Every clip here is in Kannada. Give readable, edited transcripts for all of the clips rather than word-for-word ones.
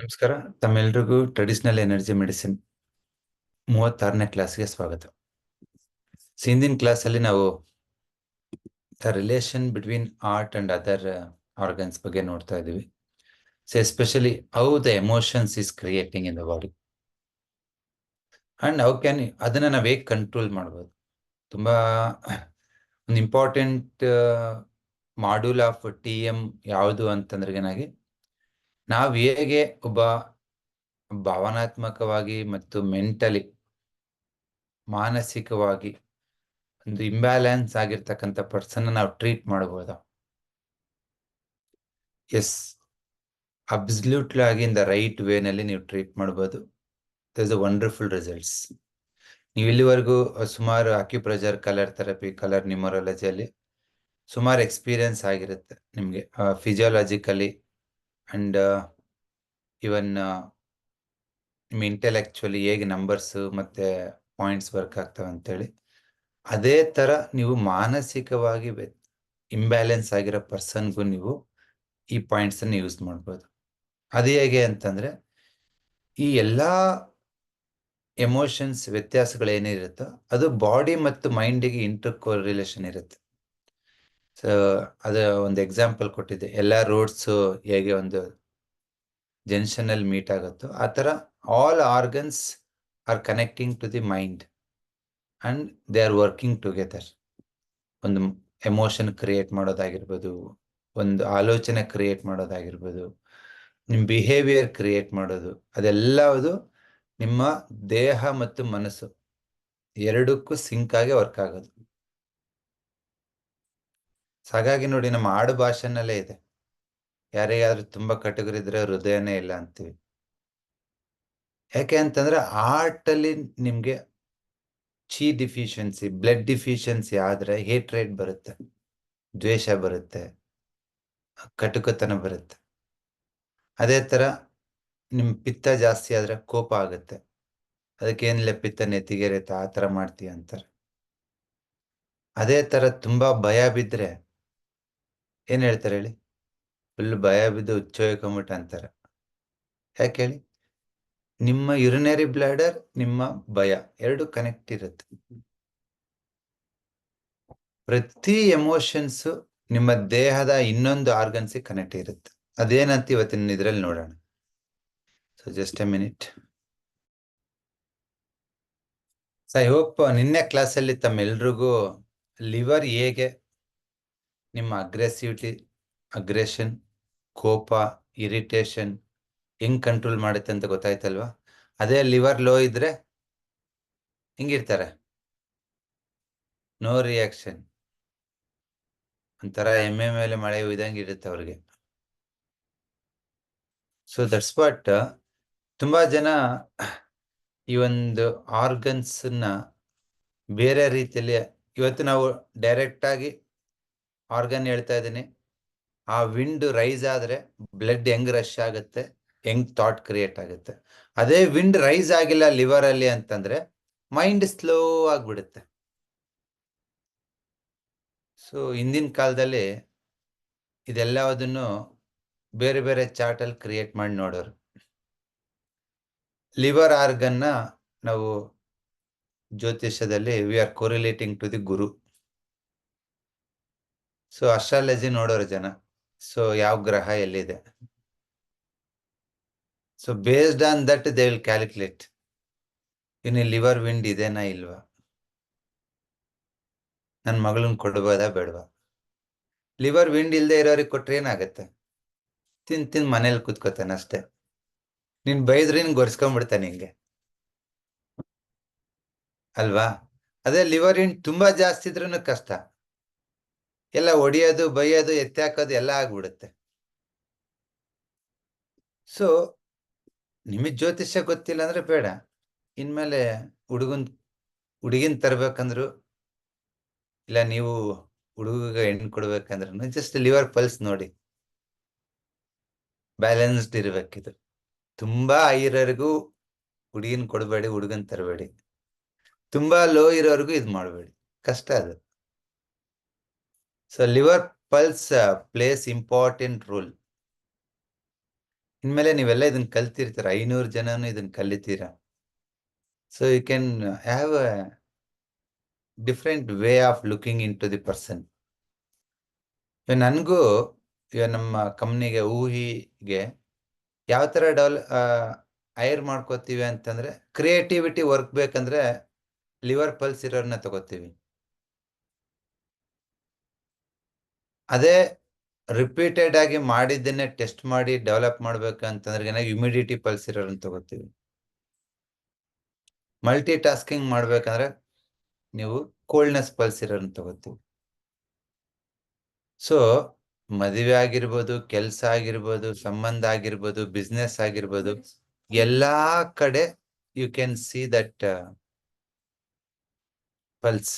ನಮಸ್ಕಾರ. ತಮ್ಮೆಲ್ರಿಗೂ ಟ್ರೆಡಿಷನಲ್ ಎನರ್ಜಿ ಮೆಡಿಸಿನ್ 36ನೇ ಕ್ಲಾಸ್ಗೆ ಸ್ವಾಗತ. ಹಿಂದಿನ ಕ್ಲಾಸಲ್ಲಿ ನಾವು the relation between art and other organs ಬಗ್ಗೆ ನೋಡ್ತಾ ಇದ್ದೀವಿ. So especially how the emotions is creating in the body and how can ಅದನ್ನ ನಾವು ಹೇಗೆ ಕಂಟ್ರೋಲ್ ಮಾಡ್ಬೋದು. ತುಂಬಾ ಒಂದು ಇಂಪಾರ್ಟೆಂಟ್ ಮಾಡ್ಯೂಲ್ ಆಫ್ TM ಯಾವುದು ಅಂತಂದ್ರೆ ನಾವು ಹೇಗೆ ಒಬ್ಬ ಭಾವನಾತ್ಮಕವಾಗಿ ಮತ್ತು ಮೆಂಟಲಿ ಮಾನಸಿಕವಾಗಿ ಒಂದು ಇಂಬ್ಯಾಲೆನ್ಸ್ ಆಗಿರ್ತಕ್ಕಂಥ ಪರ್ಸನ್ ನಾವು ಟ್ರೀಟ್ ಮಾಡಬಹುದಾ? ಎಸ್, ಅಬ್ಸಲ್ಯೂಟ್ಲಿ ಆಗಿ ಇನ್ ದ ರೈಟ್ ವೇನಲ್ಲಿ ನೀವು ಟ್ರೀಟ್ ಮಾಡ್ಬೋದು. There is a wonderful results. ನೀವು ಇಲ್ಲಿವರೆಗೂ ಸುಮಾರು ಅಕ್ಯುಪ್ರೆಷರ್, ಕಲರ್ ಥೆರಪಿ, ಕಲರ್ ನ್ಯೂಮರಾಲಜಿಯಲ್ಲಿ ಸುಮಾರು ಎಕ್ಸ್ಪೀರಿಯನ್ಸ್ ಆಗಿರುತ್ತೆ ನಿಮಗೆ, ಫಿಸಿಯಾಲಜಿಕಲಿ ಅಂಡ್ ಇವನ್ ನಿಮ್ಮ ಇಂಟೆಲೆಕ್ಚುಲಿ ಹೇಗೆ ನಂಬರ್ಸ್ ಮತ್ತೆ ಪಾಯಿಂಟ್ಸ್ ವರ್ಕ್ ಆಗ್ತವೆ ಅಂತೇಳಿ. ಅದೇ ತರ ನೀವು ಮಾನಸಿಕವಾಗಿ ಇಂಬ್ಯಾಲೆನ್ಸ್ ಆಗಿರೋ ಪರ್ಸನ್ಗೂ ನೀವು ಈ ಪಾಯಿಂಟ್ಸ್ ಅನ್ನು ಯೂಸ್ ಮಾಡ್ಬೋದು. ಅದು ಹೇಗೆ ಅಂತಂದ್ರೆ, ಈ ಎಲ್ಲಾ ಎಮೋಷನ್ಸ್ ವ್ಯತ್ಯಾಸಗಳು ಏನಿರುತ್ತೋ ಅದು ಬಾಡಿ ಮತ್ತು ಮೈಂಡಿಗೆ ಇಂಟರ್ ಕೋರಿಲೇಷನ್ ಇರುತ್ತೆ. ಸೊ ಅದ ಒಂದು ಎಕ್ಸಾಂಪಲ್ ಕೊಟ್ಟಿದ್ದೆ, ಎಲ್ಲಾ ರೋಡ್ಸ್ ಹೇಗೆ ಒಂದು ಜಂಕ್ಷನ್ ಅಲ್ಲಿ ಮೀಟ್ ಆಗುತ್ತೋ ಆ ತರ all organs are connecting to the mind and they are working together. ಒಂದು ಎಮೋಷನ್ ಕ್ರಿಯೇಟ್ ಮಾಡೋದಾಗಿರ್ಬೋದು, ಒಂದು ಆಲೋಚನೆ ಕ್ರಿಯೇಟ್ ಮಾಡೋದಾಗಿರ್ಬೋದು, ನಿಮ್ಮ ಬಿಹೇವಿಯರ್ ಕ್ರಿಯೇಟ್ ಮಾಡೋದು, ಅದೆಲ್ಲವುದು ನಿಮ್ಮ ದೇಹ ಮತ್ತು ಮನಸ್ಸು ಎರಡಕ್ಕೂ ಸಿಂಕ್ ಆಗಿ ವರ್ಕ್ ಆಗೋದು. ಹಾಗಾಗಿ ನೋಡಿ, ನಮ್ಮ ಆಡು ಭಾಷೆನಲ್ಲೇ ಇದೆ, ಯಾರಿಗಾದ್ರೂ ತುಂಬಾ ಕಟುಕರಿದ್ರೆ ಹೃದಯನೇ ಇಲ್ಲ ಅಂತೀವಿ. ಯಾಕೆ ಅಂತಂದ್ರೆ ಆರ್ಟ್ ಅಲ್ಲಿ ನಿಮ್ಗೆ ಚಿ ಡಿಫಿಷಿಯನ್ಸಿ, ಬ್ಲಡ್ ಡಿಫಿಷಿಯನ್ಸಿ ಆದ್ರೆ ಹೇಟ್ರೇಟ್ ಬರುತ್ತೆ, ದ್ವೇಷ ಬರುತ್ತೆ, ಕಟುಕತನ ಬರುತ್ತೆ. ಅದೇ ತರ ನಿಮ್ ಪಿತ್ತ ಜಾಸ್ತಿ ಆದ್ರೆ ಕೋಪ ಆಗುತ್ತೆ, ಅದಕ್ಕೇನಿಲ್ಲ ಪಿತ್ತ ನೆತ್ತಿಗೇರುತ್ತೆ, ಆ ತರ ಮಾಡ್ತೀಯ ಅಂತಾರೆ. ಅದೇ ತರ ತುಂಬಾ ಭಯ ಬಿದ್ರೆ ಏನ್ ಹೇಳ್ತಾರೆ ಹೇಳಿ? ಫುಲ್ ಭಯ ಬಿದ್ದು ಹುಚ್ಚೋಯ್ಕೊಂಬಿಟ್ಟು ಅಂತಾರೆ. ಯಾಕೆ ಹೇಳಿ? ನಿಮ್ಮ ಯುರಿನರಿ ಬ್ಲಾಡರ್, ನಿಮ್ಮ ಭಯ ಎರಡು ಕನೆಕ್ಟ್ ಇರುತ್ತೆ. ಪ್ರತಿ ಎಮೋಷನ್ಸ್ ನಿಮ್ಮ ದೇಹದ ಇನ್ನೊಂದು ಆರ್ಗನ್ಸ್ ಕನೆಕ್ಟ್ ಇರುತ್ತೆ. ಅದೇನಂತ ಇವತ್ತಿನ ಇದ್ರಲ್ಲಿ ನೋಡೋಣ. So just A minute. I hope ನಿನ್ನೆ ಕ್ಲಾಸಲ್ಲಿ ತಮ್ಮೆಲ್ರಿಗೂ ಲಿವರ್ ಹೇಗೆ ನಿಮ್ಮ ಅಗ್ರೆಷನ್, ಕೋಪ, ಇರಿಟೇಷನ್ ಹೆಂಗ್ ಕಂಟ್ರೋಲ್ ಮಾಡುತ್ತೆ ಅಂತ ಗೊತ್ತಾಯ್ತಲ್ವಾ? ಅದೇ ಲಿವರ್ ಲೋ ಇದ್ರೆ ಹಿಂಗಿರ್ತಾರೆ, ನೋ ರಿಯಾಕ್ಷನ್, ಒಂಥರ ಎಮ್ಮೆ ಮೇಲೆ ಮಳೆ ಇದ್ದಂಗೆ ಇರುತ್ತೆ ಅವ್ರಿಗೆ. ಸೊ ದಟ್ಸ್ ವಾಟ್ ತುಂಬಾ ಜನ ಈ ಒಂದು ಆರ್ಗನ್ಸ್ ನ ಬೇರೆ ರೀತಿಯಲ್ಲಿ, ಇವತ್ತು ನಾವು ಡೈರೆಕ್ಟ್ ಆಗಿ ಆರ್ಗನ್ ಹೇಳ್ತಾ ಇದ್ದೀನಿ, ಆ ವಿಂಡ್ ರೈಸ್ ಆದ್ರೆ ಬ್ಲಡ್ ಹೆಂಗ್ ರಶ್ ಆಗುತ್ತೆ, ಹೆಂಗ್ ಥಾಟ್ ಕ್ರಿಯೇಟ್ ಆಗುತ್ತೆ. ಅದೇ ವಿಂಡ್ ರೈಸ್ ಆಗಿಲ್ಲ ಲಿವರ್ ಅಲ್ಲಿ ಅಂತಂದ್ರೆ ಮೈಂಡ್ ಸ್ಲೋ ಆಗ್ಬಿಡುತ್ತೆ. ಸೊ ಹಿಂದಿನ ಕಾಲದಲ್ಲಿ ಇದೆಲ್ಲದನ್ನು ಬೇರೆ ಬೇರೆ ಚಾರ್ಟ್ ಅಲ್ಲಿ ಕ್ರಿಯೇಟ್ ಮಾಡಿ ನೋಡೋರು. ಲಿವರ್ ಆರ್ಗನ್ ನ ನಾವು ಜ್ಯೋತಿಷ್ಯದಲ್ಲಿ we are correlating to the Guru. So astrology ನೋಡೋರು ಜನ, ಸೊ ಯಾವ ಗ್ರಹ ಎಲ್ಲಿದೆ. So based on that they will calculate, ಇನ್ನು ಲಿವರ್ ವಿಂಡ್ ಇದೆನಾ ಇಲ್ವಾ, ನನ್ನ ಮಗಳನ್ನ ಕೊಡ್ಬೋದಾ ಬೇಡವಾ. ಲಿವರ್ ವಿಂಡ್ ಇಲ್ದೆ ಇರೋರಿಗೆ ಕೊಟ್ರೆ ಏನಾಗತ್ತೆ? ತಿಂದು ಮನೇಲಿ ಕೂತ್ಕೋತಾನೆ ಅಷ್ಟೇ. ನೀನ್ ಬೈದ್ರೆ ಗೊರ್ಸ್ಕೊಂಡ್ಬಿಡ್ತಾನೆ ಹಿಂಗೆ ಅಲ್ವಾ? ಅದೇ ಲಿವರ್ ವಿಂಡ್ ತುಂಬಾ ಜಾಸ್ತಿ ಇದ್ರೂ ಕಷ್ಟ, ಎಲ್ಲ ಹೊಡಿಯೋದು, ಬೈಯೋದು, ಎತ್ತಿ ಹಾಕೋದು ಎಲ್ಲ ಆಗ್ಬಿಡುತ್ತೆ. ಸೊ ನಿಮಗ್ ಜ್ಯೋತಿಷ್ಯ ಗೊತ್ತಿಲ್ಲ ಅಂದ್ರೆ ಬೇಡ, ಇನ್ಮೇಲೆ ಹುಡುಗಿನ್ ತರ್ಬೇಕಂದ್ರು ಇಲ್ಲ ನೀವು ಹುಡುಗ ಹೆಣ್ಣು ಕೊಡ್ಬೇಕಂದ್ರು ಜಸ್ಟ್ ಲಿವರ್ ಪಲ್ಸ್ ನೋಡಿ, ಬ್ಯಾಲೆನ್ಸ್ಡ್ ಇರ್ಬೇಕಿದು. ತುಂಬಾ ಹೈ ಇರೋರಿಗೂ ಹುಡುಗಿನ್ ಕೊಡಬೇಡಿ, ಹುಡುಗನ್ ತರಬೇಡಿ. ತುಂಬಾ ಲೋ ಇರೋರ್ಗು ಇದ್ ಮಾಡಬೇಡಿ, ಕಷ್ಟ ಅದು. So liver pulse plays important role. ಇನ್ಮೇಲೆ ನೀವೆಲ್ಲ ಇದನ್ನ ಕಲ್ತಿರ್ತೀರ, 500 ಜನನು ಇದನ್ನ ಕಲಿತೀರ. So you can have a different way of looking into the person. ನನಗೂ ನಮ್ಮ ಕಂಪ್ನಿಗೆ ಊಹಿಗೆ ಯಾವ ತರ ಹೈರ್ ಮಾಡ್ಕೋತೀವಿ ಅಂತಂದ್ರೆ, ಕ್ರಿಯೇಟಿವಿಟಿ ವರ್ಕ್ ಬೇಕಂದ್ರೆ ಲಿವರ್ ಪಲ್ಸ್ ಇರೋರ್ನ ತಗೋತೀವಿ. ಅದೇ ರಿಪೀಟೆಡ್ ಆಗಿ ಮಾಡಿದ್ದನ್ನೇ ಟೆಸ್ಟ್ ಮಾಡಿ ಡೆವಲಪ್ ಮಾಡ್ಬೇಕು ಅಂತಂದ್ರೆ ಹ್ಯುಮಿಡಿಟಿ ಪಲ್ಸ್ ಇರೋರನ್ನ ತಗೋತೀವಿ. ಮಲ್ಟಿ ಟಾಸ್ಕಿಂಗ್ ಮಾಡ್ಬೇಕಂದ್ರೆ ನೀವು ಕೋಲ್ಡ್ನೆಸ್ ಪಲ್ಸ್ ಇರೋರನ್ನ ತಗೋತೀವಿ. ಸೊ ಮದುವೆ ಆಗಿರ್ಬೋದು, ಕೆಲಸ ಆಗಿರ್ಬೋದು, ಸಂಬಂಧ ಆಗಿರ್ಬೋದು, ಬಿಸ್ನೆಸ್ ಆಗಿರ್ಬೋದು, ಎಲ್ಲಾ ಕಡೆ you can see that pulse.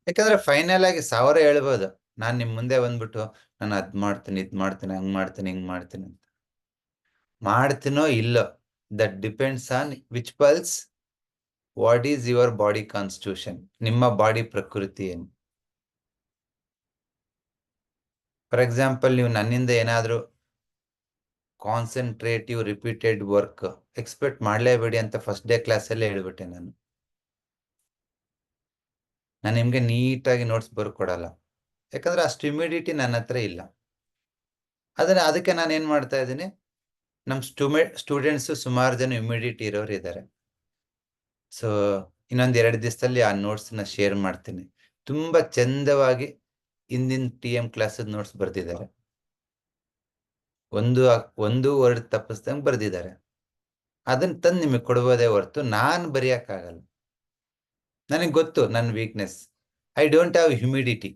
ಯಾಕಂದ್ರೆ ಫೈನಲ್ ಆಗಿ 1000 ಹೇಳ್ಬೋದು, ನಾನ್ ನಿಮ್ ಮುಂದೆ ಬಂದ್ಬಿಟ್ಟು ನಾನು ಅದ್ ಮಾಡ್ತೀನಿ, ಇದ್ ಮಾಡ್ತೀನಿ, ಹಂಗ್ ಮಾಡ್ತೀನಿ, ಹಿಂಗ್ ಮಾಡ್ತೀನಿ ಅಂತ. ಮಾಡ್ತೀನೋ ಇಲ್ಲೋ, that depends on which pulse, what is your body constitution, ನಿಮ್ಮ ಬಾಡಿ ಪ್ರಕೃತಿ ಏನು. ಫಾರ್ ಎಕ್ಸಾಂಪಲ್, ನೀವು ನನ್ನಿಂದ ಏನಾದ್ರೂ ಕಾನ್ಸಂಟ್ರೇಟಿವ್ ರಿಪೀಟೆಡ್ ವರ್ಕ್ ಎಕ್ಸ್ಪೆಕ್ಟ್ ಮಾಡ್ಲೇಬೇಡಿ ಅಂತ ಫಸ್ಟ್ ಡೇ ಕ್ಲಾಸಲ್ಲೇ ಹೇಳ್ಬಿಟ್ಟೆ ನಾನು ನಿಮ್ಗೆ ನೀಟಾಗಿ ನೋಟ್ಸ್ ಬರ್ಕೊಡಲ್ಲ, ಯಾಕಂದ್ರೆ ಅಷ್ಟು ಇಮಿಡಿಟಿ ನನ್ನ ಹತ್ರ ಇಲ್ಲ. ಅದಕ್ಕೆ ನಾನು ಏನ್ ಮಾಡ್ತಾ ಇದ್ದೀನಿ, ನಮ್ ಸ್ಟೂಡೆಂಟ್ಸ್ ಸುಮಾರು ಜನ ಇಮಿಡಿಟಿ ಇರೋರು ಇದ್ದಾರೆ. ಸೊ ಇನ್ನೊಂದ್ 2 ದಿವಸದಲ್ಲಿ ಆ ನೋಟ್ಸ್ ನ ಶೇರ್ ಮಾಡ್ತೀನಿ. ತುಂಬಾ ಚಂದವಾಗಿ ಹಿಂದಿನ TM ಕ್ಲಾಸ್ ನೋಟ್ಸ್ ಬರ್ದಿದ್ದಾರೆ. ಒಂದು ವರ್ಡ್ ತಪ್ಪಿಸ್ದಂಗ್ ಬರ್ದಿದ್ದಾರೆ. ಅದನ್ನ ತಂದು ನಿಮಗೆ ಕೊಡ್ಬೋದೇ ಹೊರತು ನಾನ್ ಬರೆಯಕ್ಕಾಗಲ್ಲ. ನನಗೆ ಗೊತ್ತು ನನ್ನ weakness, I don't have humidity.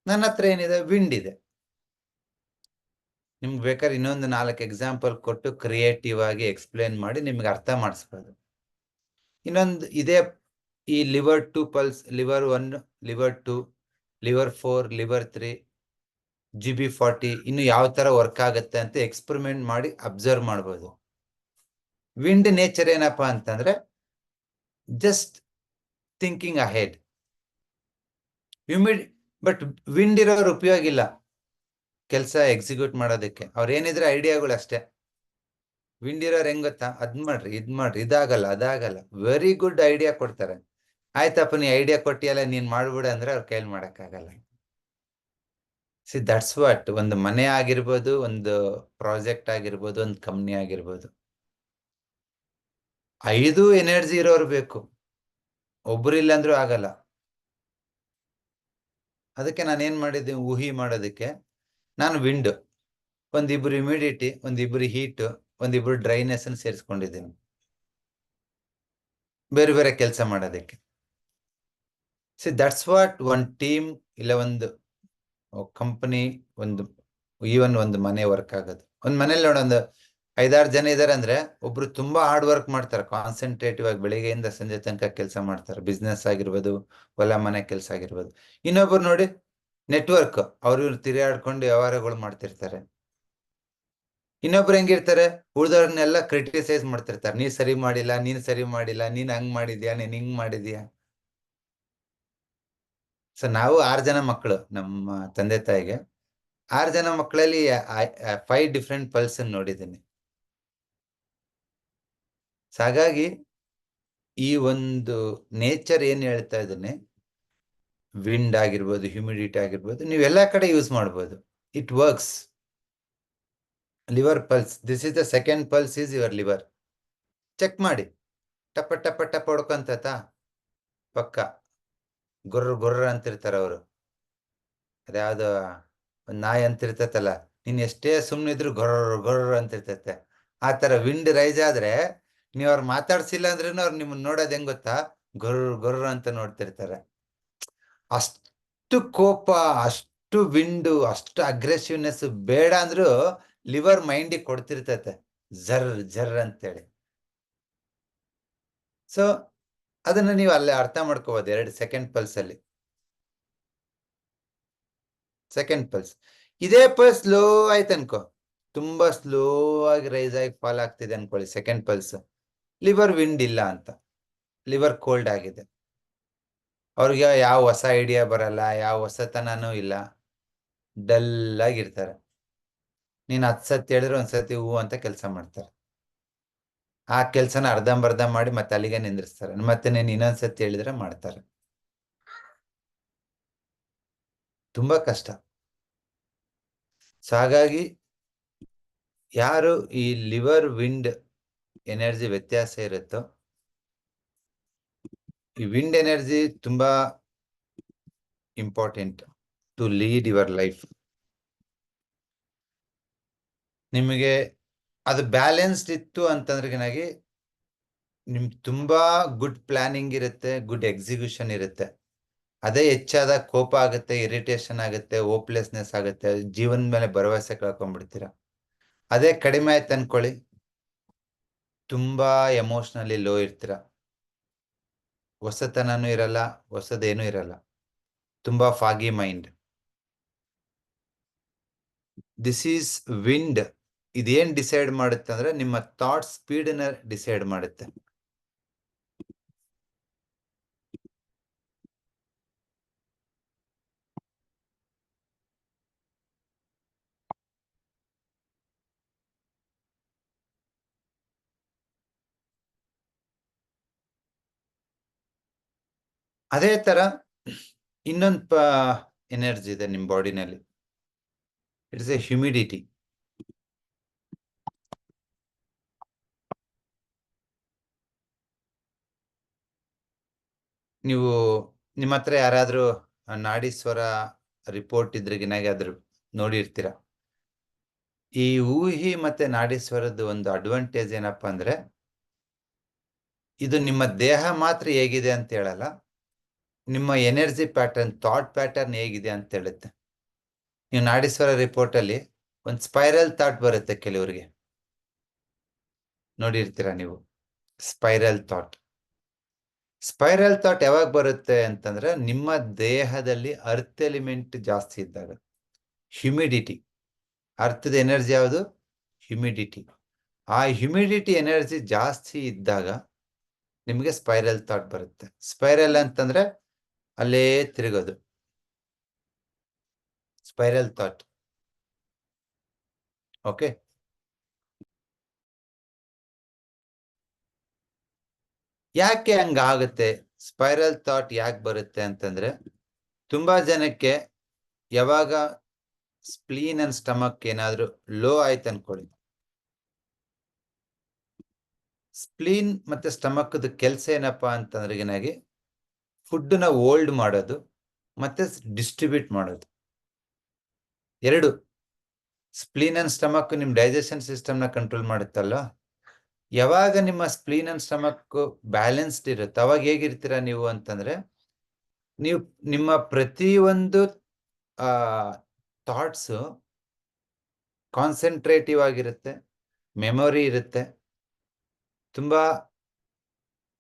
ನನ್ನ ಹತ್ರ ಏನಿದೆ, ವಿಂಡ್ ಇದೆ. ನಿಮ್ಗೆ ಬೇಕಾದ್ರೆ ಇನ್ನೊಂದು 4 ಎಕ್ಸಾಂಪಲ್ ಕೊಟ್ಟು ಕ್ರಿಯೇಟಿವ್ ಆಗಿ ಎಕ್ಸ್ಪ್ಲೇನ್ ಮಾಡಿ ನಿಮ್ಗೆ ಅರ್ಥ ಮಾಡಿಸ್ಬೋದು. ಇನ್ನೊಂದು ಇದೇ ಈ liver 2 pulse, liver 1, liver 2, liver 4, liver 3, GB40 ಇನ್ನು ಯಾವ ತರ ವರ್ಕ್ ಆಗುತ್ತೆ ಅಂತ ಎಕ್ಸ್ಪೆರಿಮೆಂಟ್ ಮಾಡಿ ಅಬ್ಸರ್ವ್ ಮಾಡ್ಬೋದು. ವಿಂಡ್ ನೇಚರ್ ಏನಪ್ಪಾ ಅಂತಂದ್ರೆ just thinking ahead. But wind ಇರೋರು ಉಪಯೋಗ ಇಲ್ಲ ಕೆಲಸ ಎಕ್ಸಿಕ್ಯೂಟ್ ಮಾಡೋದಕ್ಕೆ. ಅವ್ರೇನಿದ್ರೆ ಐಡಿಯಾಗಳು ಅಷ್ಟೇ. ವಿಂಡ್ ಇರೋರು ಹೆಂಗ್ ಗೊತ್ತಾ, ಅದ್ ಮಾಡ್ರಿ, ಇದ್ ಮಾಡ್ರಿ, ಇದಾಗಲ್ಲ, ಅದಾಗಲ್ಲ, ವೆರಿ ಗುಡ್ ಐಡಿಯಾ ಕೊಡ್ತಾರೆ. ಆಯ್ತಪ್ಪ ನೀ ಐಡಿಯಾ ಕೊಟ್ಟಿಯಲ್ಲ, ನೀನ್ ಮಾಡ್ಬಿಡ ಅಂದ್ರೆ ಅವ್ರ ಕೈಲಿ ಮಾಡಕ್ಕಾಗಲ್ಲ. ಸಿ ದಟ್ಸ್ ವಾಟ್, ಒಂದು ಮನೆ ಆಗಿರ್ಬೋದು, ಒಂದು ಪ್ರಾಜೆಕ್ಟ್ ಆಗಿರ್ಬೋದು, ಒಂದು ಕಂಪ್ನಿ ಆಗಿರ್ಬೋದು, 5 ಎನರ್ಜಿ ಇರೋರು ಬೇಕು, ಒಬ್ರು ಇಲ್ಲಾಂದ್ರೂ ಆಗಲ್ಲ. ಅದಕ್ಕೆ ನಾನು ಏನ್ ಮಾಡಿದ್ದೆ, ಊಹಿ ಮಾಡೋದಕ್ಕೆ ನಾನು ವಿಂಡ್, ಒಂದಿಬ್ರು ಹ್ಯುಮಿಡಿಟಿ, ಒಂದಿಬ್ರು ಹೀಟ್, ಒಂದಿಬ್ರು ಡ್ರೈನೆಸ್ ಅನ್ನು ಸೇರಿಸ್ಕೊಂಡಿದ್ದೀನಿ ಬೇರೆ ಬೇರೆ ಕೆಲಸ ಮಾಡೋದಕ್ಕೆ. ಸಿ ದಟ್ಸ್ ವಾಟ್ ಒಂದು ಟೀಮ್ ಇಲ್ಲ ಒಂದು ಕಂಪನಿ, ಒಂದು ಈವನ್ ಒಂದು ಮನೆ ವರ್ಕ್ ಆಗೋದು. ಒಂದ್ ಮನೇಲಿ ನೋಡ, ಒಂದು 5-6 ಜನ ಇದಾರೆ ಅಂದ್ರೆ ಒಬ್ರು ತುಂಬಾ ಹಾರ್ಡ್ ವರ್ಕ್ ಮಾಡ್ತಾರೆ, ಕಾನ್ಸಂಟ್ರೇಟಿವ್ ಆಗಿ ಬೆಳಿಗ್ಗೆಯಿಂದ ಸಂಜೆ ತನಕ ಕೆಲಸ ಮಾಡ್ತಾರೆ, ಬಿಸ್ನೆಸ್ ಆಗಿರ್ಬೋದು, ಹೊಲ ಮನೆ ಕೆಲಸ ಆಗಿರ್ಬೋದು. ಇನ್ನೊಬ್ರು ನೋಡಿ ನೆಟ್ವರ್ಕ್, ಅವ್ರು ತಿರುಗಾಡ್ಕೊಂಡು ವ್ಯವಹಾರಗಳು ಮಾಡ್ತಿರ್ತಾರೆ. ಇನ್ನೊಬ್ರು ಹೆಂಗಿರ್ತಾರೆ, ಉಳಿದವ್ರನ್ನೆಲ್ಲ ಕ್ರಿಟಿಸೈಸ್ ಮಾಡ್ತಿರ್ತಾರೆ, ನೀ ಸರಿ ಮಾಡಿಲ್ಲ, ನೀನ್ ಸರಿ ಮಾಡಿಲ್ಲ, ನೀನ್ ಹಂಗ್ ಮಾಡಿದ್ಯಾ, ನೀನ್ ಹಿಂಗ್ ಮಾಡಿದ್ಯಾ. ಸೊ ನಾವು 6 ಜನ ಮಕ್ಕಳು, ನಮ್ಮ ತಂದೆ ತಾಯಿಗೆ 6 ಜನ ಮಕ್ಕಳಲ್ಲಿ 5 ಡಿಫ್ರೆಂಟ್ ಪಲ್ಸ್ ನೋಡಿದ್ದೀನಿ. ಹಾಗಾಗಿ ಈ ಒಂದು ನೇಚರ್ ಏನ್ ಹೇಳ್ತಾ ಇದ್ದೀನಿ, ವಿಂಡ್ ಆಗಿರ್ಬೋದು, ಹ್ಯುಮಿಡಿಟಿ ಆಗಿರ್ಬೋದು, ನೀವು ಎಲ್ಲಾ ಕಡೆ ಯೂಸ್ ಮಾಡ್ಬೋದು. It works. Liver pulse, this is the second pulse is your liver. Check ಮಾಡಿ, ಟಪ ಟಪ ಟಪ ಹೊಡ್ಕೊಂತ ಪಕ್ಕ ಗೊರ್ರ ಗೊರ್ರ ಅಂತಿರ್ತಾರ ಅವರು. ಅದ್ಯಾವ್ದು ಒಂದ್ ನಾಯಿ ಅಂತಿರ್ತೈತಲ್ಲ, ನೀನ್ ಎಷ್ಟೇ ಸುಮ್ನಿದ್ರು ಗೊರ್ರ ಗೊರ್ರ ಅಂತಿರ್ತೈತೆ. ಆ ತರ ವಿಂಡ್ ರೈಸ್ ಆದ್ರೆ ನೀವ್ ಅವ್ರು ಮಾತಾಡ್ಸಿಲ್ಲ ಅಂದ್ರೂ ಅವ್ರು ನಿಮ್ಮನ್ನ ನೋಡೋದ್ ಹೆಂಗ್ ಗೊತ್ತಾ, ಗೊರ್ರ ಗೊರ್ರ ಅಂತ ನೋಡ್ತಿರ್ತಾರೆ. ಅಷ್ಟು ಕೋಪ, ಅಷ್ಟು ವಿಂಡು, ಅಷ್ಟು ಅಗ್ರೆಸಿವ್ನೆಸ್ ಬೇಡ ಅಂದ್ರೂ ಲಿವರ್ ಮೈಂಡಿಗೆ ಕೊಡ್ತಿರ್ತೈತೆ ಜರ್ ಜರ್ ಅಂತೇಳಿ. ಸೊ ಅದನ್ನ ನೀವು ಅಲ್ಲೇ ಅರ್ಥ ಮಾಡ್ಕೋಬಹುದು 2 ಸೆಕೆಂಡ್ ಪಲ್ಸ್ ಅಲ್ಲಿ. ಸೆಕೆಂಡ್ ಪಲ್ಸ್, ಇದೇ ಪಲ್ಸ್ ಸ್ಲೋ ಆಯ್ತು ಅನ್ಕೋ, ತುಂಬಾ ಸ್ಲೋ ಆಗಿ ರೈಸ್ ಆಗಿ ಫಾಲ್ ಆಗ್ತಿದೆ ಅನ್ಕೊಳ್ಳಿ, ಸೆಕೆಂಡ್ ಪಲ್ಸ್, ಲಿವರ್ ವಿಂಡ್ ಇಲ್ಲ ಅಂತ, ಲಿವರ್ ಕೋಲ್ಡ್ ಆಗಿದೆ. ಅವ್ರಿಗೆ ಯಾವ ಹೊಸ ಐಡಿಯಾ ಬರಲ್ಲ, ಯಾವ ಹೊಸತನೂ ಇಲ್ಲ, ಡಲ್ ಆಗಿರ್ತಾರೆ. ನೀನ್ 10 ಸತಿ ಹೇಳಿದ್ರೆ ಒಂದ್ಸತಿ ಹೂ ಅಂತ ಕೆಲಸ ಮಾಡ್ತಾರೆ. ಆ ಕೆಲ್ಸನ ಅರ್ಧಂಬರ್ಧ ಮಾಡಿ ಮತ್ತೆ ಅಲ್ಲಿಗೆ ನಿಂದ್ರಿಸ್ತಾರೆ. ಮತ್ತೆ ನೀನ್ ಇನ್ನೊಂದ್ಸತಿ ಹೇಳಿದ್ರೆ ಮಾಡ್ತಾರೆ. ತುಂಬಾ ಕಷ್ಟ. ಸೊ ಹಾಗಾಗಿ ಯಾರು ಈ ಲಿವರ್ ವಿಂಡ್ ಎನರ್ಜಿ ವ್ಯತ್ಯಾಸ ಇರುತ್ತೋ, ಈ ವಿಂಡ್ ಎನರ್ಜಿ ತುಂಬಾ important to lead your life. ನಿಮಗೆ ಅದು ಬ್ಯಾಲೆನ್ಸ್ಡ್ ಇತ್ತು ಅಂತಂದ್ರೆ ನಿಮ್ಗೆ ತುಂಬಾ ಗುಡ್ ಪ್ಲಾನಿಂಗ್ ಇರುತ್ತೆ, ಗುಡ್ ಎಕ್ಸಿಕ್ಯೂಷನ್ ಇರುತ್ತೆ. ಅದೇ ಹೆಚ್ಚಾದ ಕೋಪ ಆಗುತ್ತೆ, ಇರಿಟೇಷನ್ ಆಗುತ್ತೆ, ಹೋಪ್ಲೆಸ್ನೆಸ್ ಆಗುತ್ತೆ, ಜೀವನದ ಮೇಲೆ ಭರವಸೆ ಕಳ್ಕೊಂಡ್ಬಿಡ್ತೀರ. ಅದೇ ಕಡಿಮೆ ಆಯ್ತು ಅನ್ಕೊಳ್ಳಿ, ತುಂಬಾ ಎಮೋಷನಲಿ ಲೋ ಇರ್ತೀರ, ಹೊಸತನೂ ಇರಲ್ಲ, ಹೊಸದೇನೂ ಇರಲ್ಲ, ತುಂಬಾ ಫಾಗಿ ಮೈಂಡ್. This is wind. ಇದೇನ್ ಡಿಸೈಡ್ ಮಾಡುತ್ತೆ ಅಂದ್ರೆ ನಿಮ್ಮ ಥಾಟ್ ಸ್ಪೀಡ್ ನ ಡಿಸೈಡ್ ಮಾಡುತ್ತೆ. ಅದೇ ತರ ಇನ್ನೊಂದು ಎನರ್ಜಿ ಇದೆ ನಿಮ್ ಬಾಡಿನಲ್ಲಿ. It's A humidity. ನೀವು ನಿಮ್ಮ ಹತ್ರ ಯಾರಾದ್ರೂ ನಾಡೀಶ್ವರ ರಿಪೋರ್ಟ್ ಇದ್ರಿಗಿನಾಗಾದ್ರೂ ನೋಡಿರ್ತೀರ. ಈ ಊಹಿ ಮತ್ತೆ ನಾಡೀಶ್ವರದ್ದು ಒಂದು ಅಡ್ವಾಂಟೇಜ್ ಏನಪ್ಪಾ ಅಂದ್ರೆ, ಇದು ನಿಮ್ಮ ದೇಹ ಮಾತ್ರ ಹೇಗಿದೆ ಅಂತ ಹೇಳಲ್ಲ, ನಿಮ್ಮ ಎನರ್ಜಿ ಪ್ಯಾಟರ್ನ್, ಥಾಟ್ ಪ್ಯಾಟರ್ನ್ ಹೇಗಿದೆ ಅಂತ ಹೇಳುತ್ತೆ. ನೀವು ನಾಡೀಶ್ವರ ರಿಪೋರ್ಟ್ ಅಲ್ಲಿ ಒಂದು ಸ್ಪೈರಲ್ ಥಾಟ್ ಬರುತ್ತೆ ಕೆಲವರಿಗೆ, ನೋಡಿರ್ತೀರ ನೀವು. ಸ್ಪೈರಲ್ ಥಾಟ್ ಯಾವಾಗ ಬರುತ್ತೆ ಅಂತಂದ್ರೆ, ನಿಮ್ಮ ದೇಹದಲ್ಲಿ ಅರ್ತ್ ಎಲಿಮೆಂಟ್ ಜಾಸ್ತಿ ಇದ್ದಾಗ. ಹ್ಯುಮಿಡಿಟಿ, ಅರ್ಥದ ಎನರ್ಜಿ ಯಾವುದು? ಹ್ಯುಮಿಡಿಟಿ. ಆ ಹ್ಯುಮಿಡಿಟಿ ಎನರ್ಜಿ ಜಾಸ್ತಿ ಇದ್ದಾಗ ನಿಮಗೆ ಸ್ಪೈರಲ್ ಥಾಟ್ ಬರುತ್ತೆ. ಸ್ಪೈರಲ್ ಅಂತಂದ್ರೆ ಅಲ್ಲೇ ತಿರುಗೋದು, ಸ್ಪೈರಲ್ ಥಾಟ್. ಓಕೆ. ಯಾಕೆ ಹಂಗಾಗುತ್ತೆ? ಸ್ಪೈರಲ್ ಥಾಟ್ ಯಾಕೆ ಬರುತ್ತೆ ಅಂತಂದ್ರೆ, ತುಂಬಾ ಜನಕ್ಕೆ ಯಾವಾಗ ಸ್ಪ್ಲೀನ್ ಅಂಡ್ ಸ್ಟಮಕ್ ಏನಾದ್ರು ಲೋ ಆಯ್ತು ಅನ್ಕೊಳ್ಳಿ, ಸ್ಪ್ಲೀನ್ ಮತ್ತೆ ಸ್ಟಮಕ್ ಕೆಲಸ ಏನಪ್ಪಾ ಅಂತಂದ್ರೆ ಫುಡ್ ನ ಹೋಲ್ಡ್ ಮಾಡೋದು ಮತ್ತೆ ಡಿಸ್ಟ್ರಿಬ್ಯೂಟ್ ಮಾಡೋದು. ಎರಡು. ಸ್ಪ್ಲೀನ್ ಅಂಡ್ ಸ್ಟಮಕ್ ನಿಮ್ ಡೈಜೆಷನ್ ಸಿಸ್ಟಮ್ ನ ಕಂಟ್ರೋಲ್ ಮಾಡುತ್ತಲ್ಲ. ಯಾವಾಗ ನಿಮ್ಮ ಸ್ಪ್ಲೀನ್ ಅಂಡ್ ಸ್ಟಮಕ್ ಬ್ಯಾಲೆನ್ಸ್ಡ್ ಇರುತ್ತೆ, ಅವಾಗ ಹೇಗಿರ್ತೀರಾ ನೀವು ಅಂತಂದ್ರೆ, ನೀವು ನಿಮ್ಮ ಪ್ರತಿಯೊಂದು ಥಾಟ್ಸ್ ಕಾನ್ಸಂಟ್ರೇಟಿವ್ ಆಗಿರುತ್ತೆ, ಮೆಮೊರಿ ಇರುತ್ತೆ, ತುಂಬಾ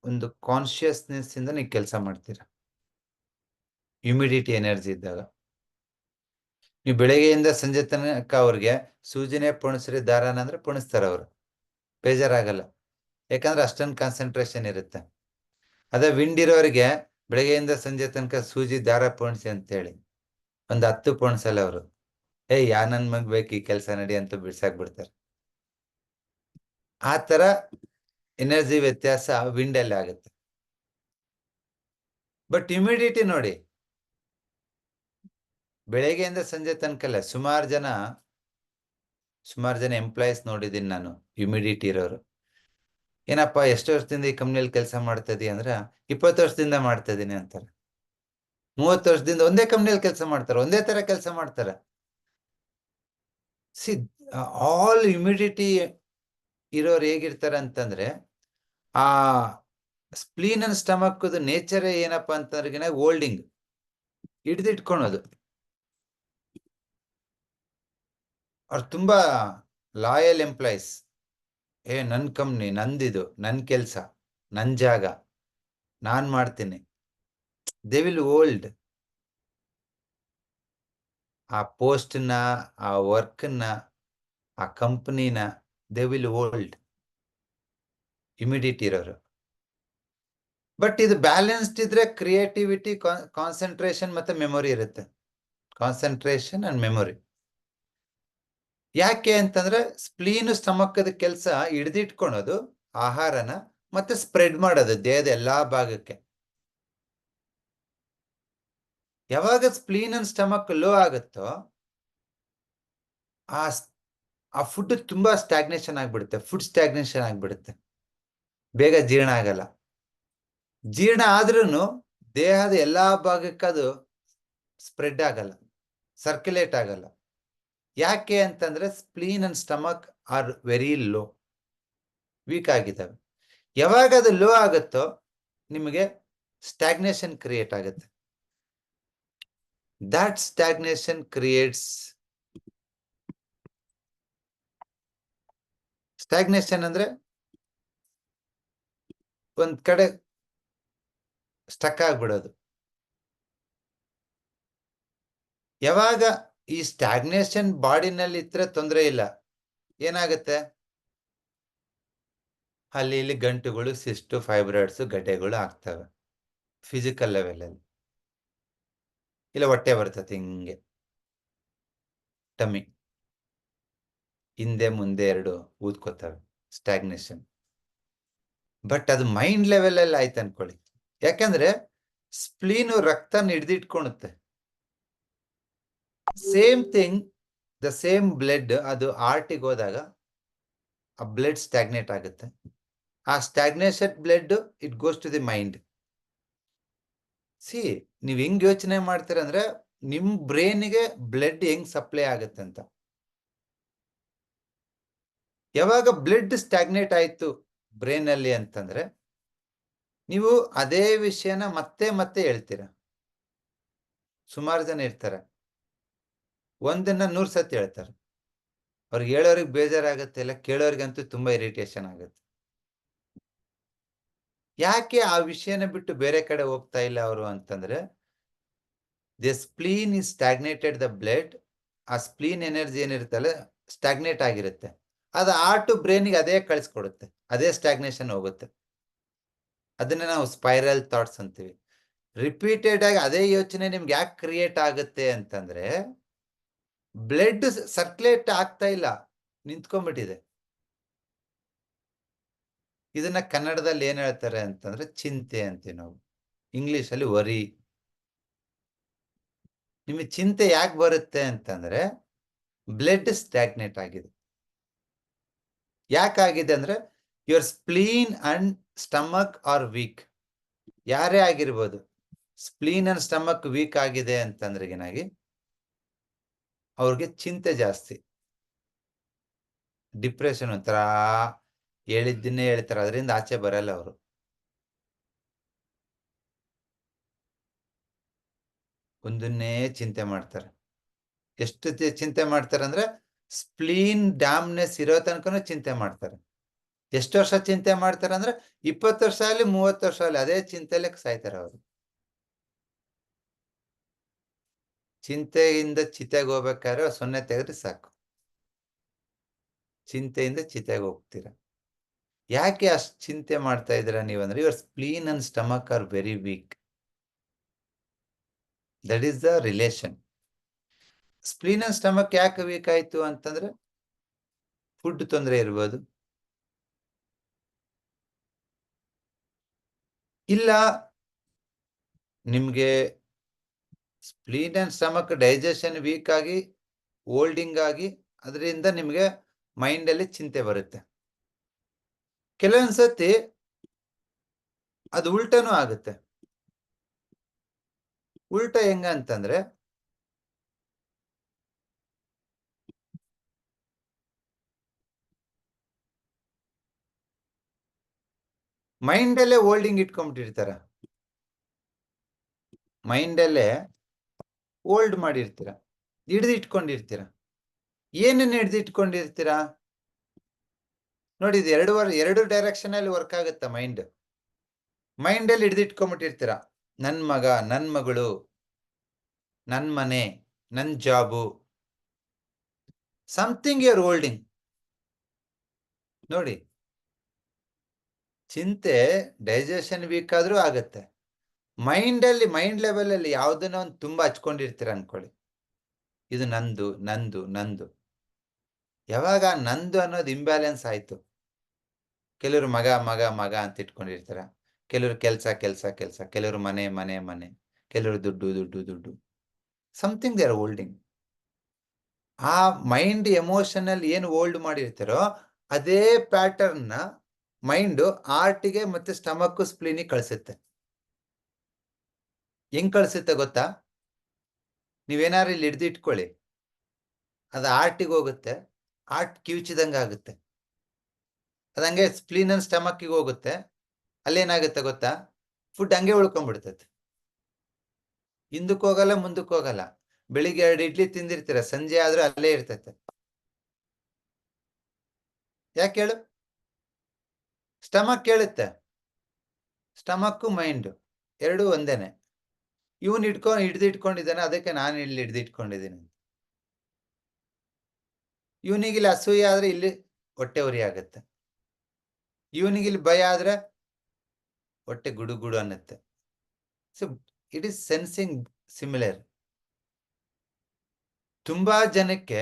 ಒಂದು ಕಾನ್ಶಿಯಸ್ನೆಸ್ ಇಂದ ನೀವು ಕೆಲಸ ಮಾಡ್ತೀರಾ ಹ್ಯುಮಿಡಿಟಿ ಎನರ್ಜಿ ಇದ್ದಾಗ. ನೀವು ಬೆಳಗ್ಗೆಯಿಂದ ಸಂಜೆ ತನಕ ಅವ್ರಿಗೆ ಸೂಜಿನೇ ಪುಣಿಸ್ರಿ ದಾರನ ಅಂದ್ರೆ ಪುಣಿಸ್ತಾರೆ ಅವರು, ಬೇಜಾರಾಗಲ್ಲ. ಯಾಕಂದ್ರೆ ಅಷ್ಟೊಂದು ಕಾನ್ಸಂಟ್ರೇಷನ್ ಇರುತ್ತೆ. ಅದೇ ವಿಂಡ್ ಇರೋರಿಗೆ ಬೆಳಗ್ಗೆಯಿಂದ ಸಂಜೆ ತನಕ ಸೂಜಿ ದಾರ ಪೋಣಿಸಿ ಅಂತೇಳಿ ಒಂದು 10 ಪೋಣಿಸಲ್ಲ ಅವರು. ಯಾ ನನ್ ಮಗ್ ಬೇಕು ಈ ಕೆಲಸ ನಡಿ ಅಂತ ಬಿಡ್ಸಾಕ್ಬಿಡ್ತಾರೆ. ಆ ತರ ಎನರ್ಜಿ ವ್ಯತ್ಯಾಸ ವಿಂಡ್ ಅಲ್ಲಿ ಆಗುತ್ತೆ. ಬಟ್ ಹ್ಯುಮಿಡಿಟಿ ನೋಡಿ, ಬೆಳಗ್ಗೆಯಿಂದ ಸಂಜೆ ತನಕಲ್ಲ, ಸುಮಾರು ಜನ ಎಂಪ್ಲಾಯೀಸ್ ನೋಡಿದ್ದೀನಿ ನಾನು, ಹ್ಯುಮಿಡಿಟಿ ಇರೋರು. ಏನಪ್ಪಾ ಎಷ್ಟು ವರ್ಷದಿಂದ ಈ ಕಂಪ್ನಿಯಲ್ಲಿ ಕೆಲಸ ಮಾಡ್ತಾ ಇದೀಯ ಅಂದ್ರೆ, 20 ವರ್ಷದಿಂದ ಮಾಡ್ತಾ ಇದೀನಿ ಅಂತಾರೆ. 30 ವರ್ಷದಿಂದ ಒಂದೇ ಕಂಪ್ನಿಯಲ್ಲಿ ಕೆಲಸ ಮಾಡ್ತಾರೆ, ಒಂದೇ ತರ ಕೆಲಸ ಮಾಡ್ತಾರೆ. ಸಿ ಆಲ್ ಹ್ಯುಮಿಡಿಟಿ ಇರೋರು ಹೇಗಿರ್ತಾರೆ ಅಂತಂದ್ರೆ, ಆ ಸ್ಪ್ಲೀನ್ ಅಂಡ್ ಸ್ಟಮಕ್ ನೇಚರ್ ಏನಪ್ಪಾ ಅಂತಂದ್ರೆ ಹೋಲ್ಡಿಂಗ್, ಹಿಡಿದಿಟ್ಕೊಳೋದು. ಅವ್ರು ತುಂಬಾ ಲಾಯಲ್ ಎಂಪ್ಲಾಯೀಸ್. ನನ್ ಕಂಪ್ನಿ, ನಂದಿದು, ನನ್ ಕೆಲ್ಸ, ನನ್ ಜಾಗ, ನಾನ್ ಮಾಡ್ತೀನಿ. ದೇ ವಿಲ್ ಹೋಲ್ಡ್ ಆ ಪೋಸ್ಟ್ ನ, ಆ ವರ್ಕ್ ನ, ಆ ಕಂಪನಿನ ದೇ ವಿಲ್ ಹೋಲ್ಡ್, ಹ್ಯುಮಿಡಿಟಿ ಇರೋರು. ಬಟ್ ಇದು ಬ್ಯಾಲೆನ್ಸ್ಡ್ ಇದ್ರೆ ಕ್ರಿಯೇಟಿವಿಟಿ, ಕಾನ್ಸಂಟ್ರೇಷನ್ ಮತ್ತೆ ಮೆಮೊರಿ ಇರುತ್ತೆ. Concentration and memory. ಯಾಕೆ ಅಂತಂದ್ರೆ ಸ್ಪ್ಲೀನು ಸ್ಟಮಕ್ಕದ ಕೆಲಸ ಹಿಡಿದಿಟ್ಕೊಳೋದು ಆಹಾರನ ಮತ್ತೆ ಸ್ಪ್ರೆಡ್ ಮಾಡೋದು ದೇಹದ ಎಲ್ಲಾ ಭಾಗಕ್ಕೆ. ಯಾವಾಗ ಸ್ಪ್ಲೀನ್ ಅಂಡ್ ಸ್ಟಮಕ್ ಲೋ ಆಗುತ್ತೋ ಆ ಫುಡ್ ತುಂಬಾ ಸ್ಟಾಗ್ನೇಷನ್ ಆಗ್ಬಿಡುತ್ತೆ, ಫುಡ್ ಸ್ಟಾಗ್ನೇಷನ್ ಆಗ್ಬಿಡುತ್ತೆ, ಬೇಗ ಜೀರ್ಣ ಆಗಲ್ಲ. ಜೀರ್ಣ ಆದ್ರೂ ದೇಹದ ಎಲ್ಲಾ ಭಾಗಕ್ಕೆ ಅದು ಸ್ಪ್ರೆಡ್ ಆಗಲ್ಲ, ಸರ್ಕ್ಯುಲೇಟ್ ಆಗಲ್ಲ. ಯಾಕೆ ಅಂತಂದ್ರೆ spleen and stomach are very low, weak ಆಗಿದ್ದಾವೆ. ಯಾವಾಗ ಅದು ಲೋ ಆಗುತ್ತೋ ನಿಮಗೆ ಸ್ಟಾಗ್ನೇಷನ್ ಕ್ರಿಯೇಟ್ ಆಗುತ್ತೆ. that stagnation creates stagnation ಅಂದ್ರೆ ಒಂದ್ ಕಡೆ ಸ್ಟಕ್ ಆಗ್ಬಿಡೋದು. ಯಾವಾಗ ಈ ಸ್ಟಾಗ್ನೇಷನ್ ಬಾಡಿನಲ್ಲಿ ಇದ್ರೆ ತೊಂದರೆ ಇಲ್ಲ, ಏನಾಗುತ್ತೆ ಅಲ್ಲಿ ಇಲ್ಲಿ ಗಂಟುಗಳು, ಸಿಸ್ಟು, ಫೈಬ್ರಾಯ್ಡ್ಸ್, ಗಡ್ಡೆಗಳು ಆಗ್ತವೆ ಫಿಸಿಕಲ್ ಲೆವೆಲ್ ಅಲ್ಲಿ. ಇಲ್ಲ ಹೊಟ್ಟೆ ಬರ್ತದೆ ಹಿಂಗೆ, ಟಮ್ಮಿ ಹಿಂದೆ ಮುಂದೆ ಎರಡು ಊದ್ಕೋತವೆ, ಸ್ಟಾಗ್ನೇಷನ್. ಬಟ್ ಅದು ಮೈಂಡ್ ಲೆವೆಲ್ ಅಲ್ಲಿ ಆಯ್ತು ಅನ್ಕೊಳ್ಳಿ. ಯಾಕಂದ್ರೆ ಸ್ಪ್ಲೀನು ರಕ್ತ ಹಿಡಿದಿಟ್ಕೊಳುತ್ತೆ. Same thing, the same blood ಅದು ಹಾರ್ಟಿಗೆ ಹೋದಾಗ ಆ ಬ್ಲಡ್ ಸ್ಟಾಗ್ನೇಟ್ ಆಗುತ್ತೆ. ಆ stagnation blood it goes to the mind. See, ನೀವ್ ಹೆಂಗ್ ಯೋಚನೆ ಮಾಡ್ತೀರ ಅಂದ್ರೆ ನಿಮ್ ಬ್ರೈನ್ಗೆ ಬ್ಲಡ್ ಹೆಂಗ್ ಸಪ್ಲೈ ಆಗುತ್ತೆ ಅಂತ. ಯಾವಾಗ ಬ್ಲಡ್ ಸ್ಟಾಗ್ನೇಟ್ ಆಯ್ತು ಬ್ರೈನ್ ಅಲ್ಲಿ ಅಂತಂದ್ರೆ ನೀವು ಅದೇ ವಿಷಯನ ಮತ್ತೆ ಮತ್ತೆ ಹೇಳ್ತೀರ. ಸುಮಾರು ಜನ ಇರ್ತಾರೆ, ಒಂದನ್ನ 100 ಸತಿ ಹೇಳ್ತಾರೆ. ಅವ್ರಿಗೆ ಹೇಳೋರಿಗೆ ಬೇಜಾರಾಗತ್ತೆ, ಇಲ್ಲ ಕೇಳೋರಿಗಂತೂ ತುಂಬಾ ಇರಿಟೇಷನ್ ಆಗುತ್ತೆ. ಯಾಕೆ ಆ ವಿಷಯನ ಬಿಟ್ಟು ಬೇರೆ ಕಡೆ ಹೋಗ್ತಾ ಇಲ್ಲ ಅವರು ಅಂತಂದ್ರೆ the spleen is stagnated the blood. ಆ ಸ್ಪ್ಲೀನ್ ಎನರ್ಜಿ ಏನಿರುತ್ತಲ್ಲ ಸ್ಟಾಗ್ನೇಟ್ ಆಗಿರುತ್ತೆ, ಅದು ಹಾರ್ಟ್ ಬ್ರೈನ್ಗೆ ಅದೇ ಕಳಿಸ್ಕೊಡುತ್ತೆ, ಅದೇ ಸ್ಟಾಗ್ನೇಷನ್ ಹೋಗುತ್ತೆ. ಅದನ್ನ ನಾವು ಸ್ಪೈರಲ್ ಥಾಟ್ಸ್ ಅಂತೀವಿ. ರಿಪೀಟೆಡ್ ಆಗಿ ಅದೇ ಯೋಚನೆ ನಿಮ್ಗೆ ಯಾಕೆ ಕ್ರಿಯೇಟ್ ಆಗುತ್ತೆ ಅಂತಂದ್ರೆ ಬ್ಲಡ್ ಸರ್ಕ್ಯುಲೇಟ್ ಆಗ್ತಾ ಇಲ್ಲ, ನಿಂತ್ಕೊಂಡ್ಬಿಟ್ಟಿದೆ. ಇದನ್ನ ಕನ್ನಡದಲ್ಲಿ ಏನ್ ಹೇಳ್ತಾರೆ ಅಂತಂದ್ರೆ ಚಿಂತೆ ಅಂತೀವಿ ನಾವು, ಇಂಗ್ಲಿಷ್ ಅಲ್ಲಿ ವರಿ. ನಿಮಗೆ ಚಿಂತೆ ಯಾಕೆ ಬರುತ್ತೆ ಅಂತಂದ್ರೆ ಬ್ಲಡ್ ಸ್ಟಾಗ್ನೇಟ್ ಆಗಿದೆ. ಯಾಕಾಗಿದೆ ಅಂದ್ರೆ your spleen and stomach are weak. ಯಾರೇ ಆಗಿರ್ಬೋದು, ಸ್ಪ್ಲೀನ್ ಅಂಡ್ ಸ್ಟಮಕ್ ವೀಕ್ ಆಗಿದೆ ಅಂತಂದ್ರೆ ಏನಾಗಿ ಅವ್ರಿಗೆ ಚಿಂತೆ ಜಾಸ್ತಿ, ಡಿಪ್ರೆಷನ್, ಒಂಥರ ಹೇಳಿದ್ದನ್ನೇ ಹೇಳ್ತಾರೆ, ಅದರಿಂದ ಆಚೆ ಬರಲ್ಲ ಅವರು. ಒಂದನ್ನೇ ಚಿಂತೆ ಮಾಡ್ತಾರೆ. ಎಷ್ಟು ಚಿಂತೆ ಮಾಡ್ತಾರೆ ಅಂದ್ರೆ ಸ್ಪ್ಲೀನ್ ಡ್ಯಾಮ್ನೆಸ್ ಇರೋ ತನಕನೂ ಚಿಂತೆ ಮಾಡ್ತಾರೆ. ಎಷ್ಟು ವರ್ಷ ಚಿಂತೆ ಮಾಡ್ತಾರೆ ಅಂದ್ರೆ 20 ವರ್ಷ ಅಲ್ಲಿ 30 ವರ್ಷ ಅಲ್ಲಿ ಅದೇ ಚಿಂತೆಲೆ ಸಾಯ್ತಾರೆ ಅವರು. ಚಿಂತೆಯಿಂದ ಚಿತೆಗೆ ಹೋಗ್ಬೇಕಾದ್ರೆ 0 ತೆಗೆದ್ರೆ ಸಾಕು, ಚಿಂತೆಯಿಂದ ಚಿತೆಗೆ ಹೋಗ್ತೀರ. ಯಾಕೆ ಅಷ್ಟು ಚಿಂತೆ ಮಾಡ್ತಾ ಇದ್ದೀರಾ ನೀವಂದ್ರೆ your spleen and stomach are very weak. That is the relation. Spleen and stomach ಯಾಕೆ ವೀಕ್ ಆಯ್ತು ಅಂತಂದ್ರೆ ಫುಡ್ ತೊಂದರೆ ಇರ್ಬೋದು, ಇಲ್ಲ ನಿಮ್ಗೆ spleen and stomach digestion weak ಆಗಿ ಹೋಲ್ಡಿಂಗ್ ಆಗಿ ಅದರಿಂದ ನಿಮ್ಗೆ ಮೈಂಡ್ ಅಲ್ಲಿ ಚಿಂತೆ ಬರುತ್ತೆ. ಕೆಲವೊಂದ್ಸತಿ ಅದು ಉಲ್ಟನೂ ಆಗುತ್ತೆ. ಉಲ್ಟ ಹೆಂಗ ಅಂತಂದ್ರೆ ಮೈಂಡ್ ಅಲ್ಲೇ ಹೋಲ್ಡಿಂಗ್ ಇಟ್ಕೊಂಡ್ಬಿಟ್ಟಿರ್ತಾರ, ಮೈಂಡ್ ಅಲ್ಲೇ ಹೋಲ್ಡ್ ಮಾಡಿರ್ತೀರ, ಹಿಡ್ದು ಇಟ್ಕೊಂಡಿರ್ತೀರ. ಏನನ್ನ ಹಿಡ್ದು ಇಟ್ಕೊಂಡಿರ್ತೀರಾ ನೋಡಿ, ಇದು ಎರಡು ಡೈರೆಕ್ಷನ್ ಅಲ್ಲಿ ವರ್ಕ್ ಆಗುತ್ತೆ ಮೈಂಡ್. ಮೈಂಡ್ ಅಲ್ಲಿ ಹಿಡ್ದು ಇಟ್ಕೊಂಡ್ಬಿಟ್ಟಿರ್ತೀರ, ನನ್ ಮಗ, ನನ್ ಮಗಳು, ನನ್ ಮನೆ, ನನ್ ಜಾಬು, ಸಮಥಿಂಗ್ ಯುವರ್ ಹೋಲ್ಡಿಂಗ್. ನೋಡಿ, ಚಿಂತೆ ಡೈಜೆಷನ್ ವೀಕ್ ಆದ್ರೂ ಆಗತ್ತೆ. ಮೈಂಡ್ ಲೆವೆಲ್ ಅಲ್ಲಿ ಯಾವ್ದನ್ನ ಒಂದು ತುಂಬಾ ಹಚ್ಕೊಂಡಿರ್ತೀರ ಅನ್ಕೊಳ್ಳಿ, ಇದು ನಂದು ನಂದು ನಂದು. ಯಾವಾಗ ನಂದು ಅನ್ನೋದು ಇಂಬ್ಯಾಲೆನ್ಸ್ ಆಯ್ತು, ಕೆಲವರು ಮಗ ಮಗ ಮಗ ಅಂತ ಇಟ್ಕೊಂಡಿರ್ತಾರ, ಕೆಲವರು ಕೆಲ್ಸ, ಕೆಲವರು ಮನೆ, ಕೆಲವರು ದುಡ್ಡು. Something they are holding. ಆ ಮೈಂಡ್ ಎಮೋಷನಲ್ ಏನು ಹೋಲ್ಡ್ ಮಾಡಿರ್ತಾರೋ ಅದೇ ಪ್ಯಾಟರ್ನ್ ಮೈಂಡ್ ಆರ್ಟಿಗೆ ಮತ್ತೆ ಸ್ಟಮಕ್ ಸ್ಪ್ಲೀನಿಗೆ ಕಳಿಸುತ್ತೆ. ಹೆಂಗ್ ಕಳಿಸುತ್ತೆ ಗೊತ್ತಾ? ನೀವೇನಾದ್ರು ಇಲ್ಲಿ ಹಿಡ್ದಿಟ್ಕೊಳ್ಳಿ, ಅದು ಆರ್ಟಿಗೆ ಹೋಗುತ್ತೆ, ಆರ್ಟ್ ಕಿವುಚಿದಂಗ ಆಗುತ್ತೆ. ಅದಂಗೆ ಸ್ಪ್ಲೀನ್ ಅಂಡ್ ಸ್ಟಮಕ್ಕಿಗೆ ಹೋಗುತ್ತೆ, ಅಲ್ಲೇನಾಗುತ್ತೆ ಗೊತ್ತಾ? ಫುಡ್ ಹಂಗೆ ಉಳ್ಕೊಂಡ್ಬಿಡ್ತೈತೆ, ಹಿಂದಕ್ಕೆ ಹೋಗಲ್ಲ ಮುಂದಕ್ಕೆ ಹೋಗಲ್ಲ. ಬೆಳಿಗ್ಗೆ 2 ಇಡ್ಲಿ ತಿಂದಿರ್ತೀರ, ಸಂಜೆ ಆದ್ರೂ ಅಲ್ಲೇ ಇರ್ತೈತೆ. ಯಾಕೆ ಹೇಳು? ಸ್ಟಮಕ್ ಹೇಳುತ್ತೆ. ಸ್ಟಮಕ್ ಮೈಂಡ್ ಎರಡು ಒಂದೇನೆ. ಇವನ್ ಹಿಡ್ದಿಟ್ಕೊಂಡಿದ್ದಾನೆ, ಅದಕ್ಕೆ ನಾನು ಇಲ್ಲಿ ಹಿಡ್ದಿಟ್ಕೊಂಡಿದ್ದೀನಿ. ಇವನಿಗಿಲ್ಲಿ ಅಸೂಯೆ ಆದ್ರೆ ಇಲ್ಲಿ ಹೊಟ್ಟೆ ಉರಿ ಆಗತ್ತೆ, ಇವನಿಗಿಲ್ಲಿ ಭಯ ಆದ್ರೆ ಹೊಟ್ಟೆ ಗುಡು ಅನ್ನತ್ತೆ. So it is sensing similar. ತುಂಬಾ ಜನಕ್ಕೆ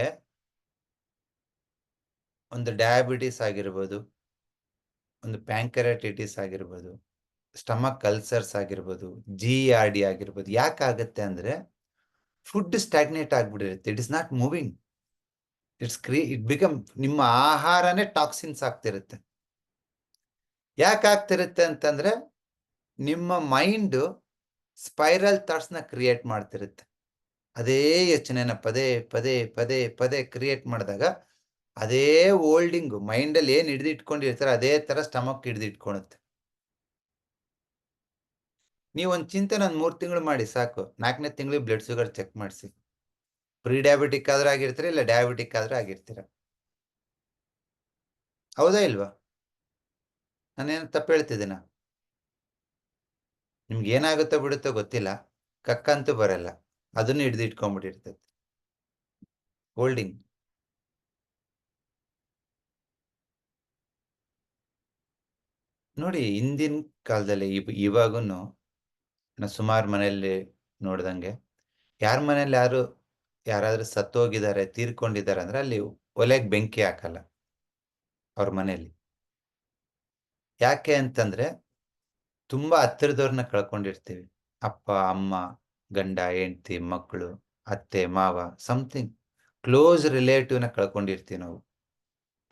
ಒಂದು ಡಯಾಬಿಟಿಸ್ ಆಗಿರ್ಬೋದು, ಒಂದು ಪ್ಯಾಂಕರೈಟಿಸ್ ಆಗಿರ್ಬೋದು, ಸ್ಟಮಕ್ ಅಲ್ಸರ್ಸ್ ಆಗಿರ್ಬೋದು, GERD ಆಗಿರ್ಬೋದು. ಯಾಕಾಗತ್ತೆ ಅಂದ್ರೆ ಫುಡ್ ಸ್ಟಾಗ್ನೇಟ್ ಆಗ್ಬಿಟ್ಟಿರುತ್ತೆ. It is not moving. It become, ನಿಮ್ಮ ಆಹಾರನೇ ಟಾಕ್ಸಿನ್ಸ್ ಆಗ್ತಿರುತ್ತೆ. ಯಾಕಾಗ್ತಿರುತ್ತೆ ಅಂತಂದ್ರೆ ನಿಮ್ಮ ಮೈಂಡ್ ಸ್ಪೈರಲ್ ಥಾಟ್ಸ್ ನ ಕ್ರಿಯೇಟ್ ಮಾಡ್ತಿರುತ್ತೆ. ಅದೇ ಯೋಚನೆನ ಪದೇ ಕ್ರಿಯೇಟ್ ಮಾಡಿದಾಗ ಅದೇ ಹೋಲ್ಡಿಂಗ್ ಮೈಂಡಲ್ಲಿ ಏನ್ ಹಿಡಿದಿಟ್ಕೊಂಡಿರ್ತಾರೆ ಅದೇ ತರ ಸ್ಟಮಕ್ ಹಿಡಿದಿಟ್ಕೊಳುತ್ತೆ. ನೀವೊಂದು ಚಿಂತನೆ 3 ತಿಂಗಳು ಮಾಡಿ ಸಾಕು, 4ನೇ ತಿಂಗಳಿಗೆ ಬ್ಲಡ್ ಶುಗರ್ ಚೆಕ್ ಮಾಡಿಸಿ. ಪ್ರೀ ಡಯಾಬಿಟಿಕ್ ಆದ್ರೂ ಆಗಿರ್ತೀರ, ಇಲ್ಲ ಡಯಾಬಿಟಿಕ್ ಆದ್ರೂ ಆಗಿರ್ತೀರ. ಹೌದಾ ಇಲ್ವಾ? ನಾನೇನು ತಪ್ಪು ಹೇಳ್ತಿದ್ದೀನ? ನಿಮ್ಗೆ ಏನಾಗುತ್ತೋ ಬಿಡುತ್ತೋ ಗೊತ್ತಿಲ್ಲ, ಕಕ್ಕಂತೂ ಬರಲ್ಲ, ಅದನ್ನು ಹಿಡಿದಿಟ್ಕೊಂಡ್ಬಿಟ್ಟಿರ್ತೈತೆ ಹೋಲ್ಡಿಂಗ್. ನೋಡಿ, ಹಿಂದಿನ ಕಾಲದಲ್ಲಿ ಇವಾಗೂ ಸುಮಾರು ಮನೆಯಲ್ಲಿ ನೋಡ್ದಂಗೆ, ಯಾರ ಮನೇಲಿ ಯಾರಾದ್ರೂ ಸತ್ತೋಗಿದ್ದಾರೆ, ತೀರ್ಕೊಂಡಿದ್ದಾರೆ ಅಂದ್ರೆ ಅಲ್ಲಿ ಒಲೆಗೆ ಬೆಂಕಿ ಹಾಕಲ್ಲ ಅವ್ರ ಮನೆಯಲ್ಲಿ. ಯಾಕೆ ಅಂತಂದ್ರೆ ತುಂಬಾ ಹತ್ತಿರದವ್ರನ್ನ ಕಳ್ಕೊಂಡಿರ್ತೀವಿ. ಅಪ್ಪ, ಅಮ್ಮ, ಗಂಡ, ಹೆಂಡತಿ, ಮಕ್ಕಳು, ಅತ್ತೆ, ಮಾವ, ಸಮಥಿಂಗ್ ಕ್ಲೋಸ್ ರಿಲೇಟಿವ್ನ ಕಳ್ಕೊಂಡಿರ್ತೀವಿ ನಾವು.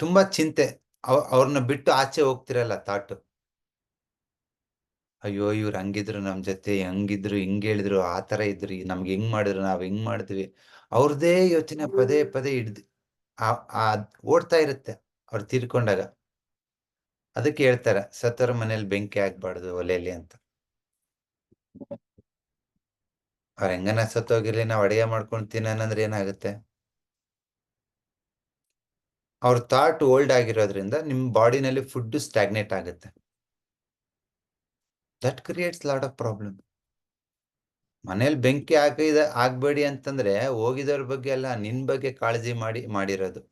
ತುಂಬಾ ಚಿಂತೆ, ಅವ್ರನ್ನ ಬಿಟ್ಟು ಆಚೆ ಹೋಗ್ತಿರಲ್ಲ ಥಾಟ್. ಅಯ್ಯೋ, ಇವ್ರು ಹಂಗಿದ್ರು ನಮ್ ಜೊತೆ, ಹಂಗಿದ್ರು, ಹಿಂಗ್ ಹೇಳಿದ್ರು, ಆ ತರ ಇದ್ರು, ನಮ್ಗೆ ಹೆಂಗ್ ಮಾಡಿದ್ರು, ನಾವ್ ಹೆಂಗ್ ಮಾಡಿದ್ವಿ, ಅವ್ರದೇ ಯೋಚನೆ ಪದೇ ಹಿಡ್ದು ಓಡ್ತಾ ಇರುತ್ತೆ ಅವ್ರು ತೀರ್ಕೊಂಡಾಗ. ಅದಕ್ಕೆ ಹೇಳ್ತಾರೆ, ಸತ್ತವ್ರ ಮನೇಲಿ ಬೆಂಕಿ ಹಾಕ್ಬಾರ್ದು ಒಲೆಯಲ್ಲಿ ಅಂತ. ಅವ್ರ ಹೆಂಗನ ಸತ್ತೋಗಿರ್ಲಿ, ನಾವ್ ಅಡಿಗೆ ಮಾಡ್ಕೊಂಡು ತಿನ್ನೋಣಂದ್ರೆ ಏನಾಗುತ್ತೆ? ಅವ್ರ ಥಾಟ್ ಓಲ್ಡ್ ಆಗಿರೋದ್ರಿಂದ ನಿಮ್ ಬಾಡಿನಲ್ಲಿ ಫುಡ್ ಸ್ಟಾಗ್ನೇಟ್ ಆಗುತ್ತೆ. That creates lot of problem. ಮನೇಲಿ ಬೆಂಕಿ ಆಗ್ಬೇಡಿ ಅಂತಂದ್ರೆ ಹೋಗಿದವ್ರ ಬಗ್ಗೆ ಅಲ್ಲ, ನಿನ್ ಬಗ್ಗೆ ಕಾಳಜಿ ಮಾಡಿರೋದು.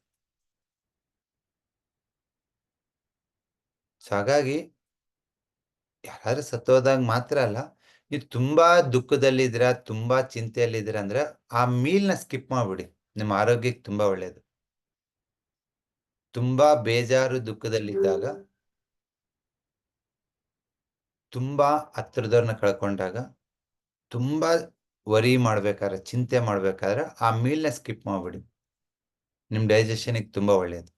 ಸೊ ಹಾಗಾಗಿ ಯಾರಾದ್ರೂ ಸತ್ತೋದಾಗ ಮಾತ್ರ ಅಲ್ಲ, ನೀವು ತುಂಬಾ ದುಃಖದಲ್ಲಿದ್ದೀರಾ, ತುಂಬಾ ಚಿಂತೆಯಲ್ಲಿದ್ದೀರಾ ಅಂದ್ರೆ ಆ ಮೀಲ್ನ ಸ್ಕಿಪ್ ಮಾಡ್ಬಿಡಿ, ನಿಮ್ಮ ಆರೋಗ್ಯಕ್ಕೆ ತುಂಬಾ ಒಳ್ಳೇದು. ತುಂಬಾ ಬೇಜಾರು ದುಃಖದಲ್ಲಿದ್ದಾಗ, ತುಂಬಾ ಹತ್ರದವ್ರನ್ನ ಕಳ್ಕೊಂಡಾಗ, ತುಂಬಾ ವರಿ ಮಾಡ್ಬೇಕಾದ್ರೆ, ಚಿಂತೆ ಮಾಡ್ಬೇಕಾದ್ರೆ ಆ ಮೀಲ್ನ ಸ್ಕಿಪ್ ಮಾಡ್ಬಿಡಿ. ನಿಮ್ ಡೈಜೆಷನ್ಗೆ ತುಂಬಾ ಒಳ್ಳೇದು.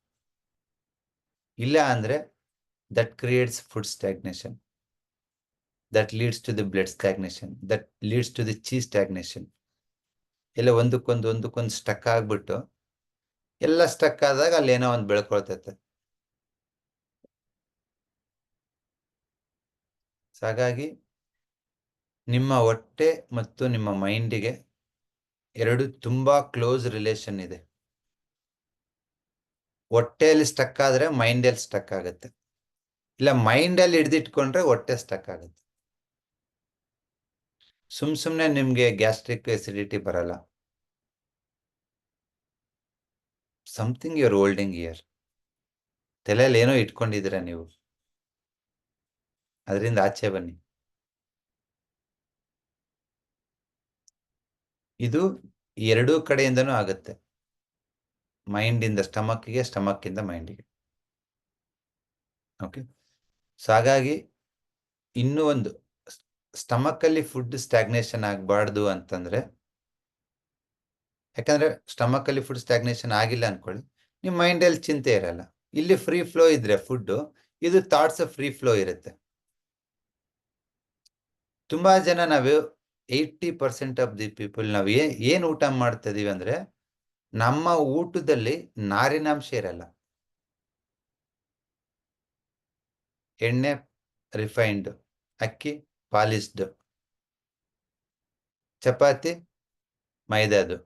ಇಲ್ಲ ಅಂದ್ರೆ that creates food stagnation, that leads to the blood stagnation, that leads to the chi stagnation. ಎಲ್ಲ ಒಂದಕ್ಕೊಂದು ಸ್ಟಕ್ ಆಗ್ಬಿಟ್ಟು, ಎಲ್ಲ ಸ್ಟಕ್ ಆದಾಗ ಅಲ್ಲಿ ಏನೋ ಒಂದು ಬೆಳ್ಕೊಳ್ತೈತೆ. ಹಾಗಾಗಿ ನಿಮ್ಮ ಹೊಟ್ಟೆ ಮತ್ತು ನಿಮ್ಮ ಮೈಂಡಿಗೆ ಎರಡು ತುಂಬಾ ಕ್ಲೋಸ್ ರಿಲೇಷನ್ ಇದೆ. ಹೊಟ್ಟೆಯಲ್ಲಿ ಸ್ಟಕ್ ಆದ್ರೆ ಮೈಂಡಲ್ಲಿ ಸ್ಟಕ್ ಆಗುತ್ತೆ, ಇಲ್ಲ ಮೈಂಡಲ್ಲಿ ಹಿಡ್ದಿಟ್ಕೊಂಡ್ರೆ ಹೊಟ್ಟೆ ಸ್ಟಕ್ ಆಗುತ್ತೆ. ಸುಮ್ನೆ ನಿಮ್ಗೆ ಗ್ಯಾಸ್ಟ್ರಿಕ್ ಎಸಿಡಿಟಿ ಬರಲ್ಲ. Something your holding here. ತಲೆಯಲ್ಲಿ ಏನೋ ಇಟ್ಕೊಂಡಿದ್ದೀರಾ ನೀವು, ಅದರಿಂದ ಆಚೆ ಬನ್ನಿ. ಇದು ಎರಡೂ ಕಡೆಯಿಂದನೂ ಆಗುತ್ತೆ. ಮೈಂಡಿಂದ ಸ್ಟಮಕ್ಗೆ, ಸ್ಟಮಕ್ಕಿಂದ ಮೈಂಡಿಗೆ. ಓಕೆ. ಸೊ ಹಾಗಾಗಿ ಇನ್ನೂ ಒಂದು, ಸ್ಟಮಕ್ಕಲ್ಲಿ ಫುಡ್ ಸ್ಟ್ಯಾಗ್ನೇಷನ್ ಆಗಬಾರ್ದು ಅಂತಂದ್ರೆ, ಯಾಕಂದ್ರೆ ಸ್ಟಮಕ್ಕಲ್ಲಿ ಫುಡ್ ಸ್ಟ್ಯಾಗ್ನೇಷನ್ ಆಗಿಲ್ಲ ಅನ್ಕೊಳ್ಳಿ, ನಿಮ್ಮ ಮೈಂಡಲ್ಲಿ ಚಿಂತೆ ಇರಲ್ಲ. ಇಲ್ಲಿ ಫ್ರೀ ಫ್ಲೋ ಇದ್ರೆ ಫುಡ್, ಇದು ಥಾಟ್ಸ್ ಫ್ರೀ ಫ್ಲೋ ಇರುತ್ತೆ. ತುಂಬಾ ಜನ ನಾವು 80% ಆಫ್ ದಿ ಪೀಪಲ್ ನಾವು ಏನ್ ಊಟ ಮಾಡ್ತಾ ಇದೀವಿ ಅಂದ್ರೆ, ನಮ್ಮ ಊಟದಲ್ಲಿ ನಾರಿನಾಂಶ ಇರಲ್ಲ. ಎಣ್ಣೆ ರಿಫೈನ್ಡ್, ಅಕ್ಕಿ ಪಾಲಿಸ್ಡ್, ಚಪಾತಿ ಮೈದಾದು.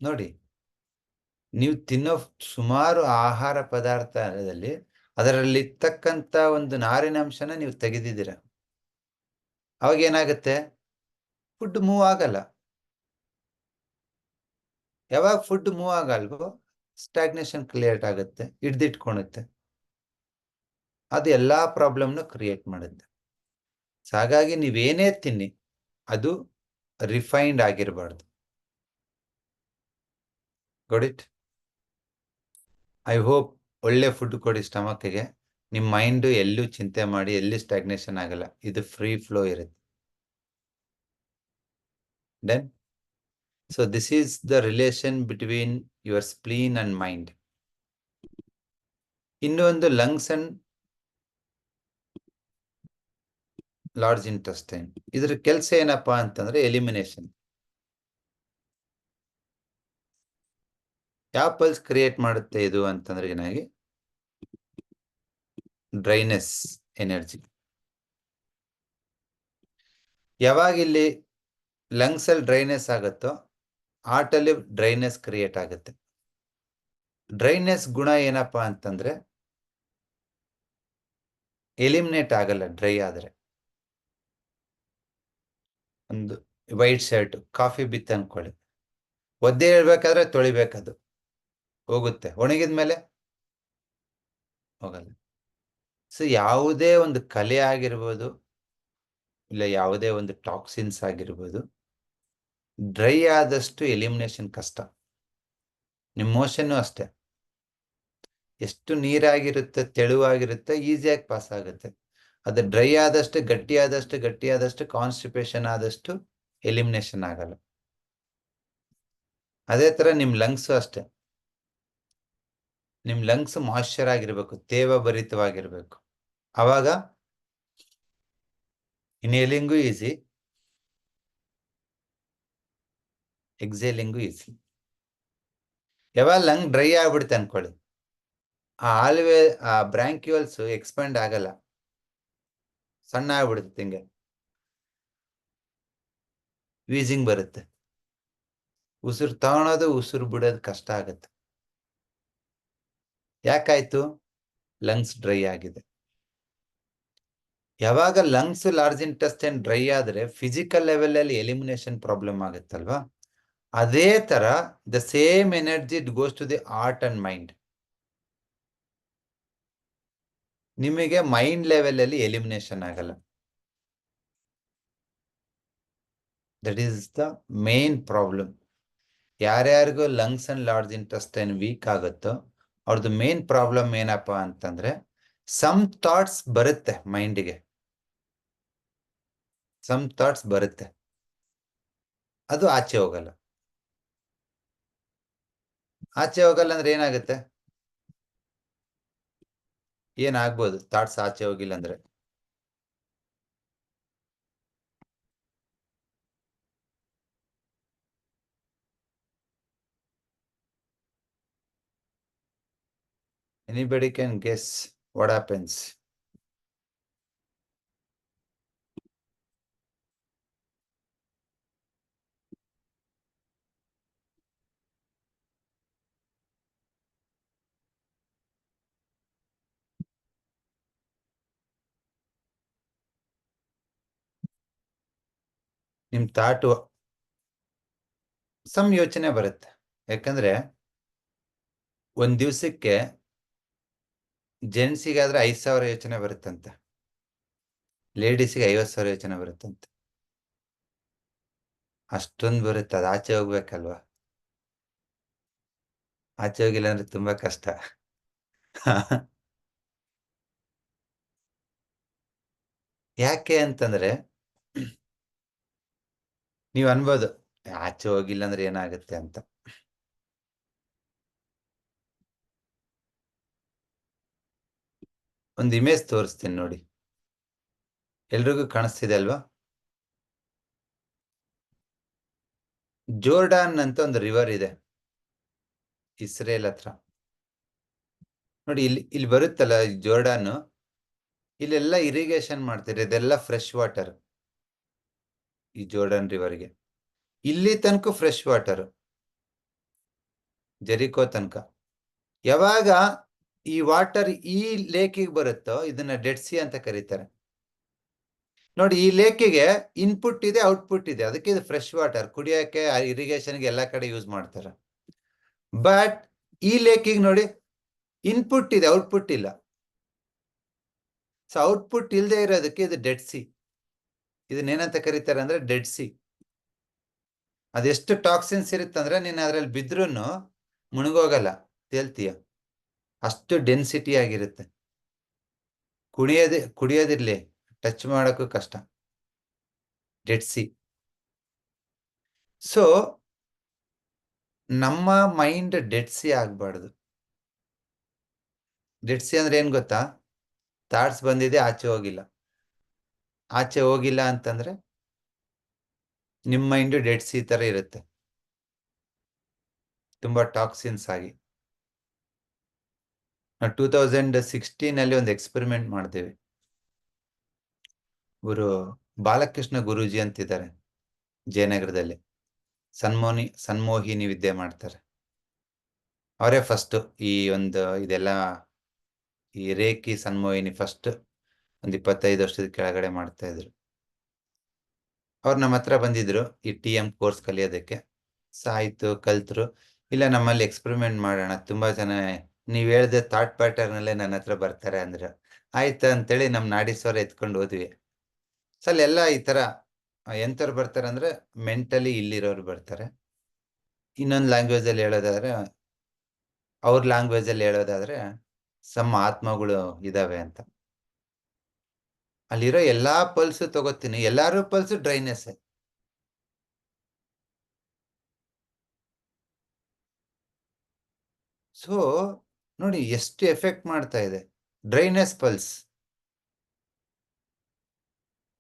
ನೋಡಿ, ನೀವು ತಿನ್ನೋ ಸುಮಾರು ಆಹಾರ ಪದಾರ್ಥದಲ್ಲಿ ಅದರಲ್ಲಿ ಇರ್ತಕ್ಕಂಥ ಒಂದು ನಾರಿನಾಂಶನ ನೀವು ತೆಗೆದಿದ್ದೀರ. ಅವಾಗ ಏನಾಗುತ್ತೆ? ಫುಡ್ ಮೂವ್ ಆಗಲ್ಲ. ಯಾವಾಗ ಫುಡ್ ಮೂವ್ ಆಗಲ್ವೋ ಸ್ಟಾಗ್ನೇಷನ್ ಕ್ರಿಯೇಟ್ ಆಗುತ್ತೆ, ಹಿಡ್ದಿಟ್ಕೊಳುತ್ತೆ. ಅದು ಎಲ್ಲಾ ಪ್ರಾಬ್ಲಮ್ನು ಕ್ರಿಯೇಟ್ ಮಾಡುತ್ತೆ. ಹಾಗಾಗಿ ನೀವೇನೇ ತಿನ್ನಿ, ಅದು ರಿಫೈನ್ಡ್ ಆಗಿರಬಾರ್ದು. Got it? ಐ ಹೋಪ್ ಒಳ್ಳೆ ಫುಡ್ ಕೊಡಿ ಸ್ಟಮಕ್ಗೆ, ನಿಮ್ಮ ಮೈಂಡ್ ಎಲ್ಲೂ ಚಿಂತೆ ಮಾಡಿ ಎಲ್ಲಿ ಸ್ಟಾಗ್ನೇಷನ್ ಆಗಲ್ಲ, ಇದು ಫ್ರೀ ಫ್ಲೋ ಇರುತ್ತೆ. Then so this is the relation between your spleen and mind. ಇನ್ನೊಂದು ಲಂಗ್ಸ್ ಅಂಡ್ ಲಾರ್ಜ್ ಇಂಟೆಸ್ಟೈನ್. ಇದ್ರ ಕೆಲಸ ಏನಪ್ಪಾ ಅಂತಂದ್ರೆ ಎಲಿಮಿನೇಷನ್. ಯಾವ ಪಲ್ಸ್ ಕ್ರಿಯೇಟ್ ಮಾಡುತ್ತೆ ಇದು ಅಂತಂದ್ರೆ ಏನಾಗಿ? Dryness energy. ಯಾವಾಗ ಇಲ್ಲಿ ಲಂಗ್ಸ್ ಅಲ್ಲಿ ಡ್ರೈನೆಸ್ ಆಗುತ್ತೋ, ಹಾರ್ಟ್ ಅಲ್ಲಿ ಡ್ರೈನೆಸ್ ಕ್ರಿಯೇಟ್ ಆಗುತ್ತೆ. ಡ್ರೈನೆಸ್ ಗುಣ ಏನಪ್ಪಾ ಅಂತಂದ್ರೆ, ಎಲಿಮಿನೇಟ್ ಆಗಲ್ಲ ಡ್ರೈ ಆದ್ರೆ. ಒಂದು ವೈಟ್ ಶರ್ಟ್, ಕಾಫಿ ಬಿತ್ತು ಅನ್ಕೊಳ್ಳಿ, ಒದ್ದೆ ಹೇಳ್ಬೇಕಾದ್ರೆ ತೊಳಿಬೇಕದು, ಹೋಗುತ್ತೆ. ಒಣಗಿದ್ಮೇಲೆ ಹೋಗಲ್ಲ. ಸೊ ಯಾವುದೇ ಒಂದು ಕಲೆ ಆಗಿರ್ಬೋದು, ಇಲ್ಲ ಯಾವುದೇ ಒಂದು ಟಾಕ್ಸಿನ್ಸ್ ಆಗಿರ್ಬೋದು, ಡ್ರೈ ಆದಷ್ಟು ಎಲಿಮಿನೇಷನ್ ಕಷ್ಟ. ನಿಮ್ಮ ಮೋಷನ್ನು ಅಷ್ಟೇ, ಎಷ್ಟು ನೀರಾಗಿರುತ್ತೆ, ತೆಳುವಾಗಿರುತ್ತೆ, ಈಸಿಯಾಗಿ ಪಾಸ್ ಆಗುತ್ತೆ. ಅದು ಡ್ರೈ ಆದಷ್ಟು, ಗಟ್ಟಿಯಾದಷ್ಟು ಕಾನ್ಸ್ಟಿಪೇಷನ್ ಆದಷ್ಟು ಎಲಿಮಿನೇಷನ್ ಆಗಲ್ಲ. ಅದೇ ತರ ನಿಮ್ ಲಂಗ್ಸ್ ಅಷ್ಟೇ. ನಿಮ್ ಲಂಗ್ಸ್ ಮಾಯ್ಶ್ಚರ್ ಆಗಿರ್ಬೇಕು, ತೇವ ಭರಿತವಾಗಿರ್ಬೇಕು. ಅವಾಗ ಇನ್ಹೇಲಿಂಗು ಈಸಿ, ಎಕ್ಸೇಲಿಂಗು ಈಸಿ. ಯಾವಾಗ ಲಂಗ್ ಡ್ರೈ ಆಗ್ಬಿಡುತ್ತೆ ಅನ್ಕೊಳ್ಳಿ, ಆ ಬ್ರಾಂಕ್ಯೂಲ್ಸ್ ಎಕ್ಸ್ಪ್ಯಾಂಡ್ ಆಗಲ್ಲ, ಸಣ್ಣ ಆಗ್ಬಿಡುತ್ತೆ, ಹಿಂಗೆ ವೀಸಿಂಗ್ ಬರುತ್ತೆ. ಉಸಿರು ತಗೊಳೋದು ಉಸಿರು ಬಿಡೋದು ಕಷ್ಟ ಆಗುತ್ತೆ. ಯಾಕಾಯ್ತು? ಲಂಗ್ಸ್ ಡ್ರೈ ಆಗಿದೆ. ಯಾವಾಗ ಲಂಗ್ಸ್ ಲಾರ್ಜ್ ಇಂಟೆಸ್ಟೈನ್ ಡ್ರೈ ಆದ್ರೆ ಫಿಸಿಕಲ್ ಲೆವೆಲ್ ಅಲ್ಲಿ ಎಲಿಮಿನೇಷನ್ ಪ್ರಾಬ್ಲಮ್ ಆಗುತ್ತಲ್ವಾ, ಅದೇ ತರ the same energy it goes to the heart and mind. ನಿಮಗೆ ಮೈಂಡ್ ಲೆವೆಲ್ ಅಲ್ಲಿ ಎಲಿಮಿನೇಷನ್ ಆಗಲ್ಲ. That is the main problem. ಯಾರ್ಯಾರಿಗೂ lungs and large intestine weak ಆಗುತ್ತೋ ಅವ್ರದ್ದು ಮೇನ್ ಪ್ರಾಬ್ಲಮ್ ಏನಪ್ಪಾ ಅಂತಂದ್ರೆ, ಸಮ್ ಥಾಟ್ಸ್ ಬರುತ್ತೆ ಮೈಂಡಿಗೆ, ಸಮ್ ಥಾಟ್ಸ್ ಬರುತ್ತೆ, ಅದು ಆಚೆ ಹೋಗಲ್ಲ. ಆಚೆ ಹೋಗಲ್ಲ ಅಂದ್ರೆ ಏನಾಗುತ್ತೆ? ಏನಾಗ್ಬೋದು ಥಾಟ್ಸ್ ಆಚೆ ಹೋಗಿಲ್ಲ ಅಂದ್ರೆ? Anybody can guess what happens? ನಿಮ್ ಥಾಟ್ ಸಮ್ ಯೋಚನೆ ಬರುತ್ತೆ. ಯಾಕಂದ್ರೆ ಒಂದ್ ದಿವ್ಸಕ್ಕೆ ಜೆಂಟ್ಸಿಗಾದ್ರೆ 5,000 ಯೋಚನೆ ಬರುತ್ತಂತೆ, ಲೇಡೀಸ್ಗೆ 50,000 ಯೋಚನೆ ಬರುತ್ತಂತೆ. ಅಷ್ಟೊಂದು ಬರುತ್ತೆ. ಅದು ಆಚೆ ಹೋಗ್ಬೇಕಲ್ವಾ? ಆಚೆ ಹೋಗಿಲ್ಲ ಅಂದ್ರೆ ತುಂಬಾ ಕಷ್ಟ. ಯಾಕೆ ಅಂತಂದ್ರೆ ನೀವ್ ಅನ್ಬೋದು, ಆಚೆ ಹೋಗಿಲ್ಲ ಅಂದ್ರೆ ಏನಾಗುತ್ತೆ ಅಂತ. ಒಂದು ಇಮೇಜ್ ತೋರಿಸ್ತೀನಿ ನೋಡಿ. ಎಲ್ರಿಗೂ ಕಾಣಿಸ್ತಿದೆ ಅಲ್ವಾ? ಜೋರ್ಡಾನ್ ಅಂತ ಒಂದು ರಿವರ್ ಇದೆ ಇಸ್ರೇಲ್ ಹತ್ರ. ನೋಡಿ, ಇಲ್ಲಿ ಬರುತ್ತಲ್ಲ ಜೋರ್ಡಾನ್, ಇಲ್ಲೆಲ್ಲ ಇರಿಗೇಷನ್ ಮಾಡ್ತಾರೆ. ಇದೆಲ್ಲ ಫ್ರೆಶ್ ವಾಟರ್ ಈ ಜೋರ್ಡಾನ್ ರಿವರ್ಗೆ. ಇಲ್ಲಿ ತನಕ ಫ್ರೆಶ್ ವಾಟರ್, ಜೆರಿಕೋ ತನಕ. ಯಾವಾಗ ಈ ವಾಟರ್ ಈ ಲೇಕಿಗೆ ಬರುತ್ತೋ ಇದನ್ನ ಡೆಡ್ ಸಿ ಅಂತ ಕರೀತಾರೆ. ನೋಡಿ, ಈ ಲೇಕಿಗೆ ಇನ್ಪುಟ್ ಇದೆ, ಔಟ್ಪುಟ್ ಇದೆ. ಅದಕ್ಕೆ ಇದು ಫ್ರೆಶ್ ವಾಟರ್, ಕುಡಿಯೋಕೆ, ಇರಿಗೇಷನ್ಗೆ ಎಲ್ಲ ಕಡೆ ಯೂಸ್ ಮಾಡ್ತಾರೆ. ಬಟ್ ಈ ಲೇಕಿಗೆ ನೋಡಿ, ಇನ್ಪುಟ್ ಇದೆ, ಔಟ್ಪುಟ್ ಇಲ್ಲ. ಸೊ ಔಟ್ಪುಟ್ ಇಲ್ಲದೆ ಇರೋದಕ್ಕೆ ಇದು ಡೆಡ್ ಸಿ. ಇದನ್ನೇನಂತ ಕರೀತಾರೆ ಅಂದ್ರೆ ಡೆಡ್ ಸಿ. ಅದೆಷ್ಟು ಟಾಕ್ಸಿನ್ಸ್ ಇರುತ್ತಂದ್ರೆ ನೀನು ಅದ್ರಲ್ಲಿ ಬಿದ್ರೂ ಮುಳುಗೋಗಲ್ಲ, ತೇಲ್ತೀಯ. ಅಷ್ಟು ಡೆನ್ಸಿಟಿ ಆಗಿರುತ್ತೆ. ಕುಡಿಯೋದಿರ್ಲಿ, ಟಚ್ ಮಾಡೋಕ್ಕೂ ಕಷ್ಟ. Dead C. ಸೊ ನಮ್ಮ ಮೈಂಡ್ ಡೆಡ್ ಸಿ ಆಗ್ಬಾರ್ದು. ಡೆಡ್ ಸಿ ಅಂದ್ರೆ ಏನ್ ಗೊತ್ತಾ? ಥಾಟ್ಸ್ ಬಂದಿದೆ, ಆಚೆ ಹೋಗಿಲ್ಲ. ಆಚೆ ಹೋಗಿಲ್ಲ ಅಂತಂದ್ರೆ ನಿಮ್ಮ ಮೈಂಡ್ ಡೆಡ್ ಸಿ ತರ ಇರುತ್ತೆ, ತುಂಬಾ ಟಾಕ್ಸಿನ್ಸ್ ಆಗಿ. ನಾವು 2016 ಒಂದು ಎಕ್ಸ್ಪೆರಿಮೆಂಟ್ ಮಾಡ್ತೇವೆ. ಇವರು ಬಾಲಕೃಷ್ಣ ಗುರೂಜಿ ಅಂತಿದ್ದಾರೆ, ಜಯನಗರದಲ್ಲಿ. ಸನ್ಮೋಹಿನಿ ವಿದ್ಯೆ ಮಾಡ್ತಾರೆ. ಅವರೇ ಫಸ್ಟ್ ಈ ಒಂದು ಇದೆಲ್ಲ, ಈ ರೇಖಿ ಸನ್ಮೋಹಿನಿ ಫಸ್ಟ್ ಒಂದು 25 ವರ್ಷದ ಕೆಳಗಡೆ ಮಾಡ್ತಾ ಇದ್ರು. ಅವ್ರು ನಮ್ಮ ಹತ್ರ ಬಂದಿದ್ರು ಈ TM ಕೋರ್ಸ್ ಕಲಿಯೋದಕ್ಕೆ. ಸಾಯ್ತು, ಕಲ್ತರು. ಇಲ್ಲ, ನಮ್ಮಲ್ಲಿ ಎಕ್ಸ್ಪೆರಿಮೆಂಟ್ ಮಾಡೋಣ, ತುಂಬಾ ಜನ ನೀವ್ ಹೇಳ್ದೆ ಥಾಟ್ ಪ್ಯಾಟರ್ನ್ ಅಲ್ಲೇ ನನ್ನ ಹತ್ರ ಬರ್ತಾರೆ ಅಂದ್ರೆ. ಆಯ್ತು ಅಂತೇಳಿ ನಮ್ ನಾಡೀಶ್ವರ ಎತ್ಕೊಂಡು ಹೋದ್ವಿ. ಸೊ ಅಲ್ಲೆಲ್ಲ ಈ ತರ ಎಂತವ್ರು ಬರ್ತಾರೆ ಅಂದ್ರೆ ಮೆಂಟಲಿ ಇಲ್ಲಿರೋರು ಬರ್ತಾರೆ. ಇನ್ನೊಂದು ಲ್ಯಾಂಗ್ವೇಜ್ ಅಲ್ಲಿ ಹೇಳೋದಾದ್ರೆ, ಅವ್ರ ಲ್ಯಾಂಗ್ವೇಜ್ ಅಲ್ಲಿ ಹೇಳೋದಾದ್ರೆ ಸಮ್ ಆತ್ಮಗಳು ಇದಾವೆ ಅಂತ. ಅಲ್ಲಿರೋ ಎಲ್ಲಾ ಪಲ್ಸ್ ತಗೋತೀನಿ, ಎಲ್ಲಾರು ಪಲ್ಸ್ ಡ್ರೈನೆಸ್. ಸೊ ನೋಡಿ ಎಷ್ಟು ಎಫೆಕ್ಟ್ ಮಾಡ್ತಾ ಇದೆ ಡ್ರೈನೆಸ್ ಪಲ್ಸ್.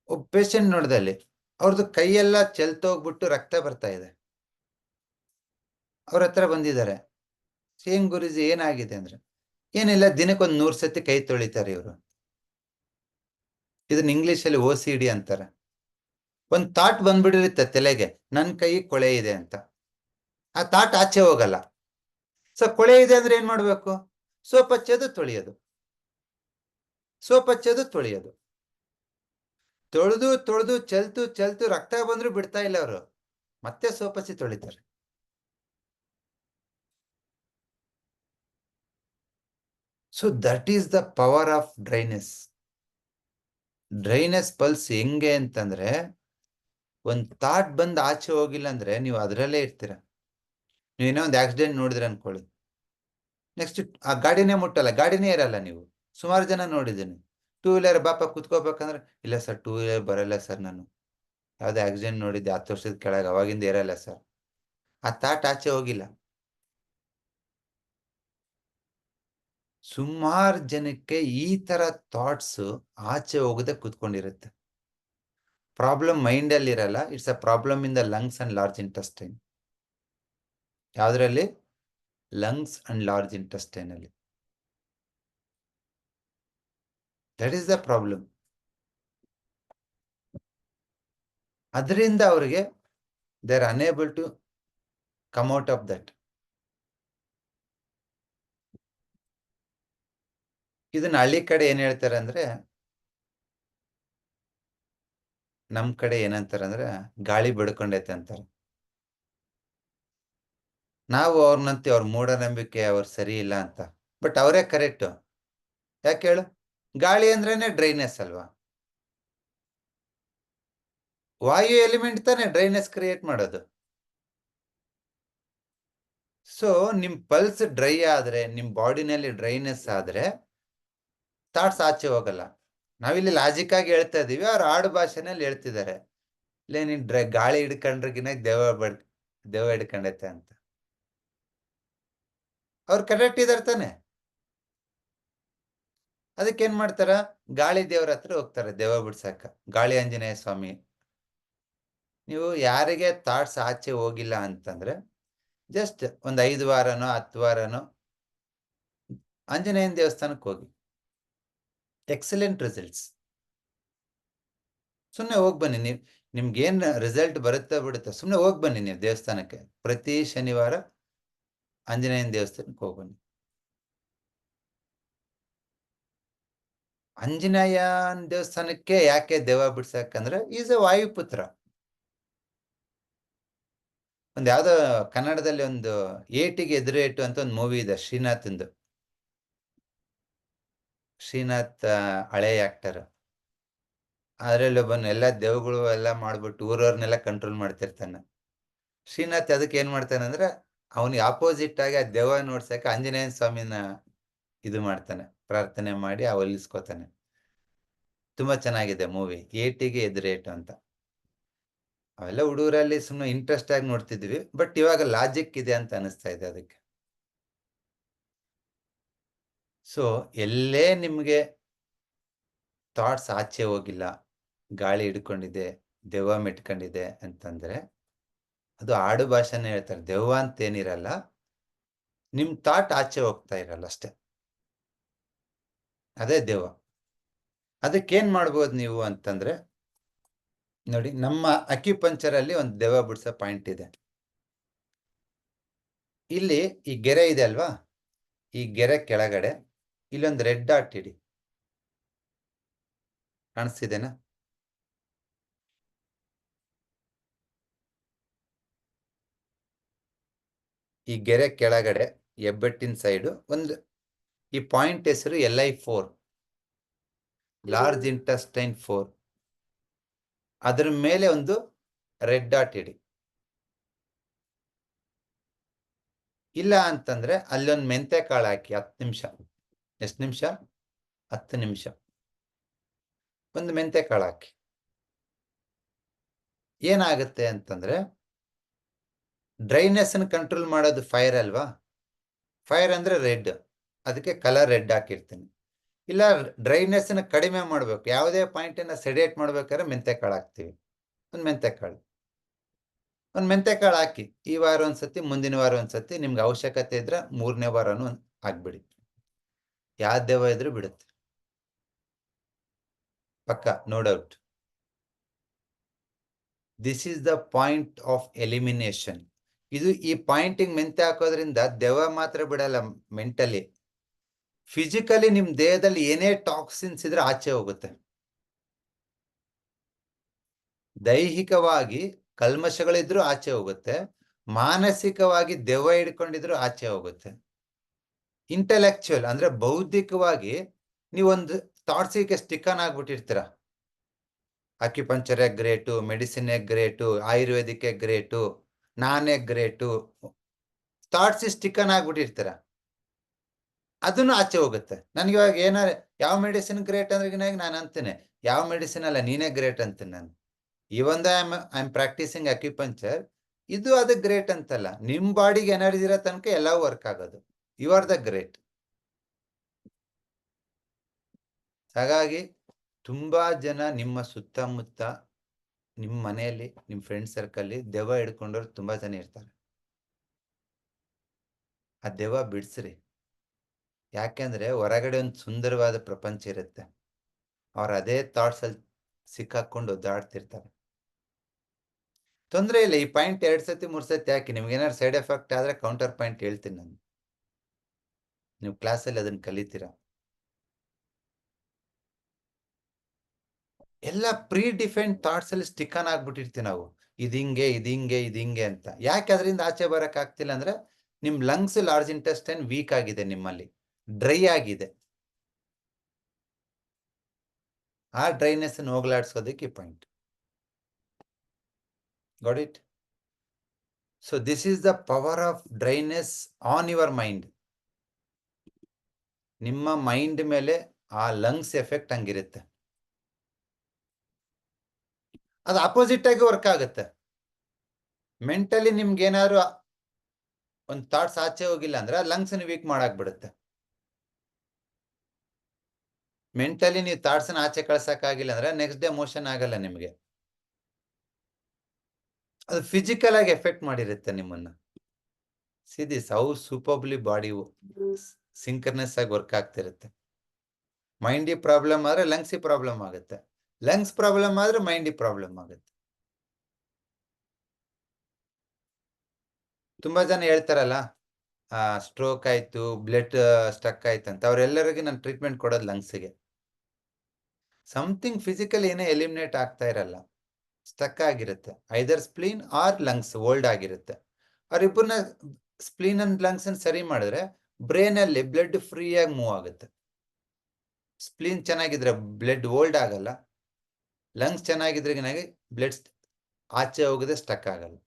ಒಬ್ಬ ಪೇಷಂಟ್ ನೋಡ್ದಲ್ಲಿ ಅವ್ರದ್ದು ಕೈಯೆಲ್ಲ ಚೆಲ್ತೋಗ್ಬಿಟ್ಟು ರಕ್ತ ಬರ್ತಾ ಇದೆ. ಅವ್ರ ಹತ್ರ ಬಂದಿದ್ದಾರೆ. ಸೇಮ್ ಗುರುಜಿ ಏನಾಗಿದೆ ಅಂದ್ರೆ, ಏನಿಲ್ಲ, ದಿನಕ್ಕೊಂದು 100 ಸತಿ ಕೈ ತೊಳಿತಾರೆ ಇವರು. ಇದನ್ನ ಇಂಗ್ಲಿಷ್ ಅಲ್ಲಿ OCD ಅಂತಾರೆ. ಒಂದ್ ಥಾಟ್ ಬಂದ್ಬಿಡಿರುತ್ತೆ ತಲೆಗೆ, ನನ್ ಕೈ ಕೊಳೆ ಇದೆ ಅಂತ. ಆ ಥಾಟ್ ಆಚೆ ಹೋಗಲ್ಲ. ಸೊ ಕೊಳೆ ಇದೆ ಅಂದ್ರೆ ಏನ್ ಮಾಡ್ಬೇಕು? ಸೋಪ್ ಹಚ್ಚೋದು, ತೊಳೆಯೋದು, ಸೋಪ್ ಹಚ್ಚೋದು, ತೊಳೆಯೋದು. ತೊಳೆದು ಚೆಲ್ತು ರಕ್ತ ಬಂದ್ರು ಬಿಡ್ತಾ ಇಲ್ಲ ಅವರು, ಮತ್ತೆ ಸೋಪ್ ಹಚ್ಚಿ ತೊಳಿತಾರೆ. So that is the power of dryness. Dryness pulse ಹೆಂಗೆ ಅಂತಂದ್ರೆ, ಒಂದ್ ಥಾಟ್ ಬಂದ್ ಆಚೆ ಹೋಗಿಲ್ಲ ಅಂದ್ರೆ ನೀವು ಅದರಲ್ಲೇ ಇರ್ತೀರ. ನೀವೇನೋ ಒಂದು ಆಕ್ಸಿಡೆಂಟ್ ನೋಡಿದ್ರೆ ಅನ್ಕೊಳ್ಳಿ, ನೆಕ್ಸ್ಟ್ ಆ ಗಾಡಿನೇ ಮುಟ್ಟಲ್ಲ, ಗಾಡಿನೇ ಇರಲ್ಲ. ನೀವು ಸುಮಾರು ಜನ ನೋಡಿದ್ದೀನಿ. 2 ವೀಲರ್ ಬಾಪ ಕುತ್ಕೋಬೇಕಂದ್ರೆ, ಇಲ್ಲ ಸರ್ 2 ವೀಲರ್ ಬರಲ್ಲ ಸರ್, ನಾನು ಯಾವ್ದು ಆಕ್ಸಿಡೆಂಟ್ ನೋಡಿದ್ದೆ 10 ವರ್ಷದ ಕೆಳಗೆ, ಅವಾಗಿಂದ ಇರಲ್ಲ ಸರ್. ಆ ಥಾಟ್ ಆಚೆ ಹೋಗಿಲ್ಲ. ಸುಮಾರು ಜನಕ್ಕೆ ಈ ತರ ಥಾಟ್ಸ್ ಆಚೆ ಹೋಗದೆ ಕುತ್ಕೊಂಡಿರುತ್ತೆ. ಪ್ರಾಬ್ಲಮ್ ಮೈಂಡ್ ಅಲ್ಲಿ ಇರಲ್ಲ, it's a problem in the lungs and large intestine. ಯಾವ್ದ್ರಲ್ಲಿ? ಲಂಗ್ಸ್ ಅಂಡ್ ಲಾರ್ಜ್ ಇಂಟೆಸ್ಟೈನ್ ಅಲ್ಲಿ. That is the problem. ಅದರಿಂದ ಅವರಿಗೆ they are unable to come out of that. ಇದನ್ನ ಹಳ್ಳಿ ಕಡೆ ಏನ್ ಹೇಳ್ತಾರೆ ಅಂದ್ರೆ, ನಮ್ ಕಡೆ ಏನಂತಾರೆ ಅಂದ್ರೆ ಗಾಳಿ ಬಡ್ಕೊಂಡೈತೆ ಅಂತಾರೆ. ನಾವು ಅವ್ರನ್ನಂತೀವಿ ಅವ್ರ ಮೂಢನಂಬಿಕೆ, ಅವ್ರು ಸರಿ ಇಲ್ಲ ಅಂತ. ಬಟ್ ಅವರೇ ಕರೆಕ್ಟ್. ಯಾಕೆ ಹೇಳು? ಗಾಳಿ ಅಂದ್ರೇನೆ ಡ್ರೈನೆಸ್ ಅಲ್ವಾ? ವಾಯು ಎಲಿಮೆಂಟ್ ತಾನೇ ಡ್ರೈನೆಸ್ ಕ್ರಿಯೇಟ್ ಮಾಡೋದು. ಸೊ ನಿಮ್ ಪಲ್ಸ್ ಡ್ರೈ ಆದ್ರೆ, ನಿಮ್ ಬಾಡಿನಲ್ಲಿ ಡ್ರೈನೆಸ್ ಆದ್ರೆ ಥಾಟ್ಸ್ ಆಚೆ ಹೋಗಲ್ಲ. ನಾವಿಲ್ಲಿ ಲಾಜಿಕ್ ಆಗಿ ಹೇಳ್ತಾ ಇದೀವಿ, ಅವ್ರ ಆಡು ಭಾಷೆನಲ್ಲಿ ಹೇಳ್ತಿದ್ದಾರೆ. ಇಲ್ಲೇ ನೀನ್ ಗಾಳಿ ಹಿಡ್ಕೊಂಡ್ರಗಿನ ದೆವ್ವ ಹಿಡ್ಕೊಂಡೈತೆ ಅಂತ. ಅವ್ರು ಕರೆಕ್ಟ್ ಇದಾರೆ ತಾನೆ. ಅದಕ್ಕೇನ್ ಮಾಡ್ತಾರ, ಗಾಳಿ ದೇವ್ರ ಹತ್ರ ಹೋಗ್ತಾರೆ ದೆವ್ವ ಬಿಡ್ಸಕ್ಕ, ಗಾಳಿ ಆಂಜನೇಯ ಸ್ವಾಮಿ. ನೀವು ಯಾರಿಗೆ ಥಾಟ್ಸ್ ಆಚೆ ಹೋಗಿಲ್ಲ ಅಂತಂದ್ರೆ ಜಸ್ಟ್ ಒಂದ್ 5 ವಾರನೋ 10 ವಾರನೋ ಆಂಜನೇಯನ ದೇವಸ್ಥಾನಕ್ಕೆ ಹೋಗಿ, ಎಕ್ಸಲೆಂಟ್ ರಿಸಲ್ಟ್ಸ್. ಸುಮ್ಮನೆ ಹೋಗಿ ಬನ್ನಿ. ನಿಮ್ಗೇನ್ ರಿಸಲ್ಟ್ ಬರುತ್ತಾ ಬಿಡುತ್ತಾ, ಸುಮ್ಮನೆ ಹೋಗಿ ಬನ್ನಿ ನೀವು ದೇವಸ್ಥಾನಕ್ಕೆ. ಪ್ರತಿ ಶನಿವಾರ ಆಂಜನೇಯನ ದೇವಸ್ಥಾನಕ್ಕೆ ಹೋಗ್ಬನ್ನಿ. ಆಂಜನೇಯನ ದೇವಸ್ಥಾನಕ್ಕೆ ಯಾಕೆ ದೆವ್ವ ಬಿಡ್ಸಕ್ಕಂದ್ರೆ ಈಸ್ ಎ ವಾಯುಪುತ್ರ. ಒಂದ್ ಯಾವ್ದೋ ಕನ್ನಡದಲ್ಲಿ ಒಂದು ಏಟಿಗೆ ಎದುರೇಟು ಅಂತ ಒಂದು ಮೂವಿ ಇದೆ, ಶ್ರೀನಾಥ್ ಹಳೆ ಆಕ್ಟರ್. ಅದ್ರಲ್ಲಿ ಒಬ್ಬನು ಎಲ್ಲ ದೆವ್ಗಳು ಎಲ್ಲ ಮಾಡ್ಬಿಟ್ಟು ಊರವ್ರನ್ನೆಲ್ಲ ಕಂಟ್ರೋಲ್ ಮಾಡ್ತಿರ್ತಾನೆ. ಶ್ರೀನಾಥ್ ಅದಕ್ಕೆ ಏನ್ ಮಾಡ್ತಾನೆ ಅಂದ್ರೆ ಅವನಿಗೆ ಆಪೋಸಿಟ್ ಆಗಿ ಆ ದೆವ್ವ ನೋಡ್ಸಕ್ಕೆ ಆಂಜನೇಯ ಸ್ವಾಮಿನ ಇದು ಮಾಡ್ತಾನೆ, ಪ್ರಾರ್ಥನೆ ಮಾಡಿ ಒಲಿಸ್ಕೋತಾನೆ. ತುಂಬಾ ಚೆನ್ನಾಗಿದೆ ಮೂವಿ, ಏಟಿಗೆ ಎದುರೇಟು ಅಂತ. ಅವೆಲ್ಲ ಹುಡುಗರಲ್ಲಿ ಸುಮ್ಮನೆ ಇಂಟ್ರೆಸ್ಟ್ ಆಗಿ ನೋಡ್ತಿದ್ವಿ, ಬಟ್ ಇವಾಗ ಲಾಜಿಕ್ ಇದೆ ಅಂತ ಅನಿಸ್ತಾ ಇದೆ ಅದಕ್ಕೆ. ಸೊ ಎಲ್ಲೇ ನಿಮ್ಗೆ ಥಾಟ್ಸ್ ಆಚೆ ಹೋಗಿಲ್ಲ, ಗಾಳಿ ಹಿಡ್ಕೊಂಡಿದೆ, ದೆವ್ವ ಮೆಟ್ಕೊಂಡಿದೆ ಅಂತಂದ್ರೆ ಅದು ಆಡು ಭಾಷೆನೇ ಹೇಳ್ತಾರೆ. ದೆವ್ವ ಅಂತೇನಿರಲ್ಲ, ನಿಮ್ ಥಾಟ್ ಆಚೆ ಹೋಗ್ತಾ ಇರಲ್ಲ ಅಷ್ಟೇ, ಅದೇ ದೆವ್ವ. ಅದಕ್ಕೇನ್ ಮಾಡ್ಬೋದು ನೀವು ಅಂತಂದ್ರೆ ನೋಡಿ, ನಮ್ಮ ಅಕ್ಯುಪಂಕ್ಚರ್ ಅಲ್ಲಿ ಒಂದು ದೆವ್ವ ಬಿಡ್ಸೋ ಪಾಯಿಂಟ್ ಇದೆ. ಇಲ್ಲಿ ಈ ಗೆರೆ ಇದೆ ಅಲ್ವಾ, ಈ ಗೆರೆ ಕೆಳಗಡೆ ಇಲ್ಲೊಂದು ರೆಡ್ ಡಾಟ್ ಇಡಿ, ಕಾಣಿಸ್ತಿದೆನಾ? ಈ ಗೆರೆ ಕೆಳಗಡೆ ಹೆಬ್ಬೆಟ್ಟಿನ ಸೈಡು ಒಂದು, ಈ ಪಾಯಿಂಟ್ ಹೆಸರು LI4, ಲಾರ್ಜ್ ಇಂಟೆಸ್ಟೈನ್ 4. ಅದ್ರ ಮೇಲೆ ಒಂದು ರೆಡ್ ಡಾಟ್ ಇಡಿ. ಇಲ್ಲ ಅಂತಂದ್ರೆ ಅಲ್ಲೊಂದು ಮೆಂತೆ ಕಾಳು ಹಾಕಿ 10 ನಿಮಿಷ. ಎಷ್ಟು ನಿಮಿಷ? 10 ನಿಮಿಷ ಒಂದು ಮೆಂತೆ ಕಾಳು ಹಾಕಿ. ಏನಾಗುತ್ತೆ ಅಂತಂದ್ರೆ ಡ್ರೈನೆಸ್ ಅನ್ನು ಕಂಟ್ರೋಲ್ ಮಾಡೋದು ಫೈರ್ ಅಲ್ವಾ, ಫೈರ್ ಅಂದ್ರೆ ರೆಡ್, ಅದಕ್ಕೆ ಕಲರ್ ರೆಡ್ ಹಾಕಿರ್ತೀನಿ. ಇಲ್ಲ ಡ್ರೈನೆಸ್ ಅನ್ನು ಕಡಿಮೆ ಮಾಡ್ಬೇಕು, ಯಾವುದೇ ಪಾಯಿಂಟ್ ಅನ್ನ ಸೆಡೇಟ್ ಮಾಡ್ಬೇಕಾದ್ರೆ ಮೆಂತೆ ಕಾಳು ಹಾಕ್ತಿವಿ. ಒಂದು ಮೆಂತೆ ಕಾಳು ಹಾಕಿ ಈ ವಾರ ಒಂದ್ಸತಿ, ಮುಂದಿನ ವಾರ ಒಂದ್ಸತಿ, ನಿಮ್ಗೆ ಅವಶ್ಯಕತೆ ಇದ್ರೆ 3ನೇ ವಾರನೂ ಹಾಕ್ಬಿಡಿ. ಯಾವ ದೆವ್ವ ಇದ್ರೂ ಬಿಡುತ್ತೆ ಪಕ್ಕ, no doubt. This is the point of elimination. ಇದು ಈ ಪಾಯಿಂಟಿಂಗ್ ಮೆಂತೆ ಹಾಕೋದ್ರಿಂದ ದೆವ್ವ ಮಾತ್ರ ಬಿಡಲ್ಲ, ಮೆಂಟಲಿ ಫಿಸಿಕಲಿ ನಿಮ್ ದೇಹದಲ್ಲಿ ಏನೇ ಟಾಕ್ಸಿನ್ಸ್ ಇದ್ರೆ ಆಚೆ ಹೋಗುತ್ತೆ. ದೈಹಿಕವಾಗಿ ಕಲ್ಮಶಗಳಿದ್ರು ಆಚೆ ಹೋಗುತ್ತೆ, ಮಾನಸಿಕವಾಗಿ ದೆವ್ವ ಹಿಡ್ಕೊಂಡಿದ್ರು ಆಚೆ ಹೋಗುತ್ತೆ. ಇಂಟೆಲೆಕ್ಚುಯಲ್ ಅಂದ್ರೆ ಬೌದ್ಧಿಕವಾಗಿ ನೀವೊಂದು ಥಾಟ್ಸಿಗೆ ಸ್ಟಿಕನ್ ಆಗ್ಬಿಟ್ಟಿರ್ತೀರ. Acupuncture great, medicine great, Ayurvedic great, ನಾನೇ ಗ್ರೇಟು, ಥಾಟ್ಸ್ ಸ್ಟಿಕನ್ ಆಗ್ಬಿಟ್ಟಿರ್ತೀರ. ಅದನ್ನು ಆಚೆ ಹೋಗುತ್ತೆ. ನನಗೆ ಇವಾಗ ಏನಾರ ಯಾವ ಮೆಡಿಸಿನ್ ಗ್ರೇಟ್ ಅಂದ್ರೆ ನಾನು ಅಂತೀನಿ, ಯಾವ ಮೆಡಿಸಿನ್ ಅಲ್ಲ, ನೀನೇ ಗ್ರೇಟ್ ಅಂತೀನಿ ನಾನು. Even I am practising acupuncture, ಇದು ಅದು ಗ್ರೇಟ್ ಅಂತಲ್ಲ, ನಿಮ್ ಬಾಡಿಗೆ ಎನರ್ಜಿ ಇರೋ ತನಕ ಎಲ್ಲ ವರ್ಕ್ ಆಗೋದು. You are the great. ಹಾಗಾಗಿ ತುಂಬಾ ಜನ ನಿಮ್ಮ ಸುತ್ತಮುತ್ತ, ನಿಮ್ಮ ಮನೆಯಲ್ಲಿ, ನಿಮ್ಮ ಫ್ರೆಂಡ್ ಸರ್ಕಲ್ ದೆವ್ವ ಹಿಡ್ಕೊಂಡವ್ರು ತುಂಬಾ ಜನ ಇರ್ತಾರೆ. ಆ ದೆವ್ವ ಬಿಡ್ಸ್ರಿ. ಯಾಕೆಂದ್ರೆ ಹೊರಗಡೆ ಒಂದು ಸುಂದರವಾದ ಪ್ರಪಂಚ ಇರುತ್ತೆ, ಅವ್ರ ಅದೇ ಥಾಟ್ಸ್ ಅಲ್ಲಿ ಸಿಕ್ಕಾಕೊಂಡು ಒದ್ದಾಡ್ತಿರ್ತಾರೆ. ತೊಂದರೆ ಇಲ್ಲ, ಈ ಪಾಯಿಂಟ್ 2 ಸತಿ 3 ಸತಿ ಹಾಕಿ. ನಿಮ್ಗೆ ಏನಾದ್ರು ಸೈಡ್ ಎಫೆಕ್ಟ್ ಆದ್ರೆ ಕೌಂಟರ್ ಪಾಯಿಂಟ್ ಹೇಳ್ತೀನಿ ನಾನು, ನೀವು ಕ್ಲಾಸಲ್ಲಿ ಅದನ್ನ ಕಲಿತೀರಾ. ಎಲ್ಲ ಪ್ರೀ ಡಿಫೈನ್ಡ್ ಥಾಟ್ಸ್ ಅಲ್ಲಿ ಸ್ಟಿಕನ್ ಆಗ್ಬಿಟ್ಟಿರ್ತೀವಿ ನಾವು, ಇದಿಂಗೆ ಅಂತ. ಯಾಕೆ ಅದರಿಂದ ಆಚೆ ಬರಕ್ ಆಗ್ತಿಲ್ಲ ಅಂದ್ರೆ ನಿಮ್ ಲಂಗ್ಸ್, ಲಾರ್ಜ್ ಇಂಟೆಸ್ಟೈನ್ ವೀಕ್ ಆಗಿದೆ, ನಿಮ್ಮಲ್ಲಿ ಡ್ರೈ ಆಗಿದೆ. ಆ ಡ್ರೈನೆಸ್ ಹೋಗ್ಲಾಡ್ಸೋದಕ್ಕೆ ಈ point. Got it? So this is the power of dryness on your mind. ನಿಮ್ಮ ಮೈಂಡ್ ಮೇಲೆ ಆ ಲಂಗ್ಸ್ ಎಫೆಕ್ಟ್ ಹಂಗಿರುತ್ತೆ. ಅದು ಅಪೋಸಿಟ್ ಆಗಿ ವರ್ಕ್ ಆಗುತ್ತೆ. ಮೆಂಟಲಿ ನಿಮ್ಗೆ ಏನಾದ್ರು ಒಂದು ಥಾಟ್ಸ್ ಆಚೆ ಹೋಗಿಲ್ಲ ಅಂದ್ರೆ ಲಂಗ್ಸ್ ವೀಕ್ ಮಾಡಾಕ್ ಬಿಡುತ್ತೆ. ಮೆಂಟಲಿ ನೀವು ಥಾಟ್ಸ್ ಆಚೆ ಕಳ್ಸಕ್ಕಾಗಿಲ್ಲ ಅಂದ್ರೆ ನೆಕ್ಸ್ಟ್ ಡೇ ಮೋಷನ್ ಆಗಲ್ಲ ನಿಮ್ಗೆ. ಅದು ಫಿಸಿಕಲ್ ಆಗಿ ಎಫೆಕ್ಟ್ ಮಾಡಿರುತ್ತೆ ನಿಮ್ಮನ್ನ. See this how superbly body synchronous ಆಗಿ ವರ್ಕ್ ಆಗ್ತಿರುತ್ತೆ. ಮೈಂಡಿ ಪ್ರಾಬ್ಲಮ್ ಆದ್ರೆ ಲಂಗ್ಸ್ ಪ್ರಾಬ್ಲಮ್ ಆಗುತ್ತೆ, ಲಂಗ್ಸ್ ಪ್ರಾಬ್ಲಮ್ ಆದ್ರೆ ಮೈಂಡಿ ಪ್ರಾಬ್ಲಮ್ ಆಗುತ್ತೆ. ತುಂಬಾ ಜನ ಹೇಳ್ತಾರಲ್ಲ ಸ್ಟ್ರೋಕ್ ಆಯ್ತು, ಬ್ಲಡ್ ಸ್ಟಕ್ ಆಯ್ತು ಅಂತ, ಅವರೆಲ್ಲರಿಗೂ ನಾನು ಟ್ರೀಟ್ಮೆಂಟ್ ಕೊಡೋದು ಲಂಗ್ಸ್ಗೆ. ಸಮಥಿಂಗ್ ಫಿಸಿಕಲ್ ಏನೇ ಎಲಿಮಿನೇಟ್ ಆಗ್ತಾ ಇರಲ್ಲ, ಸ್ಟಕ್ ಆಗಿರುತ್ತೆ. ಐದರ್ ಸ್ಪ್ಲೀನ್ ಆರ್ ಲಂಗ್ಸ್ ಓಲ್ಡ್ ಆಗಿರುತ್ತೆ. ಅವ್ರಿಬ್ಬರನ್ನ ಸ್ಪ್ಲೀನ್ ಅಂಡ್ ಲಂಗ್ಸ್ ಸರಿ ಮಾಡಿದ್ರೆ ಬ್ರೈನ್ ಅಲ್ಲಿ ಬ್ಲಡ್ ಫ್ರೀ ಆಗಿ ಮೂವ್ ಆಗುತ್ತೆ. ಸ್ಪ್ಲೀನ್ ಚೆನ್ನಾಗಿದ್ರೆ ಬ್ಲಡ್ ಓಲ್ಡ್ ಆಗಲ್ಲ, ಲಂಗ್ಸ್ ಚೆನ್ನಾಗಿದ್ರೆ ಬ್ಲಡ್ ಆಚೆ ಹೋಗದೆ ಸ್ಟಕ್ ಆಗಲ್ಲ,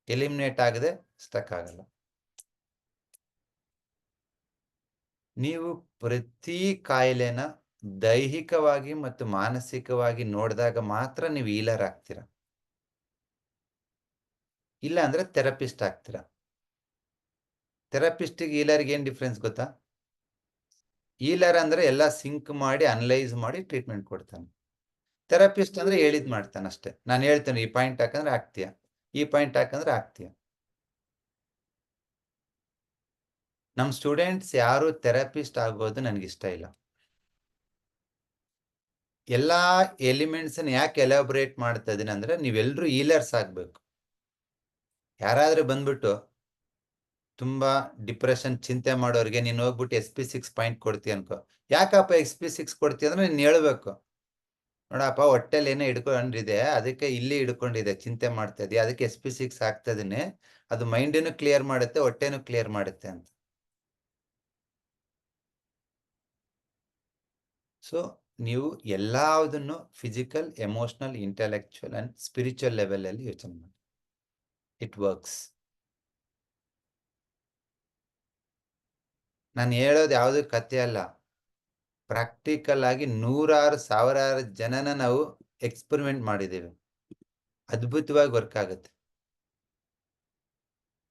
ಎಲಿಮಿನೇಟ್ ಆಗದೆ ಸ್ಟಕ್ ಆಗಲ್ಲ. ನೀವು ಪ್ರತಿ ಕಾಯಿಲೆನ ದೈಹಿಕವಾಗಿ ಮತ್ತು ಮಾನಸಿಕವಾಗಿ ನೋಡಿದಾಗ ಮಾತ್ರ ನೀವು ಹೀಲರ್ ಆಗ್ತೀರಾ, ಇಲ್ಲ ಅಂದ್ರೆ ಥೆರಪಿಸ್ಟ್ ಆಗ್ತೀರಾ. ಥೆರಪಿಸ್ಟಿಗೆ ಹೀಲರ್ಗೆ ಏನ್ ಡಿಫ್ರೆನ್ಸ್ ಗೊತ್ತಾ? ಹೀಲರ್ ಅಂದ್ರೆ ಎಲ್ಲ ಸಿಂಕ್ ಮಾಡಿ ಅನಲೈಸ್ ಮಾಡಿ ಟ್ರೀಟ್ಮೆಂಟ್ ಕೊಡ್ತಾನೆ. ಥೆರಪಿಸ್ಟ್ ಅಂದ್ರೆ ಹೇಳಿದ್ ಮಾಡ್ತಾನೆ ಅಷ್ಟೇ. ನಾನು ಹೇಳ್ತೇನೆ ಈ ಪಾಯಿಂಟ್ ಹಾಕಂದ್ರೆ ಆಗ್ತೀಯ, ಈ ಪಾಯಿಂಟ್ ಹಾಕಂದ್ರೆ ಆಗ್ತೀಯ. ನಮ್ ಸ್ಟೂಡೆಂಟ್ಸ್ ಯಾರು ಥೆರಪಿಸ್ಟ್ ಆಗೋದು ನನಗಿಷ್ಟ ಇಲ್ಲ. ಎಲ್ಲಾ ಎಲಿಮೆಂಟ್ಸ್ ಯಾಕೆ ಎಲಾಬ್ರೇಟ್ ಮಾಡ್ತಾ ಇದೀನಿ ಅಂದ್ರೆ ನೀವೆಲ್ಲರೂ ಹೀಲರ್ಸ್ ಆಗ್ಬೇಕು. ಯಾರಾದ್ರೂ ಬಂದ್ಬಿಟ್ಟು ತುಂಬಾ ಡಿಪ್ರೆಷನ್ ಚಿಂತೆ ಮಾಡೋರಿಗೆ ನೀನು ಹೋಗ್ಬಿಟ್ಟು SP6 ಪಾಯಿಂಟ್ ಕೊಡ್ತೀಯ ಅನ್ಕೋ, ಯಾಕಪ್ಪ SP6 ಕೊಡ್ತೀಯ ಅಂದ್ರೆ ನೀನ್ ಹೇಳ್ಬೇಕು, ನೋಡಪ್ಪ ಹೊಟ್ಟೆಲ್ ಏನೋ ಹಿಡ್ಕೊಂಡಿದೆ, ಅದಕ್ಕೆ ಇಲ್ಲಿ ಹಿಡ್ಕೊಂಡಿದೆ, ಚಿಂತೆ ಮಾಡ್ತಾ ಇದೀಯ, ಅದಕ್ಕೆ SP6 ಹಾಕ್ತಾ ಇದೀನಿ, ಅದು ಮೈಂಡನ್ನು ಕ್ಲಿಯರ್ ಮಾಡುತ್ತೆ, ಹೊಟ್ಟೆನೂ ಕ್ಲಿಯರ್ ಮಾಡುತ್ತೆ ಅಂತ. ಸೊ ನೀವು ಎಲ್ಲದನ್ನು physical, emotional, intellectual and spiritual level ಅಲ್ಲಿ ಯೋಚನೆ ಮಾಡಿ. It works. ನಾನು ಹೇಳೋದು ಯಾವುದು ಕಥೆ ಅಲ್ಲ, ಪ್ರಾಕ್ಟಿಕಲ್ ಆಗಿ ನೂರಾರು ಸಾವಿರಾರು ಜನನ ನಾವು ಎಕ್ಸ್ಪೆರಿಮೆಂಟ್ ಮಾಡಿದ್ದೇವೆ. ಅದ್ಭುತವಾಗಿ ವರ್ಕ್ ಆಗುತ್ತೆ.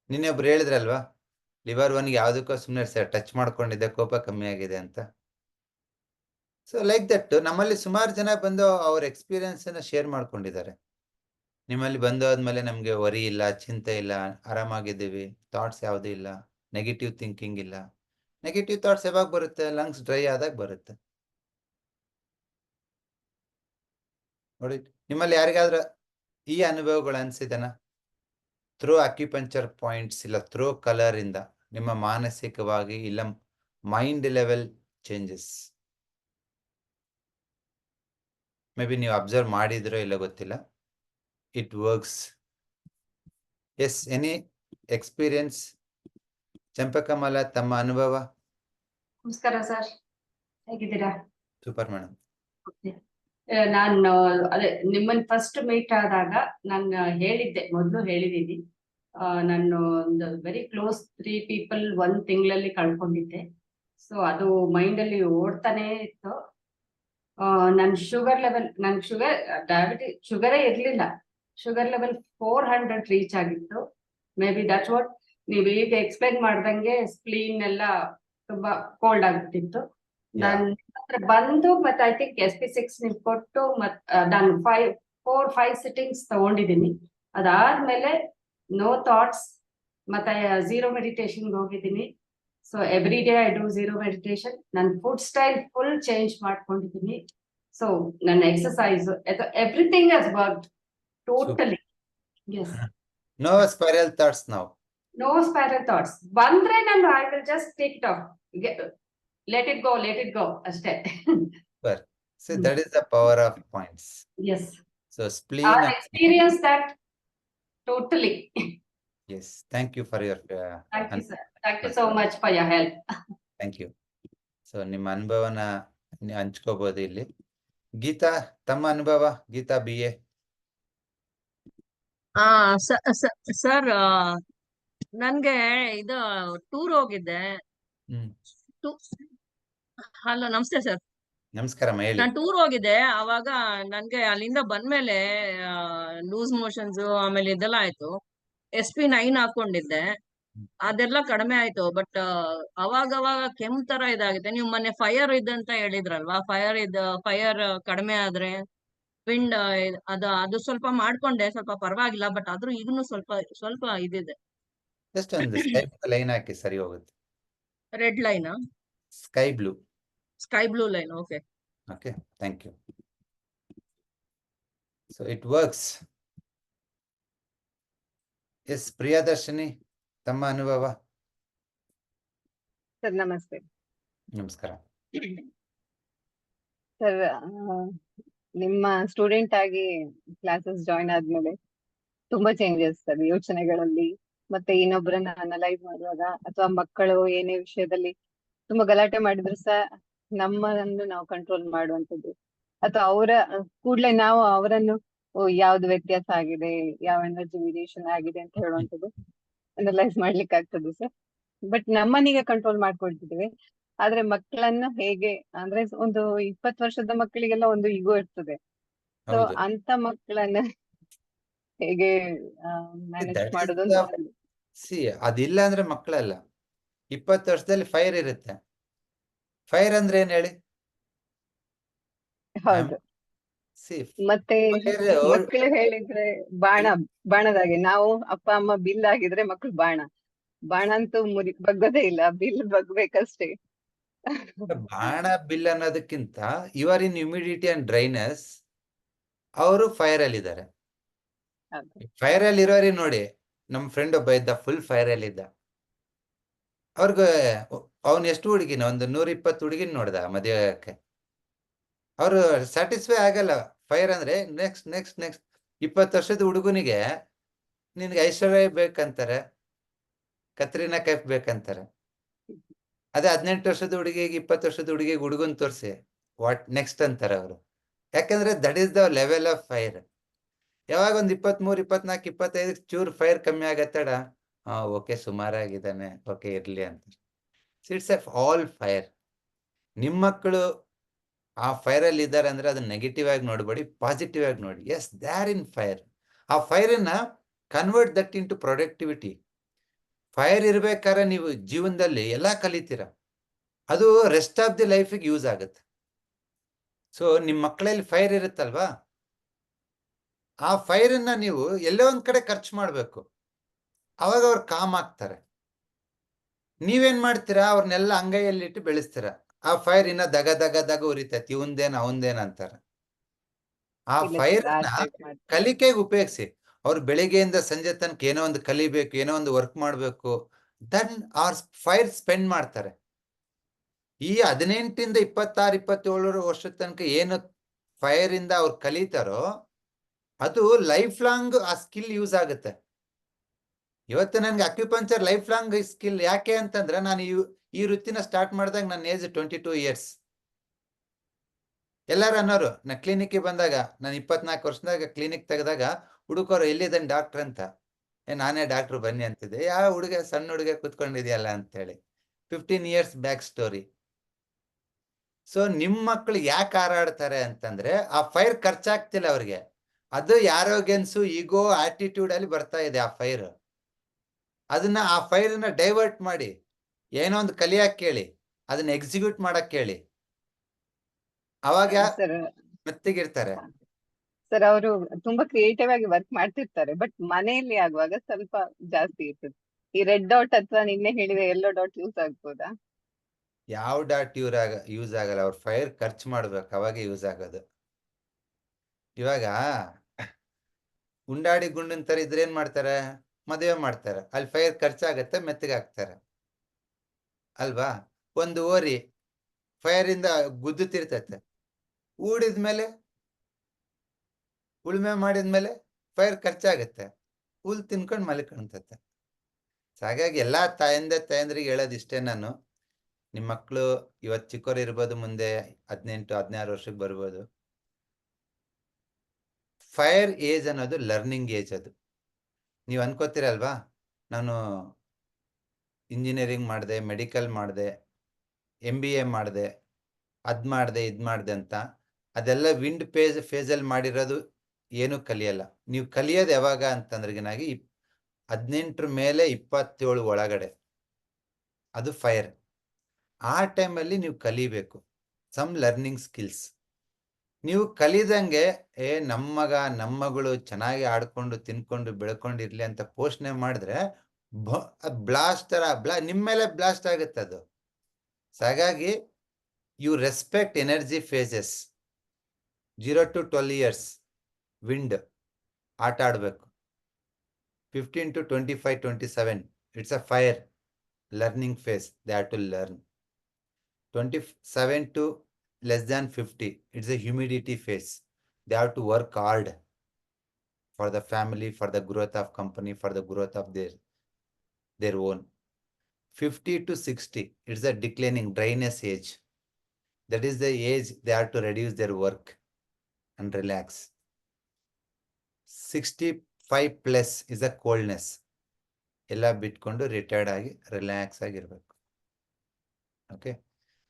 ನಿನ್ನೆ ಒಬ್ರು ಹೇಳಿದ್ರಲ್ವಾ, ಲಿವರ್ 1 ಯಾವ್ದಕ್ಕೋ ಸುಮ್ಮನೆ ಟಚ್ ಮಾಡ್ಕೊಂಡಿದ್ದೆ, ಕೋಪ ಕಮ್ಮಿ ಆಗಿದೆ ಅಂತ. ಸೊ ಲೈಕ್ ದಟ್ ನಮ್ಮಲ್ಲಿ ಸುಮಾರು ಜನ ಬಂದು ಅವ್ರ ಎಕ್ಸ್ಪೀರಿಯನ್ಸ್ ಅನ್ನ ಶೇರ್ ಮಾಡ್ಕೊಂಡಿದ್ದಾರೆ. ನಿಮ್ಮಲ್ಲಿ ಬಂದು ಆದ್ಮೇಲೆ ನಮ್ಗೆ ವರಿ ಇಲ್ಲ, ಚಿಂತೆ ಇಲ್ಲ, ಆರಾಮಾಗಿದ್ದೀವಿ, ಥಾಟ್ಸ್ ಯಾವ್ದು ಇಲ್ಲ, ನೆಗೆಟಿವ್ ಥಿಂಕಿಂಗ್ ಇಲ್ಲ. ನೆಗೆಟಿವ್ ಥಾಟ್ಸ್ ಯಾವಾಗ ಬರುತ್ತೆ? ಲಂಗ್ಸ್ ಡ್ರೈ ಆದಾಗ ಬರುತ್ತೆ. ನೋಡಿ, ನಿಮ್ಮಲ್ಲಿ ಯಾರಿಗಾದ್ರೂ ಈ ಅನುಭವಗಳು ಅನ್ಸಿದೆನಾ? ಥ್ರೂ ಅಕ್ಯುಪಂಕ್ಚರ್ ಪಾಯಿಂಟ್ಸ್ ಇಲ್ಲ ಥ್ರೂ ಕಲರ್ ಇಂದ ನಿಮ್ಮ ಮಾನಸಿಕವಾಗಿ ಇಲ್ಲ mind level changes may be ನೀವು ಅಬ್ಸರ್ವ್ ಮಾಡಿದ್ರೋ ಇಲ್ಲ ಗೊತ್ತಿಲ್ಲ. It works. Yes, any experience? Champakamala, ತಮ್ಮ ಅನುಭವ? ನಮಸ್ಕಾರ ಸರ್, ಹೇಗಿದ್ದೀರಾ? Super madam. ನಾನು ಅದೇ ನಿಮ್ಮನ್ನ ಫಸ್ಟ್ ಮೀಟ್ ಆದಾಗ ನಾನು ಹೇಳಿದ್ದೆ, ಮೊದಲು ಹೇಳಿದೀನಿ, ನಾನು ಒಂದು ವೆರಿ ಕ್ಲೋಸ್ 3 people 1 ತಿಂಗಳಲ್ಲಿ ಕಳ್ಕೊಂಡಿದ್ದೆ. ಸೊ ಅದು ಮೈಂಡ್ ಅಲ್ಲಿ ಓಡ್ತಾನೆ ಇತ್ತು. ನನ್ನ ಶುಗರ್ ಲೆವೆಲ್, ನನ್ ಡಯಾಬಿಟಿಸ್ ಶುಗರೇ ಇರ್ಲಿಲ್ಲ, ಶುಗರ್ ಲೆವೆಲ್ 400 ರೀಚ್ ಆಗಿತ್ತು. ಮೇ ಬಿ ದಟ್ಸ್ ವಾಟ್ ನೀವು ಈಗ ಎಕ್ಸ್ಪ್ಲೈನ್ ಮಾಡ್ದಂಗೆ ಸ್ಪ್ಲೀನ್ ಎಲ್ಲ ತುಂಬಾ ಕೋಲ್ಡ್ ಆಗ್ಬಿಟ್ಟಿತ್ತು. ನಾನು ಬಂದು ಮತ್ತೆ ಐ ಥಿಂಕ್ SP6 ನೀವು ಕೊಟ್ಟು ನಾನು 4-5 ಸಿಟ್ಟಿಂಗ್ಸ್ ತಗೊಂಡಿದ್ದೀನಿ. ಅದಾದ್ಮೇಲೆ ನೋ ಥಾಟ್ಸ್, ಮತ್ತೆ ಝೀರೋ ಮೆಡಿಟೇಷನ್ ಹೋಗಿದ್ದೀನಿ. So every day I do zero meditation. ನನ್ನ ಫುಡ್ ಸ್ಟೈಲ್ ಫುಲ್ ಚೇಂಜ್ ಮಾಡ್ಕೊಂಡಿದ್ದೀನಿ. ಸೊ ನನ್ನ exercise, everything has worked totally. Yes, no spiral thoughts now. No spiral thoughts ಬಂದ್ರೆ ನಾನು I will just take it off, let it go ಅಷ್ಟೇ. So that is the power of points. Yes. So spleen. I experienced that totally. Yes, thank you for your thank you sir, thank you so much for your help. Thank you. So ನಿಮ್ಮ ಅನುಭವನ ಹಂಚ್ಕೋಬಹುದು ಇಲ್ಲಿ. ಗೀತಾ, ತಮ್ಮ ಅನುಭವ? ಗೀತಾ BA. ಆ ಸರ್, ನನ್ಗೆ ಇದು ಟೂರ್ ಹೋಗಿದ್ದೆ. ಹ್ಮ್. ಹಲೋ, ನಮಸ್ತೆ ಸರ್. ನಮಸ್ಕಾರಮ್ಮ, ಹೇಳಿ. ನಾನ್ ಟೂರ್ ಹೋಗಿದ್ದೆ. ಅವಾಗ ನನ್ಗೆ ಅಲ್ಲಿಂದ ಬಂದ್ಮೇಲೆ ಲೂಸ್ ಮೋಷನ್ಸ್ ಆಮೇಲೆ ಇದೆಲ್ಲ ಆಯ್ತು. SP9 ಹಾಕೊಂಡಿದ್ದೆ, ಅದೆಲ್ಲ ಕಡಿಮೆ ಆಯ್ತು. ಬಟ್ ಅವಾಗ ಕೆಮ್ಮು ತರ ಇದಾಗಿದೆ. ನೀವು ಮೊನ್ನೆ ಫೈರ್ ಇದಂತ ಹೇಳಿದ್ರಲ್ವಾ, ಫೈರ್ ಕಡಿಮೆ ಆದ್ರೆ ವಿಂಡ್ ಅದು ಸ್ವಲ್ಪ ಮಾಡ್ಕೊಂಡೆ, ಸ್ವಲ್ಪ ಪರವಾಗಿಲ್ಲ. ಬಟ್ ಆದ್ರೂ ಈಗನು ಸ್ವಲ್ಪ ಸ್ವಲ್ಪ ಇದಿದೆ. ಜಸ್ಟ್ ಒಂದು ಸ್ಕೈ ಲೈನ್ ಹಾಕಿ ಸರಿ ಹೋಗುತ್ತೆ. Red line, sky blue. Sky blue line. Okay. Okay, thank you. So it works. Yes, Priyadarshini, ತಮ್ಮ ಅನುಭವ. ಸರ್ ನಮಸ್ತೆ. ನಮಸ್ಕಾರ. ಸರ್, ನಿಮ್ಮ ಸ್ಟೂಡೆಂಟ್ ಆಗಿ ಕ್ಲಾಸಸ್ ಜಾಯಿನ್ ಆದ್ಮೇಲೆ ತುಂಬಾ ಚೇಂಜಸ್ ಸರ್, ಯೋಚನೆಗಳಲ್ಲಿ. ಮತ್ತೆ ಇನ್ನೊಬ್ಬರನ್ನ ಅನಲೈಸ್ ಮಾಡುವಾಗ ಅಥವಾ ಮಕ್ಕಳು ಏನೇ ವಿಷಯದಲ್ಲಿ ತುಂಬಾ ಗಲಾಟೆ ಮಾಡಿದ್ರು ಸಹ ನಮ್ಮನ್ನು ನಾವು ಕಂಟ್ರೋಲ್ ಮಾಡುವಂಥದ್ದು, ಅಥವಾ ಅವರ ಕೂಡ್ಲೆ ನಾವು ಅವರನ್ನು ಯಾವ್ದು ವ್ಯತ್ಯಾಸ ಆಗಿದೆ, ಯಾವ ಎನರ್ಜಿ ವೇರಿಯೇಷನ್ ಆಗಿದೆ ಅಂತ ಹೇಳುವಂಥದ್ದು ಅನಲೈಸ್ ಮಾಡ್ಲಿಕ್ಕೆ ಆಗ್ತದೆ ಸರ್. ಬಟ್ ನಮ್ಮನ್ನೀಗ ಕಂಟ್ರೋಲ್ ಮಾಡ್ಕೊಳ್ತಿದ್ದೇವೆ. ಆದ್ರೆ ಮಕ್ಕಳನ್ನು ಹೇಗೆ ಅಂದ್ರೆ, ಒಂದು 20 ವರ್ಷದ ಮಕ್ಕಳಿಗೆಲ್ಲ ಒಂದು ಈಗೋ ಇರ್ತದೆ. ಸೊ ಹೌದು. ಅಂತ ಮಕ್ಕಳನ್ನ ಹೇಗೆ ಮ್ಯಾನೇಜ್ That is ಮಾಡೋದು the- ಅಂತ. See, ಅದಿಲ್ಲ ಅಂದ್ರೆ ಮಕ್ಕಳಲ್ಲ. 20 ವರ್ಷದಲ್ಲಿ ಫೈರ್ ಇರುತ್ತೆ. ಫೈರ್ ಅಂದ್ರೆ ಏನ್ ಹೇಳಿ? ಹೌದು. See, ಮತ್ತೆ fire- ಮಕ್ಕಳು ಹೇಳಿದ್ರೆ ಬಾಣದಾಗೆ ನಾವು ಅಪ್ಪ ಅಮ್ಮ ಬಿಲ್ ಆಗಿದ್ರೆ ಮಕ್ಕಳು ಬಾಣ ಅಂತೂ ಬಗ್ಗೋದೇ ಇಲ್ಲ, ಬಿಲ್ ಬಗ್ಬೇಕಷ್ಟೇ. ಬಾಣ ಬಿಲ್ ಅನ್ನೋದಕ್ಕಿಂತ your in humidity and dryness, ಅವರು ಫೈರ್ ಅಲ್ಲಿ ಇದ್ದಾರೆ. ಫೈರ್ ಅಲ್ಲಿ ಇರೋರಿ ನೋಡಿ, ನಮ್ ಫ್ರೆಂಡ್ ಒಬ್ಬ ಇದ್ದ, ಫುಲ್ ಫೈರ್ ಅಲ್ಲಿ ಇದ್ದ. ಅವ್ರಿಗೆ ಅವ್ನು ಎಷ್ಟು ಹುಡುಗಿನ, ಒಂದು 120 ಹುಡುಗಿನ ನೋಡ್ದ ಮದುವೆ ಆಗಕ್ಕೆ. ಅವರು ಸ್ಯಾಟಿಸ್ಫೈ ಆಗಲ್ಲ. ಫೈರ್ ಅಂದ್ರೆ ನೆಕ್ಸ್ಟ್ ನೆಕ್ಸ್ಟ್ ನೆಕ್ಸ್ಟ್. 20 ವರ್ಷದ ಹುಡುಗನಿಗೆ ನಿನ್ಗೆ ಐಶ್ವರ್ಯ ಬೇಕಂತಾರೆ, ಕತ್ರಿನಾ ಕೈಫ್ ಬೇಕಂತಾರೆ. ಅದೇ 18 ವರ್ಷದ ಹುಡುಗಿಗೆ 20 ವರ್ಷದ ಹುಡುಗಿಗೆ ಹುಡುಗನ್ ತೋರಿಸಿ ವಾಟ್ ನೆಕ್ಸ್ಟ್ ಅಂತಾರೆ ಅವರು. ಯಾಕಂದ್ರೆ that is the level of fire. ಯಾವಾಗ ಒಂದು 23, 24, 25 ಚೂರ್ ಫೈರ್ ಕಮ್ಮಿ ಆಗತ್ತಡ, ಓಕೆ ಸುಮಾರಾಗಿದ್ದಾನೆ, ಓಕೆ ಇರ್ಲಿ ಅಂತ. It's F all fire. ನಿಮ್ಮ ಮಕ್ಕಳು ಆ ಫೈರ್ ಅಲ್ಲಿ ಇದ್ದಾರೆ ಅಂದ್ರೆ ಅದನ್ನ ನೆಗೆಟಿವ್ ಆಗಿ ನೋಡ್ಬೇಡಿ, ಪಾಸಿಟಿವ್ ಆಗಿ ನೋಡಿ. Yes, they are in fire. ಆ ಫೈರನ್ನ convert that into productivity. Fire ಇರ್ಬೇಕಾದ್ರೆ ನೀವು ಜೀವನದಲ್ಲಿ ಎಲ್ಲಾ ಕಲಿತೀರ, ಅದು ರೆಸ್ಟ್ ಆಫ್ ದಿ ಲೈಫಿಗೆ ಯೂಸ್ ಆಗುತ್ತೆ. ಸೊ ನಿಮ್ಮ ಮಕ್ಕಳಲ್ಲಿ ಫೈರ್ ಇರುತ್ತಲ್ವಾ, ಆ ಫೈರನ್ನ ನೀವು ಎಲ್ಲೋ ಒಂದ್ ಕಡೆ ಖರ್ಚು ಮಾಡ್ಬೇಕು. ಅವಾಗ ಅವ್ರು ಕಾಮ್ ಆಗ್ತಾರೆ. ನೀವೇನ್ ಮಾಡ್ತೀರಾ, ಅವ್ರನ್ನೆಲ್ಲ ಅಂಗೈಯಲ್ಲಿಟ್ಟು ಬೆಳೆಸ್ತೀರಾ. ಆ ಫೈರ್ ಇನ್ನ ದಗ ದಗ ದಗ ಉರಿತೈತಿ, ಇವಂದೇನ ಅವಂದೇನ ಅಂತಾರ. ಆ ಫೈರ್ ಕಲಿಕೆಗೆ ಉಪಯೋಗಿಸಿ. ಅವ್ರು ಬೆಳಿಗ್ಗೆಯಿಂದ ಸಂಜೆ ತನಕ ಏನೋ ಒಂದು ಕಲಿಬೇಕು, ಏನೋ ಒಂದು ವರ್ಕ್ ಮಾಡ್ಬೇಕು, ದನ್ ಆರ್ ಫೈರ್ ಸ್ಪೆಂಡ್ ಮಾಡ್ತಾರೆ. ಈ 18 ಇಂದ 26, 27 ವರ್ಷದ ತನಕ ಏನು ಫೈರ್ ಇಂದ ಅವ್ರು ಕಲಿತಾರೋ ಅದು ಲೈಫ್ ಲಾಂಗ್ ಆ ಸ್ಕಿಲ್ ಯೂಸ್ ಆಗುತ್ತೆ. ಇವತ್ತು ನನ್ಗೆ ಅಕ್ಯುಪಂಚರ್ ಲೈಫ್ ಲಾಂಗ್ ಸ್ಕಿಲ್. ಯಾಕೆ ಅಂತಂದ್ರೆ ನಾನು ಈ ವೃತ್ತಿನ ಸ್ಟಾರ್ಟ್ ಮಾಡಿದಾಗ ನನ್ನ ಏಜ್ 22 ಇಯರ್ಸ್. ಎಲ್ಲಾರು ಅನ್ನೋರು, ನಾ ಕ್ಲಿನಿಕ್ಗೆ ಬಂದಾಗ, ನಾನು 24 ವರ್ಷದಾಗ ಕ್ಲಿನಿಕ್ ತೆಗೆದಾಗ ಹುಡುಕೋರು ಎಲ್ಲಿದ್ದಾನೆ ಡಾಕ್ಟರ್ ಅಂತ. ನಾನೇ ಡಾಕ್ಟರ್ ಬನ್ನಿ ಅಂತಿದ್ದೆ. ಯಾವ ಹುಡುಗ, ಸಣ್ಣ ಹುಡುಗ ಕೂತ್ಕೊಂಡಿದ್ಯಲ್ಲ ಅಂತೇಳಿ. 15 ಇಯರ್ಸ್ ಬ್ಯಾಕ್ ಸ್ಟೋರಿ. ಸೊ ನಿಮ್ ಮಕ್ಳು ಯಾಕೆ ಹಾರಾಡ್ತಾರೆ ಅಂತಂದ್ರೆ ಆ ಫೈರ್ ಖರ್ಚಾಗ್ತಿಲ್ಲ ಅವ್ರಿಗೆ. ಅದು ಯಾರೋಗೆನ್ಸು, ಈಗೋ, ಆಟಿಟ್ಯೂಡ್ ಅಲ್ಲಿ ಬರ್ತಾ ಇದೆ ಆ ಫೈರ್. ಅದನ್ನ ಆ ಫೈರ್ನ ಡೈವರ್ಟ್ ಮಾಡಿ ಏನೋ ಒಂದು ಕಲಿಯಕ್ ಕೇಳಿ, ಅದನ್ನ ಎಕ್ಸಿಕ್ಯೂಟ್ ಮಾಡಕ್ ಕೇಳಿ. ಅವಾಗ ಮೆತ್ತಗಿರ್ತಾರೆ. ಸರ್, ಅವರು ತುಂಬಾ ಕ್ರಿಯೇಟಿವ್ ಆಗಿ ವರ್ಕ್ ಮಾಡ್ತಿರ್ತಾರೆ. ಬಟ್ ಮನೆಯಲ್ಲಿ ಆಗುವಾಗ ಸ್ವಲ್ಪ ಜಾಸ್ತಿ ಇರ್ತದೆ. ಈ ರೆಡ್ ಡಾಟ್ ಅಥವಾ ನಿನ್ನೆ ಹೇಳಿದ ಯೆಲ್ಲೋ ಡಾಟ್ ಯೂಸ್ ಆಗ್ಬೋದಾ? ಯಾವ ಡಾಟ್ ಯೂಸ್ ಆಗಲ್ಲ. ಅವ್ರ ಫೈರ್ ಖರ್ಚು ಮಾಡ್ಬೇಕು, ಅವಾಗ ಯೂಸ್ ಆಗೋದು. ಇವಾಗ ಉಂಡಾಡಿ ಗುಂಡನ್ ತರ ಇದ್ರೆ ಏನ್ ಮಾಡ್ತಾರೆ, ಮದುವೆ ಮಾಡ್ತಾರೆ. ಅಲ್ಲಿ ಫೈರ್ ಖರ್ಚಾಗತ್ತೆ, ಮೆತ್ತಗಾಗ್ತಾರೆ ಅಲ್ವಾ. ಒಂದು ಓರಿ ಫೈರ್ ಇಂದ ಗುದ್ದುತ್ತಿರ್ತೈತೆ, ಊಡಿದ್ಮೇಲೆ ಉಳುಮೆ ಮಾಡಿದ್ಮೇಲೆ ಫೈರ್ ಖರ್ಚಾಗತ್ತೆ, ಹುಲ್ ತಿನ್ಕೊಂಡು ಮಲ್ಕೊಂತತೆ. ಹಾಗಾಗಿ ಎಲ್ಲಾ ತಾಯಂದ್ರಿಗೆ ಹೇಳೋದಿಷ್ಟೇ ನಾನು, ನಿಮ್ಮ ಮಕ್ಕಳು ಇವತ್ತು ಚಿಕ್ಕವರು ಇರ್ಬೋದು, ಮುಂದೆ 18, 16 ವರ್ಷಕ್ಕೆ ಬರ್ಬೋದು. ಫೈರ್ ಏಜ್ ಅನ್ನೋದು ಲರ್ನಿಂಗ್ ಏಜ್. ಅದು ನೀವು ಅನ್ಕೋತೀರಲ್ವಾ, ನಾನು ಇಂಜಿನಿಯರಿಂಗ್ ಮಾಡಿದೆ, ಮೆಡಿಕಲ್ ಮಾಡಿದೆ, MBA ಮಾಡಿದೆ, ಅದ್ ಮಾಡಿದೆ, ಇದ್ ಮಾಡಿದೆ ಅಂತ. ಅದೆಲ್ಲ ವಿಂಡ್ ಫೇಸಲ್ಲಿ ಮಾಡಿರೋದು ಏನು ಕಲಿಯಲ್ಲ. ನೀವು ಕಲಿಯೋದು ಯಾವಾಗ ಅಂತಂದ್ರಿಗಿನಾಗಿ 18 ಮೇಲೆ 27 ಒಳಗಡೆ, ಅದು ಫೈರ್. ಆ ಟೈಮಲ್ಲಿ ನೀವು ಕಲಿಬೇಕು ಸಮ್ ಲರ್ನಿಂಗ್ ಸ್ಕಿಲ್ಸ್. ನೀವು ಕಲಿದಂಗೆ ನಮ್ಮಗ ನಮ್ಮಗಳು ಚೆನ್ನಾಗಿ ಆಡ್ಕೊಂಡು ತಿನ್ಕೊಂಡು ಬೆಳ್ಕೊಂಡಿರ್ಲಿ ಅಂತ ಪೋಷಣೆ ಮಾಡಿದ್ರೆ ಬ್ಲಾಸ್ಟ್ ತರ ನಿಮ್ಮ ಮೇಲೆ ಬ್ಲಾಸ್ಟ್ ಆಗುತ್ತೆ ಅದು. ಹಾಗಾಗಿ you respect energy phases. 0 to 12 years wind ಆಟ ಆಡ್ಬೇಕು. 15 to 25, 27 it's a fire learning phase. They have to learn. 27 to less than 50 it's a humidity phase. They have to work hard for the family, for the growth of company, for the growth of their own. 50 to 60 it's a declining dryness age. That is the age they have to reduce their work and relax. 65 plus is a coldness. ಎಲ್ಲ ಬಿಟ್ಕೊಂಡು ರಿಟೈರ್ಡ್ ಆಗಿ ರಿಲ್ಯಾಕ್ಸ್ ಆಗಿರ್ಬೇಕು. ಓಕೆ,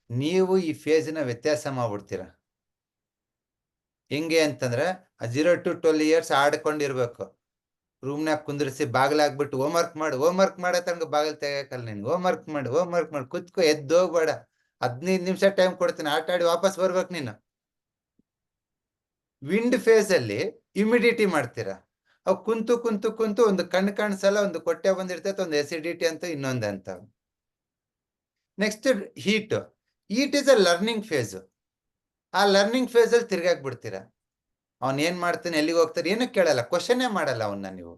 ನೀವು ಈ ಫೇಸಿನ ವ್ಯತ್ಯಾಸ ಮಾಡ್ಬಿಡ್ತೀರ. ಹೆಂಗೆ ಅಂತಂದ್ರೆ 0 to 12 years ಆಡ್ಕೊಂಡಿರ್ಬೇಕು. ರೂಮ್ನಾಗ ಕುಂದ್ರಿಸಿ ಬಾಗಿಲಾಗ್ಬಿಟ್ಟು ಹೋಮ್ವರ್ಕ್ ಮಾಡತ್ತಂಗ ಬಾಗಿಲು ತೆಗಿಯಕಲ್ಲ. ನಿನ್ಗೆ ಹೋಮ್ವರ್ಕ್ ಮಾಡಿ ಕುತ್ಕೋ, ಎದ್ದೋಗ್ಬೇಡ. 15 ನಿಮಿಷ ಟೈಮ್ ಕೊಡ್ತೀನಿ, ಆಟ ಆಡಿ ವಾಪಸ್ ಬರ್ಬೇಕು ನೀನು. ವಿಂಡ್ ಫೇಸ್ ಅಲ್ಲಿ ಹ್ಯುಮಿಡಿಟಿ ಮಾಡ್ತೀರಾ. ಅವು ಕುಂತು ಒಂದು ಕಣ್ಣು ಕಾಣಿಸಲ್ಲ, ಒಂದು ಕೊಟ್ಟೆ ಬಂದಿರ್ತೈತೆ, ಒಂದು ಎಸಿಡಿಟಿ ಅಂತ ಇನ್ನೊಂದು ಅಂತ. Next heat is a learning phase. ಆ ಲರ್ನಿಂಗ್ ಫೇಸ್ ಅಲ್ಲಿ ತಿರ್ಗಾಕ್ಬಿಡ್ತೀರಾ. ಅವ್ನ್ ಏನ್ ಮಾಡ್ತಾನೆ, ಎಲ್ಲಿಗೆ ಹೋಗ್ತಾರೆ, ಏನು ಕೇಳಲ್ಲ, ಕ್ವಶನ್ನೇ ಮಾಡಲ್ಲ ಅವನ್ನ ನೀವು.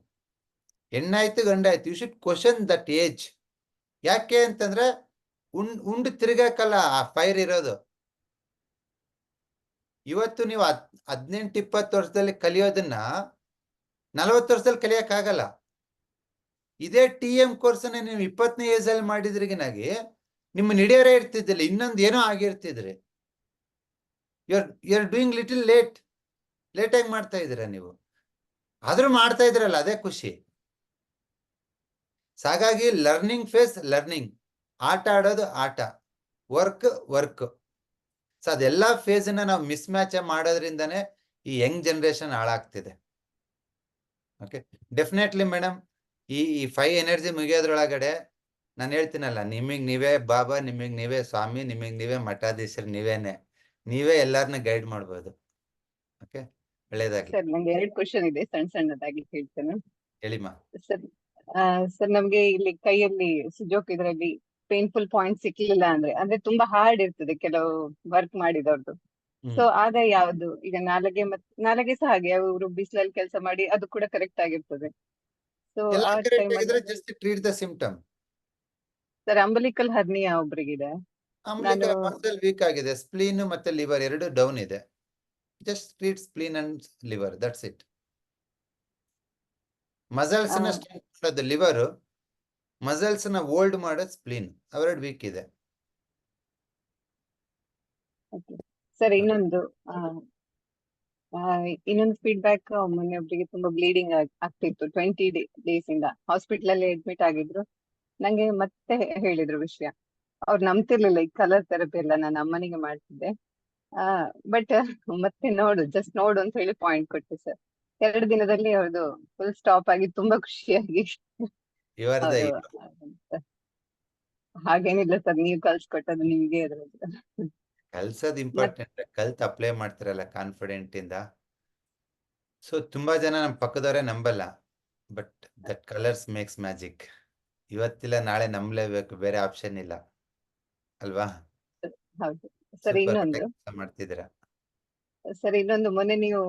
ಹೆಣ್ಣಾಯ್ತು ಗಂಡಾಯ್ತು, you should question that age. ಯಾಕೆ ಅಂತಂದ್ರೆ ಉಂಡು ತಿರ್ಗಾಕಲ್ಲ ಆ ಫೈರ್ ಇರೋದು. ಇವತ್ತು ನೀವು 18-20 ವರ್ಷದಲ್ಲಿ ಕಲಿಯೋದನ್ನ 40 ವರ್ಷದಲ್ಲಿ ಕಲಿಯಕ್ಕಾಗಲ್ಲ. ಇದೇ TM ಕೋರ್ಸ್ನ ನೀವು 20ನೇ ಏಜ್ ಅಲ್ಲಿ ಮಾಡಿದ್ರಿಗಿನಾಗಿ ನಿಮ್ಮ ನಡೆಯೋರೇ ಇರ್ತಿದ್ದಿಲ್ಲ, ಇನ್ನೊಂದು ಏನೋ ಆಗಿರ್ತಿದ್ರಿ. ಯು ಆರ್ ಡೂಯಿಂಗ್ ಲಿಟಲ್ ಲೇಟಾಗಿ ಮಾಡ್ತಾ ಇದ್ದೀರಾ ನೀವು. ಆದ್ರೂ ಮಾಡ್ತಾ ಇದ್ರಲ್ಲ, ಅದೇ ಖುಷಿ. ಹಾಗಾಗಿ ಲರ್ನಿಂಗ್ ಫೇಸ್ ಲರ್ನಿಂಗ್, ಆಟ ಆಡೋದು ಆಟ, ವರ್ಕ್. ಸೊ ಅದೆಲ್ಲ ಫೇಸ್ನ ನಾವು ಮಿಸ್ ಮ್ಯಾಚ್ ಮಾಡೋದ್ರಿಂದನೇ ಈ ಯಂಗ್ ಜನರೇಷನ್ ಹಾಳಾಗ್ತಿದೆ. ಓಕೆ, ಡೆಫಿನೆಟ್ಲಿ ಮೇಡಮ್, ಈ 5 ಎನರ್ಜಿ ಮುಗಿಯೋದ್ರೊಳಗಡೆ ನಾನು ಹೇಳ್ತೀನಲ್ಲ, ನಿಮಗ್ ನೀವೇ ಬಾಬಾ, ನಿಮಗ್ ನೀವೇ ಸ್ವಾಮಿ, ನಿಮಗ್ ನೀವೇ ಮಠಾಧೀಶರು, ನೀವೇ ಎಲ್ಲಾರನ್ನ ಗೈಡ್ ಮಾಡ್ಬೋದು. ಓಕೆ, ಒಳ್ಳೇದಾಗ್ಲಿ. ಸರ್ ನಂಗೆ 2 ಕ್ವಶನ್ ಇದೆ, ಸಣ್ಣದಾಗಿ ಹೇಳ್ತೇನೆ. ಹೇಳಿಮ್ಮ. ಸರ್ ನಮ್ಗೆ ಇಲ್ಲಿ ಕೈಯಲ್ಲಿ ಸುಜೋಕ್ ಇದರಲ್ಲಿ ಪೇನ್ಫುಲ್ ಪಾಯಿಂಟ್ ಸಿಕ್ಲಿಲ್ಲ ಅಂದ್ರೆ ತುಂಬಾ ಹಾರ್ಡ್ ಇರ್ತದೆ ಕೆಲವು ವರ್ಕ್ ಮಾಡಿದವ್ರದ್ದು. ಸೊ ಆಗ ಯಾವ್ದು, ಈಗ ನಾಲಗೆ ಸಹ ಹಾಗೆ ಅವರು ಬಿಸಿಲಲ್ಲಿ ಕೆಲಸ ಮಾಡಿ ಅದು ಕೂಡ ಕರೆಕ್ಟ್ ಆಗಿರ್ತದೆ. ಸೊ ಆ ಟೈಮಲ್ಲಿ just treat the symptom. Sir umbilical hernia ಒಬ್ರಿಗಿದೆ, ಮಸಲ್ ವೀಕ್ ಆಗಿದೆ, ಸ್ಪ್ಲೀನ್ ಮತ್ತೆ ಲಿವರ್ ಎರಡು ಡೌನ್ ಇದೆ. Just treat spleen and liver, that's it. Muscles ನ ಸ್ಟ್ರೆಂತ್ ಮಾಡೋದು ಲಿವರ್, ಮಸಲ್ಸ್ ನ ಹೋಲ್ಡ್ ಮಾಡೋದು ಸ್ಪ್ಲೀನ್. ಅವೆರಡು ವೀಕ್ ಇದೆ. ಸರ್ ಇನ್ನೊಂದು ಫೀಡ್ಬ್ಯಾಕ್, ಮೊನ್ನೆ ಒಬ್ರಿಗೆ ತುಂಬಾ ಬ್ಲೀಡಿಂಗ್ ಆಗ್ತಿತ್ತು 20 ಡೇಸ್ ಇಂದ ಹಾಸ್ಪಿಟಲ್ ಅಲ್ಲಿ ಅಡ್ಮಿಟ್ ಆಗಿದ್ರು. ನಂಗೆ ಮತ್ತೆ ಹೇಳಿದ್ರು ವಿಷಯ, ಅವ್ರು ನಂಬ್ತಿರ್ಲಿಲ್ಲ ಈ ಕಲರ್ ಥೆರಪಿ ಎಲ್ಲ ನಾನು ಅಮ್ಮನಿಗೆ ಮಾಡ್ತಿದ್ದೆ. ಬಟ್ ಮತ್ತೆ ಜಸ್ಟ್ ನೋಡು ಅಂತ ಹೇಳಿ ಪಾಯಿಂಟ್ ಕೊಟ್ಟೆ ಸರ್. 2 ದಿನದಲ್ಲಿ ಅವ್ರದ್ದು ಫುಲ್ ಸ್ಟಾಪ್ ಆಗಿ ತುಂಬಾ ಖುಷಿಯಾಗಿ. ಹಾಗೇನಿಲ್ಲ ಸರ್, ನೀವು ಕಲ್ಸ್ಕೊಟ್ಟದ್ದು ನಿಮ್ಗೆ ಕಲ್ಸೋದು ಇಂಪಾರ್ಟೆಂಟ್. ಕಲ್ತ್ ಅಪ್ಲೈ ಮಾಡ್ತಿರಲ್ಲ ಕಾನ್ಫಿಡೆಂಟ್ ಇಂದ. ಸೊ ತುಂಬಾ ಜನ ನಮ್ಮ ಪಕ್ಕದವರೇ ನಂಬಲ್ಲ, but that colours makes magic. ಇವತ್ತಿಲ್ಲ ನಾಳೆ ನಂಬಲೇಬೇಕು, ಬೇರೆ ಆಪ್ಷನ್ ಇಲ್ಲ ಅಲ್ವಾ? ಹೌದು ಸರ್. ಇನ್ನೊಂದು ಮಾಡ್ತಿದ್ದೀರಾ ಸರ್, ಮೊನ್ನೆ ನೀವು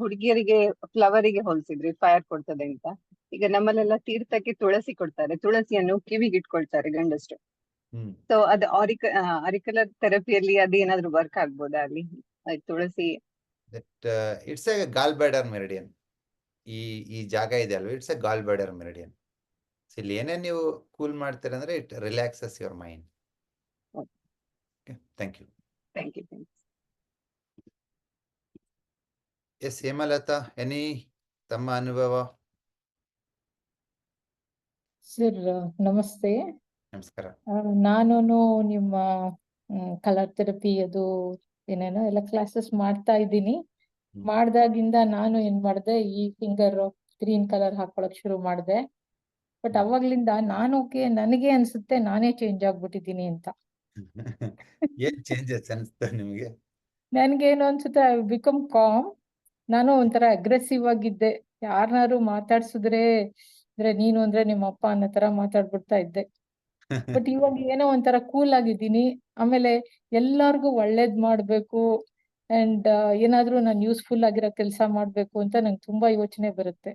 ಹುಡುಗಿಯರಿಗೆ ಫ್ಲವರಿಗೆ ಹೋಲಿಸಿದ್ರಿ, ಫೈರ್ ಕೊಡ್ತದೆ ಅಂತ. ಈಗ ನಮ್ಮಲ್ಲೆಲ್ಲ ತೀರ್ಥಕ್ಕೆ ತುಳಸಿ ಕೊಡ್ತಾರೆ, ತುಳಸಿಯನ್ನು ಕಿವಿಗೆ ಇಟ್ಕೊಳ್ತಾರೆ ಗಂಡಸರು. ಸೊ ಅದು ಆರಿಕುಲರ್ ಥೆರಪಿಯಲ್ಲಿ ಅದೇನಾದ್ರೂ ವರ್ಕ್ ಆಗ್ಬೋದಾ ಅಲ್ಲಿ Tulasi? It's a gall bladder meridian. ಈ ಜಾಗ ಇದೆ ಅಲ್ವಾ, it's a gall bladder meridian. ಇಲ್ಲಿ ಏನೇ ನೀವು ಕೂಲ್ ಮಾಡ್ತೀರ ಅಂದ್ರೆ it relaxes your mind. Thank you. Yes Hemalatha, any ತಮ್ಮ ಅನುಭವ? ಸರ್ ನಮಸ್ತೆ. ನಮಸ್ಕಾರ. ನಾನು ನಿಮ್ಮ ಕಲರ್ ಥೆರಪಿ ಅದು ಏನೇನೋ ಎಲ್ಲ ಕ್ಲಾಸಸ್ ಮಾಡ್ತಾ ಇದ್ದೀನಿ. ಮಾಡ್ದಾಗಿಂದ ನಾನು ಏನ್ ಮಾಡಿದೆ, ಈ ಫಿಂಗರ್ ಗ್ರೀನ್ ಕಲರ್ ಹಾಕೊಳಕ್ ಶುರು ಮಾಡಿದೆ. ಬಟ್ ಅವಾಗ್ಲಿಂದ ನನಗೆ ಅನ್ಸುತ್ತೆ ನಾನೇ ಚೇಂಜ್ ಆಗ್ಬಿಟ್ಟಿದ್ದೀನಿ ಅಂತ. ಏನ್ ಚೇಂಜಸ್ ಅನ್ಸ್ತು ನಿಮ್ಗೆ? ನನ್ಗೇನು ಅನ್ಸುತ್ತೆ, ಐ ಬಿಕಮ್ ಕಾಮ್. ನಾನು ಒಂಥರ ಅಗ್ರೆಸಿವ್ ಆಗಿದ್ದೆ. ಯಾರನ್ನಾರು ಮಾತಾಡ್ಸಿದ್ರೆ ನೀನು ಅಂದ್ರೆ ನಿಮ್ಮ ಅಪ್ಪ ಅನ್ನೋ ತರ ಮಾತಾಡ್ಬಿಡ್ತಾ ಇದ್ದೆ. ಬಟ್ ಇವಾಗ ಏನೋ ಒಂಥರ ಕೂಲ್ ಆಗಿದ್ದೀನಿ. ಆಮೇಲೆ ಎಲ್ಲಾರ್ಗು ಒಳ್ಳೇದ್ ಮಾಡ್ಬೇಕು ಅಂಡ್ ಏನಾದ್ರೂ ನಾನು ಯೂಸ್ಫುಲ್ ಆಗಿರೋ ಕೆಲಸ ಮಾಡ್ಬೇಕು ಅಂತ ನಂಗೆ ತುಂಬಾ ಯೋಚನೆ ಬರುತ್ತೆ.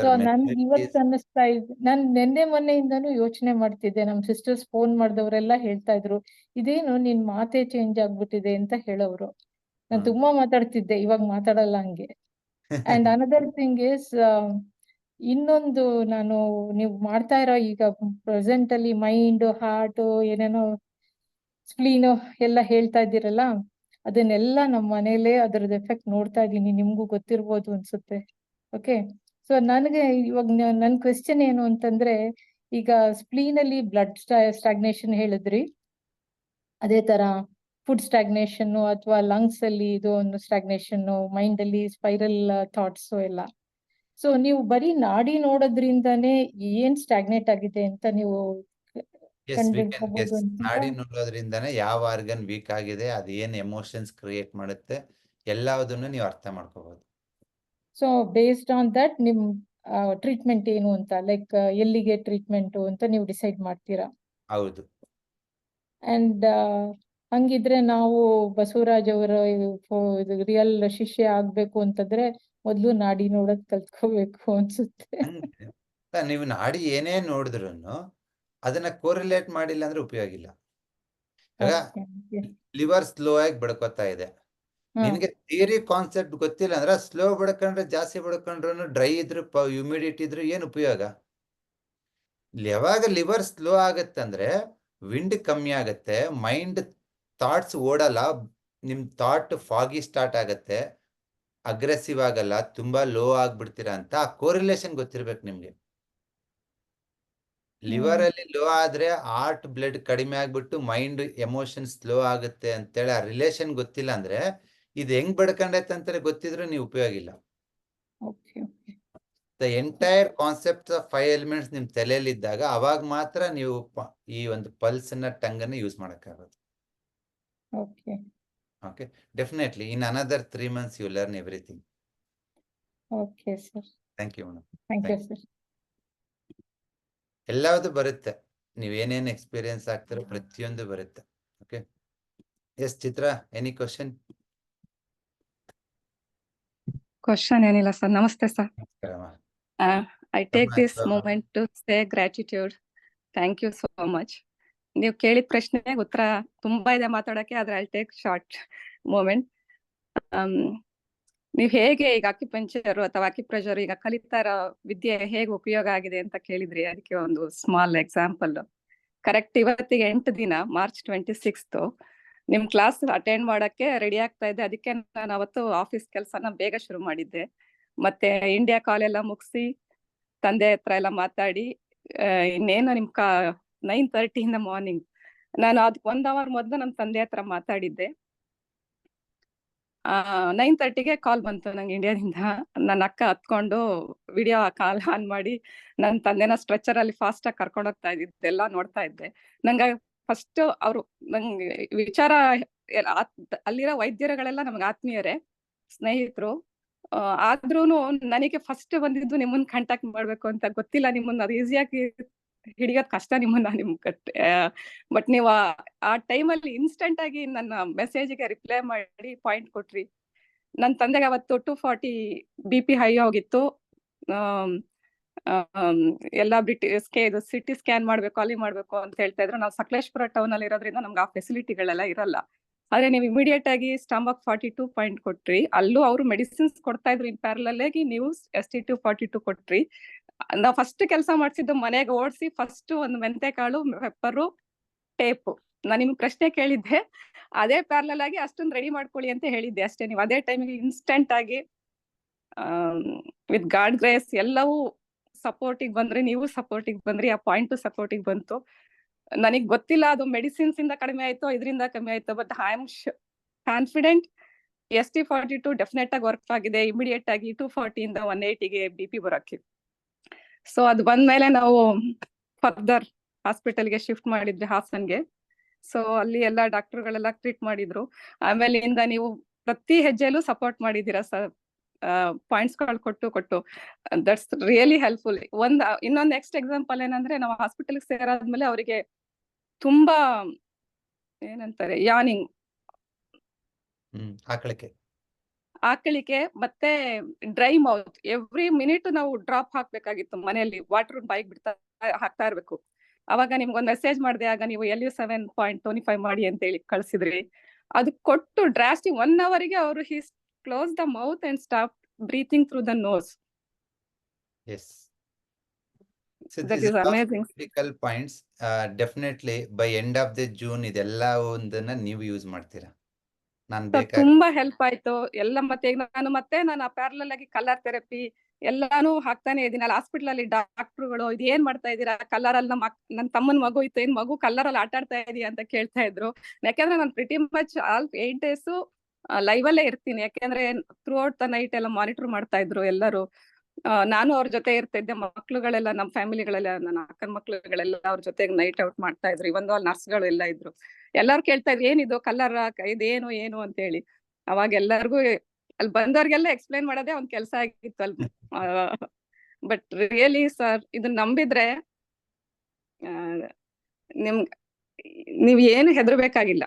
ಸೊ ನನ್ಗೆ ಇವತ್ತು ಅನ್ನಿಸ್ತಾ ಇದೆ, ನಾನ್ ನಿನ್ನೆ ಮೊನ್ನೆಯಿಂದಾನು ಯೋಚನೆ ಮಾಡ್ತಿದ್ದೆ. ನಮ್ ಸಿಸ್ಟರ್ಸ್ ಫೋನ್ ಮಾಡಿದವರೆಲ್ಲ ಹೇಳ್ತಾ ಇದ್ರು, ಇದೇನು ನಿನ್ ಮಾತೇ ಚೇಂಜ್ ಆಗ್ಬಿಟ್ಟಿದೆ ಅಂತ ಹೇಳೋರು. ನಾನ್ ತುಂಬಾ ಮಾತಾಡ್ತಿದ್ದೆ, ಇವಾಗ ಮಾತಾಡಲ್ಲ ಹಂಗೆ. ಅಂಡ್ ಅನದರ್ ಥಿಂಗ್ ಇಸ್, ಇನ್ನೊಂದು ನಾನು ನೀವು ಮಾಡ್ತಾ ಇರೋ ಈಗ ಪ್ರೆಸೆಂಟ್ ಅಲ್ಲಿ ಮೈಂಡ್, ಹಾರ್ಟ್, ಏನೇನೋ ಸ್ಪ್ಲೀನು ಎಲ್ಲ ಹೇಳ್ತಾ ಇದ್ದೀರಲ್ಲ, ಅದನ್ನೆಲ್ಲ ನಮ್ಮ ಮನೇಲೆ ಅದರದ್ದು ಎಫೆಕ್ಟ್ ನೋಡ್ತಾ ಇದ್ದೀನಿ. ನಿಮ್ಗೂ ಗೊತ್ತಿರ್ಬೋದು ಅನ್ಸುತ್ತೆ. ಓಕೆ, ಸೊ ನನಗೆ ಇವಾಗ ನನ್ ಕ್ವೆಶ್ಚನ್ ಏನು ಅಂತಂದ್ರೆ, ಈಗ ಸ್ಪ್ಲೀನ್ ಅಲ್ಲಿ ಬ್ಲಡ್ ಸ್ಟಾಗ್ನೇಷನ್ ಹೇಳಿದ್ರಿ, ಅದೇ ತರ ಫುಡ್ ಸ್ಟಾಗ್ನೇಷನ್ ಅಥವಾ ಲಂಗ್ಸ್ ಅಲ್ಲಿ ಇದು ಒಂದು ಸ್ಟಾಗ್ನೇಷನ್, ಮೈಂಡ್ ಅಲ್ಲಿ ಸ್ಪೈರಲ್ ಥಾಟ್ಸ್ ಎಲ್ಲ. ಸೊ ನೀವು ಬರೀ ನಾಡಿ ನೋಡೋದ್ರಿಂದಾನೇ ಏನ್ ಸ್ಟಾಗ್ನೇಟ್ ಆಗಿದೆ ಅಂತ ನೀವು ಕಂಡುಹಿಡ್ಕೋಬಹುದು ಅಂತ? ನಾಡಿ ನೋಡೋದ್ರಿಂದಾನೇ ಯಾವ ಆರ್ಗನ್ ವೀಕ್ ಆಗಿದೆ, ಅದು ಏನ್ ಎಮೋಷನ್ಸ್ ಕ್ರಿಯೇಟ್ ಮಾಡುತ್ತೆ, ಎಲ್ಲದನ್ನು ನೀವು ಅರ್ಥ ಮಾಡ್ಕೋಬಹುದು. ಸೊ ಬೇಸ್ಡ್ ಆನ್ ದಟ್ ನಿಮ್ ಟ್ರೀಟ್ಮೆಂಟ್ ಏನು ಅಂತ, ಲೈಕ್ ಎಲ್ಲಿಗೆ ಟ್ರೀಟ್ಮೆಂಟ್ ಅಂತ ನೀವು ಡಿಸೈಡ್ ಮಾಡ್ತೀರಾ? ಹೌದು. ಅಂಡ್ ಹಂಗಿದ್ರೆ ನಾವು ಬಸವರಾಜ್ ಅವರ ರಿಯಲ್ ಶಿಷ್ಯ ಆಗ್ಬೇಕು ಅಂತಂದ್ರೆ ಮೊದ್ಲು ನಾಡಿ ನೋಡೋದ್ ಕಲ್ತ್ಕೋಬೇಕು ಅನ್ಸುತ್ತೆ. ನೀವು ನಾಡಿ ಏನೇ ನೋಡಿದ್ರು ಅದನ್ನ ಕೋರಿಲೇಟ್ ಮಾಡಿಲ್ಲ ಅಂದ್ರೆ ಉಪಯೋಗ ಇಲ್ಲ. ಲಿವರ್ ಸ್ಲೋ ಆಗಿ ಬಡ್ಕೋತಾ ಇದೆ, ನಿನ್ಗೆ ಥಿಯರಿ ಕಾನ್ಸೆಪ್ಟ್ ಗೊತ್ತಿಲ್ಲ ಅಂದ್ರೆ ಸ್ಲೋ ಬಡ್ಕೊಂಡ್ರೆ ಜಾಸ್ತಿ ಬಡ್ಕೊಂಡ್ರು ಡ್ರೈ ಇದ್ರು ಹ್ಯೂಮಿಡಿಟಿ ಇದ್ರು ಏನ್ ಉಪಯೋಗ? ಯಾವಾಗ ಲಿವರ್ ಸ್ಲೋ ಆಗತ್ತಂದ್ರೆ ವಿಂಡ್ ಕಮ್ಮಿ ಆಗತ್ತೆ, ಮೈಂಡ್ ಥಾಟ್ಸ್ ಓಡಲ್ಲ, ನಿಮ್ ಥಾಟ್ ಫಾಗಿ ಸ್ಟಾರ್ಟ್ ಆಗತ್ತೆ, ಅಗ್ರೆಸಿವ್ ಆಗಲ್ಲ, ತುಂಬಾ ಲೋ ಆಗ್ಬಿಡ್ತೀರಾ ಅಂತ ಆ ಕೋರಿಲೇಷನ್ ಗೊತ್ತಿರ್ಬೇಕು ನಿಮ್ಗೆ. ಲಿವರ್ ಅಲ್ಲಿ ಲೋ ಆದ್ರೆ ಹಾರ್ಟ್ ಬ್ಲಡ್ ಕಡಿಮೆ ಆಗ್ಬಿಟ್ಟು ಮೈಂಡ್ ಎಮೋಷನ್ ಸ್ಲೋ ಆಗುತ್ತೆ ಅಂತೇಳಿ ಆ ರಿಲೇಷನ್ ಗೊತ್ತಿಲ್ಲ ಅಂದ್ರೆ ಇದು ಹೆಂಗ್ ಬಡ್ಕೊಂಡೈತೆ ಅಂತ ಗೊತ್ತಿದ್ರು ನೀವು ಉಪಯೋಗ ಇಲ್ಲ. The entire concept of 5 elements ನಿಮ್ ತಲೆಯಲ್ಲಿ ಇದ್ದಾಗ ಅವಾಗ ಮಾತ್ರ ನೀವು ಈ ಒಂದು ಪಲ್ಸ್ ನ ಟಂಗ್ ಅನ್ನು ಯೂಸ್ ಮಾಡಕ್ಕಾಗೋದು. Okay, definitely in another 3 months you learn everything. Okay sir, thank you madam. Thank you sir. ಎಲ್ಲಾವುದು ಬರುತ್ತೆ, ನೀವೇನೇನು ಎಕ್ಸ್ಪೀರಿಯನ್ಸ್ ಆಗ್ತಾರೋ ಪ್ರತಿಯೊಂದು ಬರುತ್ತೆ. Okay, yes Chitra, any question? Question ಏನಿಲ್ಲ ಸರ್. ನಮಸ್ತೆ ಸರ್. ನಮಸ್ಕಾರಮ್ಮ. I take this moment to say gratitude. Thank you so much. ನೀವು ಕೇಳಿದ ಪ್ರಶ್ನೆಗೆ ಉತ್ತರ ತುಂಬಾ ಇದೆ ಮಾತಾಡಕ್ಕೆ, ಆದ್ರೆ ಐ ಟೇಕ್ ಶಾರ್ಟ್ ಮೂಮೆಂಟ್. ನೀವು ಹೇಗೆ ಈಗ ಅಕ್ಯುಪಂಕ್ಚರ್ ಅಥವಾ ಅಕ್ಯುಪ್ರೆಷರ್ ಈಗ ಕಲಿತಾ ಇರೋ ವಿದ್ಯೆ ಹೇಗೆ ಉಪಯೋಗ ಆಗಿದೆ ಅಂತ ಕೇಳಿದ್ರಿ, ಅದಕ್ಕೆ ಒಂದು ಸ್ಮಾಲ್ ಎಕ್ಸಾಂಪಲ್. ಕರೆಕ್ಟ್ ಇವತ್ತಿಗೆ 8 ದಿನ, March 26th ನಿಮ್ ಕ್ಲಾಸ್ ಅಟೆಂಡ್ ಮಾಡಕ್ಕೆ ರೆಡಿ ಆಗ್ತಾ ಇದ್ದೆ. ಅದಕ್ಕೆ ನಾನು ಅವತ್ತು ಆಫೀಸ್ ಕೆಲಸನ ಬೇಗ ಶುರು ಮಾಡಿದ್ದೆ. ಮತ್ತೆ ಇಂಡಿಯಾ ಕಾಲ್ ಎಲ್ಲ ಮುಗಿಸಿ ತಂದೆ ಹತ್ರ ಎಲ್ಲ ಮಾತಾಡಿ ಇನ್ನೇನು ನಿಮ್ 9:30 in the morning ನಾನು ಅದಕ್ಕೆ 1 hour ಮೊದಲು ನಮ್ಮ ತಂದೆ ಹತ್ರ ಮಾತಾಡಿದ್ದೆ. 9:30ಗೆ ಕಾಲ್ ಬಂತು ನಂಗೆ ಇಂಡಿಯಾದಿಂದ. ನನ್ನ ಅಕ್ಕ ಹತ್ಕೊಂಡು ವಿಡಿಯೋ ಕಾಲ್ ಆನ್ ಮಾಡಿ ನನ್ನ ತಂದೆನ ಸ್ಟ್ರೆಚರ್ ಅಲ್ಲಿ ಫಾಸ್ಟ್ ಆಗಿ ಕರ್ಕೊಂಡು ಹೋಗ್ತಾ ಇದ್ದಿದ್ದೆಲ್ಲ ನೋಡ್ತಾ ಇದ್ದೆ. ನಂಗೆ ಫಸ್ಟ್ ಅವರು ನಂಗೆ ವಿಚಾರ, ಅಲ್ಲಿರೋ ವೈದ್ಯರುಗಳೆಲ್ಲ ನಮ್ಗೆ ಆತ್ಮೀಯರೇ, ಸ್ನೇಹಿತರು. ಆದ್ರೂನು ನನಗೆ ಫಸ್ಟ್ ಬಂದಿದ್ದು ನಿಮ್ಮನ್ನ ಕಾಂಟ್ಯಾಕ್ಟ್ ಮಾಡ್ಬೇಕು ಅಂತ. ಗೊತ್ತಿಲ್ಲ ನಿಮ್ಮನ್ನ, ಅದು ಈಸಿಯಾಗಿ ಹಿಡಿಯೋದ್ ಕಷ್ಟ ನಿಮ್ಮನ್ನ. ಬಟ್ ನೀವು ಆ ಟೈಮಲ್ಲಿ ಇನ್ಸ್ಟೆಂಟ್ ಆಗಿ ನನ್ನ ಮೆಸೇಜ್ಗೆ ರಿಪ್ಲೈ ಮಾಡಿ ಪಾಯಿಂಟ್ ಕೊಟ್ರಿ. ನನ್ನ ತಂದೆಗೆ ಅವತ್ತು 240 BP ಹೈ ಹೋಗಿತ್ತು. ಎಲ್ಲ ಸಿಟಿ ಸ್ಕ್ಯಾನ್ ಮಾಡ್ಬೇಕು, ಅಲ್ಲಿ ಮಾಡ್ಬೇಕು ಅಂತ ಹೇಳ್ತಾ ಇದ್ರು. ನಾವು ಸಕಲೇಶ್ಪುರ ಟೌನ್ ಅಲ್ಲಿ ಇರೋದ್ರಿಂದ ನಮ್ಗೆ ಆ ಫೆಸಿಲಿಟಿಗಳೆಲ್ಲ ಇರಲ್ಲ. ಆದ್ರೆ ನೀವು ಇಮಿಡಿಯೇಟ್ ಆಗಿ ಸ್ಟಮಕ್ 42 ಪಾಯಿಂಟ್ ಕೊಟ್ರಿ. ಅಲ್ಲೂ ಅವರು ಮೆಡಿಸಿನ್ಸ್ ಕೊಡ್ತಾ ಇದ್ರು, ಇನ್ ಪ್ಯಾರಲಲ್ ಆಗಿ ನೀವು ST2 42 ಕೊಟ್ರಿ. ನಾವು ಫಸ್ಟ್ ಕೆಲಸ ಮಾಡ್ಸಿದ್ದು ಮನೆಗೆ ಓಡಿಸಿ ಫಸ್ಟ್ ಒಂದು ಮೆಂತೆಕಾಳು, ಪೆಪ್ಪರು, ಟೇಪು. ನಾನು ನಿಮ್ಗೆ ಪ್ರಶ್ನೆ ಕೇಳಿದ್ದೆ, ಅದೇ ಪ್ಯಾರಲಲ್ ಆಗಿ ಅಷ್ಟೊಂದು ರೆಡಿ ಮಾಡ್ಕೊಳ್ಳಿ ಅಂತ ಹೇಳಿದ್ದೆ ಅಷ್ಟೇ. ನೀವು ಅದೇ ಟೈಮಿಗೆ ಇನ್ಸ್ಟೆಂಟ್ ಆಗಿ ವಿತ್ ಗಾಡ್ ಗ್ರೇಸ್ ಎಲ್ಲವೂ ಸಪೋರ್ಟಿಗೆ ಬಂದ್ರಿ, ನೀವು ಸಪೋರ್ಟಿಗೆ ಬಂದ್ರಿ, ಆ ಪಾಯಿಂಟ್ ಸಪೋರ್ಟಿಗೆ ಬಂತು. ನನಗ್ ಗೊತ್ತಿಲ್ಲ ಅದು ಮೆಡಿಸಿನ್ಸ್ ಇಂದ ಕಡಿಮೆ ಆಯ್ತೋ ಇದರಿಂದ ಕಡಿಮೆ ಆಯ್ತೋ, but I am confident ST42 definite ಆಗಿ ವರ್ಕ್ ಆಗಿದೆ. ಇಮಿಡಿಯೇಟ್ ಆಗಿ 240 ಇಂದ 180ಗೆ BP ಬರೋಕ್ಕೆ. ಸೊ ಅದು ಬಂದ್ಮೇಲೆ ನಾವು ಫರ್ದರ್ ಹಾಸ್ಪಿಟಲ್ಗೆ ಶಿಫ್ಟ್ ಮಾಡಿದ್ವಿ, ಹಾಸನ್ಗೆ. ಸೊ ಅಲ್ಲಿ ಎಲ್ಲ ಡಾಕ್ಟರ್ಗಳೆಲ್ಲ ಟ್ರೀಟ್ ಮಾಡಿದ್ರು. ಆಮೇಲಿಂದ ನೀವು ಪ್ರತಿ ಹೆಜ್ಜೆಲೂ ಸಪೋರ್ಟ್ ಮಾಡಿದ್ದೀರಾ ಸರ್, ಪಾಯಿಂಟ್ಸ್ ಗಳು ಕೊಟ್ಟು ದಟ್ಸ್ ರಿಯಲಿ ಹೆಲ್ಪ್ಫುಲ್. ಇನ್ನೊಂದು ನೆಕ್ಸ್ಟ್ ಎಕ್ಸಾಂಪಲ್ ಏನಂದ್ರೆ, ನಾವು ಹಾಸ್ಪಿಟಲ್ಗೆ ಸೇರಾದ್ಮೇಲೆ ಅವರಿಗೆ ತುಂಬಾ ಏನಂತಾರೆ ಯಾನಿಂಗ್, ಆಕಳಿಕೆ ಮತ್ತೆ ಡ್ರೈ ಮೌತ್. ಎವ್ರಿ ಮಿನಿಟ್ ನಾವು ಡ್ರಾಪ್ ಹಾಕ್ಬೇಕಾಗಿತ್ತು ಮನೆಯಲ್ಲಿ, ವಾಟರ್ ಬೈಕ್ ಹಾಕ್ತಾ ಇರ್ಬೇಕು. ಅವಾಗ ನಿಮ್ಗೊಂದು ಮೆಸೇಜ್ ಮಾಡಿದೆ, ಆಗ ನೀವು LU7.25 ಮಾಡಿ ಅಂತ ಹೇಳಿ ಕಳ್ಸಿದ್ರಿ. ಅದು ಕೊಟ್ಟು ಡ್ರಾಸ್ಟಿಂಗ್ 1 ಅವರ್ಗೆ ಅವರು close the mouth and stop breathing through the nose. Yes. So That these is are all amazing. critical points. Definitely by end of the June ಇದೆಲ್ಲ ಒಂದನ್ನ ನೀವು ಯೂಸ್ ಮಾಡ್ತೀರಾ. ನಾನು ತುಂಬಾ ಹೆಲ್ಪ್ ಆಯ್ತು ಎಲ್ಲ. ಮತ್ತೆ ನಾನು ಪ್ಯಾರಲಲ್ ಆಗಿ ಕಲರ್ ಥೆರಪಿ ಎಲ್ಲಾನು ಹಾಕ್ತಾನೆ ಇದೀನಿ. ಅಲ್ಲಿ ಹಾಸ್ಪಿಟಲ್ ಅಲ್ಲಿ ಡಾಕ್ಟರ್ಗಳು ಇದು ಏನ್ ಮಾಡ್ತಾ ಇದೀರಾ, ಕಲರ್ ಅಲ್ಲಿ ನನ್ನ ತಮ್ಮನ ಮಗು ಇತ್ತು, ಏನ್ ಮಗು ಕಲರ್ ಅಲ್ಲಿ ಆಟ ಆಡ್ತಾ ಇದೀಯ ಅಂತ ಕೇಳ್ತಾ ಇದ್ರು. ಯಾಕಂದ್ರೆ ನಾನು pretty much all 8 days live ಅಲ್ಲೇ ಇರ್ತೀನಿ. ಯಾಕಂದ್ರೆ ಥ್ರೂ ಔಟ್ ದ ನೈಟ್ ಎಲ್ಲ ಮಾನಿಟರ್ ಮಾಡ್ತಾ ಇದ್ರು ಎಲ್ಲರೂ. ನಾನು ಅವ್ರ ಜೊತೆ ಇರ್ತಿದ್ದೆ. ಮಕ್ಳುಗಳೆಲ್ಲ ನಮ್ಮ ಫ್ಯಾಮಿಲಿಗಳೆಲ್ಲ, ನನ್ನ ಅಕ್ಕನ ಮಕ್ಳುಗಳೆಲ್ಲ ಅವ್ರ ಜೊತೆಗೆ ನೈಟ್ ಔಟ್ ಮಾಡ್ತಾ ಇದ್ರು. ಇವೊಂದು ಅಲ್ಲಿ ನರ್ಸ್ಗಳು ಎಲ್ಲ ಇದ್ರು. ಎಲ್ಲಾರು ಕೇಳ್ತಾ ಇದ್ರು ಏನಿದು ಕಲರ್, ಇದೇನು ಏನು ಅಂತ ಹೇಳಿ. ಅವಾಗ ಎಲ್ಲರಿಗೂ ಅಲ್ಲಿ ಬಂದವ್ರಿಗೆಲ್ಲ ಎಕ್ಸ್ಪ್ಲೈನ್ ಮಾಡೋದೇ ಒಂದ್ ಕೆಲಸ ಆಗಿತ್ತು ಅಲ್ಲಿ. ಬಟ್ ರಿಯಲಿ ಸರ್, ಇದನ್ನ ನಂಬಿದ್ರೆ ನೀವ್ ಏನು ಹೆದರ್ಬೇಕಾಗಿಲ್ಲ.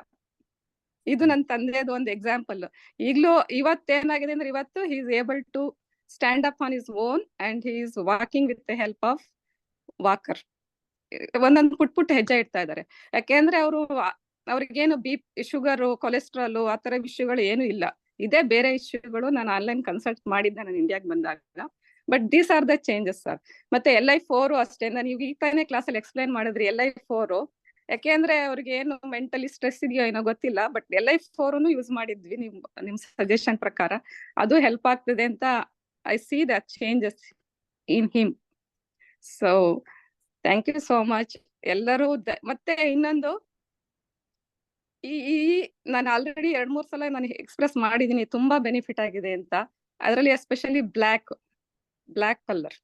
ಇದು ನನ್ನ ತಂದೆದು ಒಂದು ಎಕ್ಸಾಂಪಲ್. ಈಗ್ಲೂ ಇವತ್ತೇನಾಗಿದೆ ಅಂದ್ರೆ, ಇವತ್ತು he is able to stand up on his own and he is walking with the help of walker. ಒಂದೊಂದು ಪುಟ್ ಹೆಜ್ಜೆ ಇಡ್ತಾ ಇದ್ದಾರೆ. ಯಾಕೆಂದ್ರೆ ಅವ್ರಿಗೇನು ಶುಗರ್, ಕೊಲೆಸ್ಟ್ರಾಲ್ ಆ ತರ ವಿಷಯಗಳು ಏನು ಇಲ್ಲ. ಇದೇ ಬೇರೆ ಇಶ್ಯೂಗಳು. ನಾನು ಆನ್ಲೈನ್ ಕನ್ಸಲ್ಟ್ ಮಾಡಿದ್ದೆ ನಾನು ಇಂಡಿಯಾಗೆ ಬಂದಾಗ. But these are the changes sir. ಮತ್ತೆ LI4 ಅಷ್ಟೇ, ನಾನು ಈಗ ತಾನೇ ಕ್ಲಾಸಲ್ಲಿ ಎಕ್ಸ್ಪ್ಲೈನ್ ಮಾಡಿದ್ರಿ LI4. ಯಾಕೆಂದ್ರೆ ಅವ್ರಿಗೆ ಏನು ಮೆಂಟಲಿ ಸ್ಟ್ರೆಸ್ ಇದೆಯೋ ಏನೋ ಗೊತ್ತಿಲ್ಲ, ಬಟ್ LI4 ಯೂಸ್ ಮಾಡಿದ್ವಿ ನಿಮ್ ಸಜೆಷನ್ ಪ್ರಕಾರ. ಅದು ಹೆಲ್ಪ್ ಆಗ್ತದೆ ಅಂತ I see the changes in him. So thank you so much ಎಲ್ಲರೂ. ಮತ್ತೆ ಇನ್ನೊಂದು, ನಾನು ಆಲ್ರೆಡಿ 2-3 ಸಲ ನಾನು ಎಕ್ಸ್ಪ್ರೆಸ್ ಮಾಡಿದೀನಿ ತುಂಬಾ ಬೆನಿಫಿಟ್ ಆಗಿದೆ ಅಂತ. ಅದರಲ್ಲಿ especially black colour.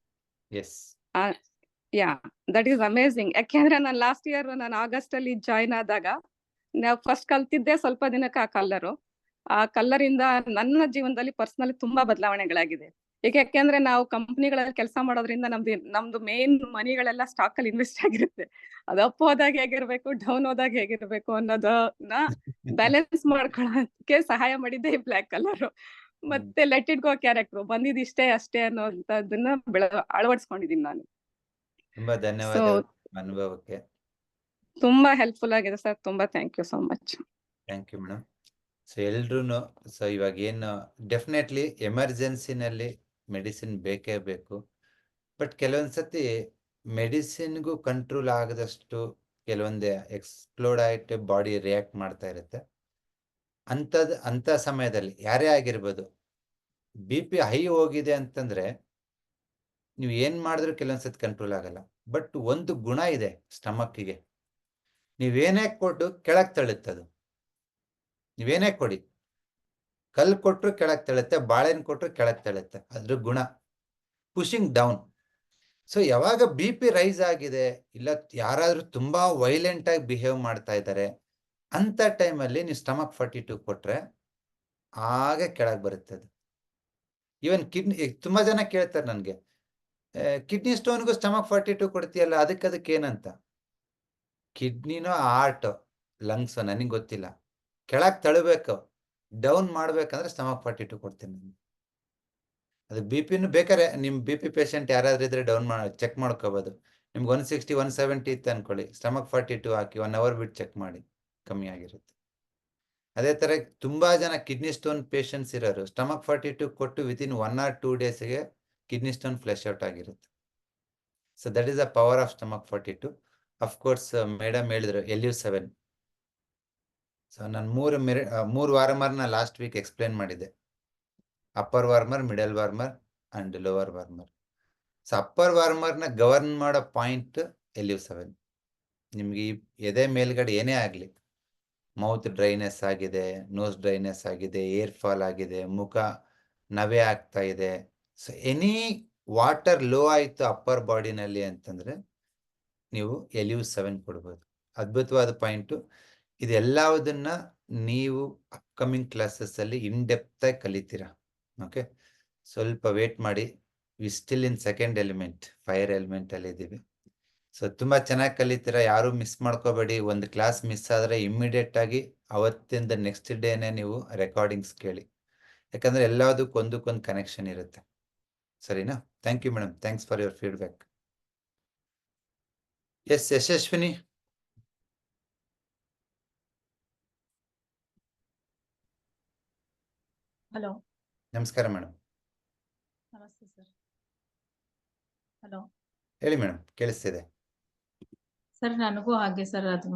Yeah, that is amazing. ಯಾಕೆಂದ್ರೆ ನಾನು ಲಾಸ್ಟ್ ಇಯರ್ ನಾನು ಆಗಸ್ಟ್ ಅಲ್ಲಿ ಜಾಯ್ನ್ ಆದಾಗ ನಾವು ಫಸ್ಟ್ ಕಲ್ತಿದ್ದೆ ಸ್ವಲ್ಪ ದಿನಕ್ಕೆ ಆ ಕಲರು. ಆ ಕಲರ್ ಇಂದ ನನ್ನ ಜೀವನದಲ್ಲಿ ಪರ್ಸನಲಿ ತುಂಬಾ ಬದಲಾವಣೆಗಳಾಗಿದೆ. ಯಾಕೆಂದ್ರೆ ನಾವು ಕಂಪ್ನಿಗಳಲ್ಲಿ ಕೆಲಸ ಮಾಡೋದ್ರಿಂದ ನಮ್ದು ಮೇನ್ ಮನಿಗಳೆಲ್ಲ ಸ್ಟಾಕ್ ಅಲ್ಲಿ ಇನ್ವೆಸ್ಟ್ ಆಗಿರುತ್ತೆ. ಅದು ಅಪ್ ಹೋದಾಗ ಹೇಗಿರ್ಬೇಕು, ಡೌನ್ ಹೋದಾಗ ಹೇಗಿರ್ಬೇಕು ಅನ್ನೋದನ್ನ ಬ್ಯಾಲೆನ್ಸ್ ಮಾಡ್ಕೊಳ್ಳೋಕೆ ಸಹಾಯ ಮಾಡಿದ್ದೆ ಈ ಬ್ಲ್ಯಾಕ್ ಕಲರ್. ಮತ್ತೆ ಲೆಟ್ ಇಟ್ ಗೋ ಕ್ಯಾರೆಕ್ಟರ್ ಬಂದಿದ್ ಇಷ್ಟೇ ಅಷ್ಟೇ ಅನ್ನೋದನ್ನ ಅಳವಡಿಸ್ಕೊಂಡಿದೀನಿ ನಾನು. ತುಂಬಾ ಧನ್ಯವಾದ ಅನುಭವಕ್ಕೆ. ತುಂಬಾ ಹೆಲ್ಪ್ಫುಲ್ ಆಗಿದೆ ಸರ್. ತುಂಬಾ thank you so much. Thank you madam. So ಎಲ್ರು ಸೊ ಇವಾಗ ಏನು ಡೆಫಿನೆಟ್ಲಿ ಎಮರ್ಜೆನ್ಸಿನಲ್ಲಿ ಮೆಡಿಸಿನ್ ಬೇಕೇ ಬೇಕು. ಬಟ್ ಕೆಲವೊಂದ್ಸತಿ ಮೆಡಿಸಿನ್ಗೂ ಕಂಟ್ರೋಲ್ ಆಗದಷ್ಟು ಕೆಲವೊಂದು ಎಕ್ಸ್ಪ್ಲೋಡ್ ಆಗಿ ಬಾಡಿ ರಿಯಾಕ್ಟ್ ಮಾಡ್ತಾ ಇರುತ್ತೆ. ಅಂಥ ಸಮಯದಲ್ಲಿ ಯಾರೇ ಆಗಿರ್ಬೋದು, BP ಹೈ ಹೋಗಿದೆ ಅಂತಂದ್ರೆ ನೀವು ಏನ್ ಮಾಡಿದ್ರು ಕೆಲವೊಂದ್ಸತಿ ಕಂಟ್ರೋಲ್ ಆಗಲ್ಲ. ಬಟ್ ಒಂದು ಗುಣ ಇದೆ ಸ್ಟಮಕ್ಕಿಗೆ, ನೀವೇನೇ ಕೊಟ್ಟು ಕೆಳಗೆ ತಳ್ಳುತ್ತದು. ನೀವೇನೇ ಕೊಡಿ, ಕಲ್ಲು ಕೊಟ್ಟರು ಕೆಳಗೆ ತಳ್ಳುತ್ತೆ, ಬಾಳೆಹಣ್ಣು ಕೊಟ್ಟರು ಕೆಳಗೆ ತಳ್ಳುತ್ತೆ. ಅದ್ರ ಗುಣ ಪುಷಿಂಗ್ ಡೌನ್. ಸೊ ಯಾವಾಗ BP ರೈಸ್ ಆಗಿದೆ, ಇಲ್ಲ ಯಾರಾದ್ರೂ ತುಂಬಾ ವೈಲೆಂಟ್ ಆಗಿ ಬಿಹೇವ್ ಮಾಡ್ತಾ ಇದ್ದಾರೆ ಅಂತ ಟೈಮಲ್ಲಿ ನೀವು ಸ್ಟಮಕ್ 42 ಕೊಟ್ರೆ ಹಾಗೆ ಕೆಳಗೆ ಬರುತ್ತೆ ಅದು. ಈವನ್ ಕಿಡ್ನಿ, ತುಂಬಾ ಜನ ಕೇಳ್ತಾರೆ ನನಗೆ, ಕಿಡ್ನಿ ಸ್ಟೋನ್ಗೂ ಸ್ಟಮಕ್ 42 ಕೊಡ್ತೀಯಲ್ಲ, ಅದಕ್ಕೆ ಏನಂತ. ಕಿಡ್ನಿನೋ ಹಾರ್ಟ್ ಲಂಗ್ಸ್ ನನಗೆ ಗೊತ್ತಿಲ್ಲ, ಕೆಳಗೆ ತಳ್ಳಬೇಕು, ಡೌನ್ ಮಾಡ್ಬೇಕಂದ್ರೆ ಸ್ಟಮಕ್ 42 ಕೊಡ್ತೀನಿ ನಾನು. ಅದು BP ಬೇಕಾದ್ರೆ ನಿಮ್ BP ಪೇಷಂಟ್ ಯಾರಾದ್ರೂ ಇದ್ರೆ ಡೌನ್ ಚೆಕ್ ಮಾಡ್ಕೋಬಹುದು. ನಿಮ್ಗೆ 160 170 ಇತ್ತು ಅನ್ಕೊಳ್ಳಿ, ಸ್ಟಮಕ್ 42 ಹಾಕಿ 1 hour ಬಿಟ್ಟು ಚೆಕ್ ಮಾಡಿ, ಕಮ್ಮಿ ಆಗಿರುತ್ತೆ. ಅದೇ ತರ ತುಂಬಾ ಜನ ಕಿಡ್ನಿ ಸ್ಟೋನ್ ಪೇಷಂಟ್ಸ್ ಇರೋರು ಸ್ಟಮಕ್ 42 ಕೊಟ್ಟು ವಿತಿನ್ 1 or 2 daysಗೆ ಕಿಡ್ನಿ ಸ್ಟೋನ್ ಫ್ಲೆಶ್ ಔಟ್ ಆಗಿರುತ್ತೆ. So that is the power of stomach 42. Of course madam ಹೇಳಿದ್ರು LU7. ಸೊ ನಾನು 3 ವಾರ್ಮರ್ನ ಲಾಸ್ಟ್ ವೀಕ್ ಎಕ್ಸ್ಪ್ಲೇನ್ ಮಾಡಿದ್ದೆ. Upper warmer, middle warmer and lower warmer. So upper ವಾರ್ಮರ್ನ ಗವರ್ನ್ ಮಾಡೋ ಪಾಯಿಂಟ್ LU7. ನಿಮ್ಗೆ ಈ ಎದೆ ಮೇಲ್ಗಡೆ ಏನೇ ಆಗಲಿ, ಮೌತ್ ಡ್ರೈನೆಸ್ ಆಗಿದೆ, ನೋಸ್ ಡ್ರೈನೆಸ್ ಆಗಿದೆ, ಏರ್ ಫಾಲ್ ಆಗಿದೆ, ಮುಖ ನವೆ ಆಗ್ತಾ ಇದೆ, ಸೊ ಎನಿ ವಾಟರ್ ಲೋ ಆಯಿತು ಅಪ್ಪರ್ ಬಾಡಿನಲ್ಲಿ ಅಂತಂದ್ರೆ ನೀವು LU7 ಕೊಡ್ಬೋದು. ಅದ್ಭುತವಾದ ಪಾಯಿಂಟು. ಇದೆಲ್ಲದನ್ನ ನೀವು ಅಪ್ಕಮಿಂಗ್ ಕ್ಲಾಸಸ್ ಅಲ್ಲಿ ಇನ್ ಡೆಪ್ತ್ ಆಗಿ ಕಲಿತೀರಾ. ಓಕೆ, ಸ್ವಲ್ಪ ವೇಟ್ ಮಾಡಿ. We still in second element, fire element ಅಲ್ಲಿ ಇದ್ದೀವಿ. ಸೊ ತುಂಬಾ ಚೆನ್ನಾಗಿ ಕಲಿತೀರಾ, ಯಾರು ಮಿಸ್ ಮಾಡ್ಕೋಬೇಡಿ. ಒಂದು ಕ್ಲಾಸ್ ಮಿಸ್ ಆದ್ರೆ ಇಮ್ಮಿಡಿಯೇಟ್ ಆಗಿ ಅವತ್ತಿಂದ ನೆಕ್ಸ್ಟ್ ಡೇನೆ ನೀವು ರೆಕಾರ್ಡಿಂಗ್ಸ್ ಕೇಳಿ, ಯಾಕಂದ್ರೆ ಎಲ್ಲದಕ್ಕೂ ಒಂದಕ್ಕೊಂದು ಕನೆಕ್ಷನ್ ಇರುತ್ತೆ. ಸರಿನಾ? Thank you madam, thanks for your feedback. Yes Yashaswini. Hello, ನಮಸ್ಕಾರ ಮೇಡಮ್. ನಮಸ್ತೆ ಸರ್. ಹಲೋ ಹೇಳಿ ಮೇಡಮ್, ಕೇಳಿಸ್ತಿದೆ. ಸರ್, ನನಗೂ ಹಾಗೆ ಸರ್, ಅದು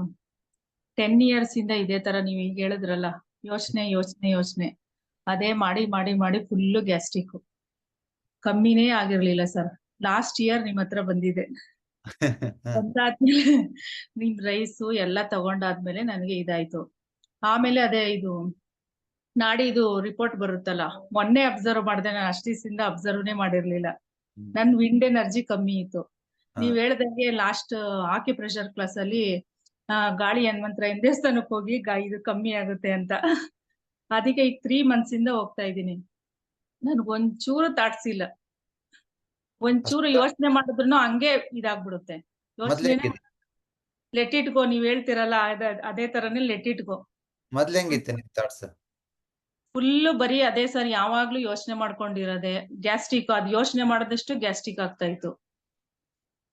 10 years ಇಂದ ಇದೇ ತರ ನೀವು ಈಗ ಹೇಳಿದ್ರಲ್ಲ, ಯೋಚನೆ ಅದೇ ಮಾಡಿ ಮಾಡಿ ಮಾಡಿ ಫುಲ್ಲು ಗ್ಯಾಸ್ಟ್ರಿಕ್, ಕಮ್ಮಿನೇ ಆಗಿರ್ಲಿಲ್ಲ ಸರ್. ಲಾಸ್ಟ್ ಇಯರ್ ನಿಮ್ ಹತ್ರ ಬಂದಿದೆ. ಬಂದಾದ್ಮೇಲೆ ನಿಮ್ ರೈಸು ಎಲ್ಲ ತಗೊಂಡಾದ್ಮೇಲೆ ನನಗೆ ಇದಾಯ್ತು. ಆಮೇಲೆ ಅದೇ ಇದು ನಾಡಿದು ರಿಪೋರ್ಟ್ ಬರುತ್ತಲ್ಲ, ಮೊನ್ನೆ ಅಬ್ಸರ್ವ್ ಮಾಡಿದೆ. ನಾನು ಅಷ್ಟು ದಿವಸದಿಂದ ಅಬ್ಸರ್ವ್ನೇ ಮಾಡಿರ್ಲಿಲ್ಲ. ನನ್ ವಿಂಡ್ ಎನರ್ಜಿ ಕಮ್ಮಿ ಇತ್ತು. ನೀವ್ ಹೇಳ್ದಂಗೆ ಲಾಸ್ಟ್ ಆಕ್ಯುಪ್ರೆಷರ್ ಕ್ಲಾಸ್ ಅಲ್ಲಿ ಗಾಳಿ ಹನುಮಂತರ ದೇವಸ್ಥಾನಕ್ಕೆ ಹೋಗಿ ಇದು ಕಮ್ಮಿ ಆಗುತ್ತೆ ಅಂತ. ಅದಕ್ಕೆ ಈಗ 3 months ಇಂದ ಹೋಗ್ತಾ ಇದ್ದೀನಿ. ನನ್ಗೆ ಒಂಚೂರು ತಾಟ್ಸಿಲ್ಲ, ಒಂಚೂರು ಯೋಚನೆ ಮಾಡಿದ್ರು ಹಂಗೆ ಇದಾಗ್ಬಿಡುತ್ತೆ. ಯೋಚನೆ ಲೆಟ್ ಇಟ್ ಗೋ, ನೀವ್ ಹೇಳ್ತಿರಲ್ಲ ಅದೇ ತರನೇ ಲೆಟ್ ಇಟ್ ಗೋ. ಮೊದ್ಲು ಹೆಂಗಿತ್ತು ನಿಮ್ ಥಾಟ್ಸ್? ಫುಲ್ ಬರೀ ಅದೇ ಸರ್, ಯಾವಾಗ್ಲೂ ಯೋಚನೆ ಮಾಡ್ಕೊಂಡಿರೋದೆ. ಗ್ಯಾಸ್ಟ್ರಿಕ್, ಅದ್ ಯೋಚನೆ ಮಾಡಿದಷ್ಟು ಗ್ಯಾಸ್ಟ್ರಿಕ್ ಆಗ್ತಾ ಇತ್ತು.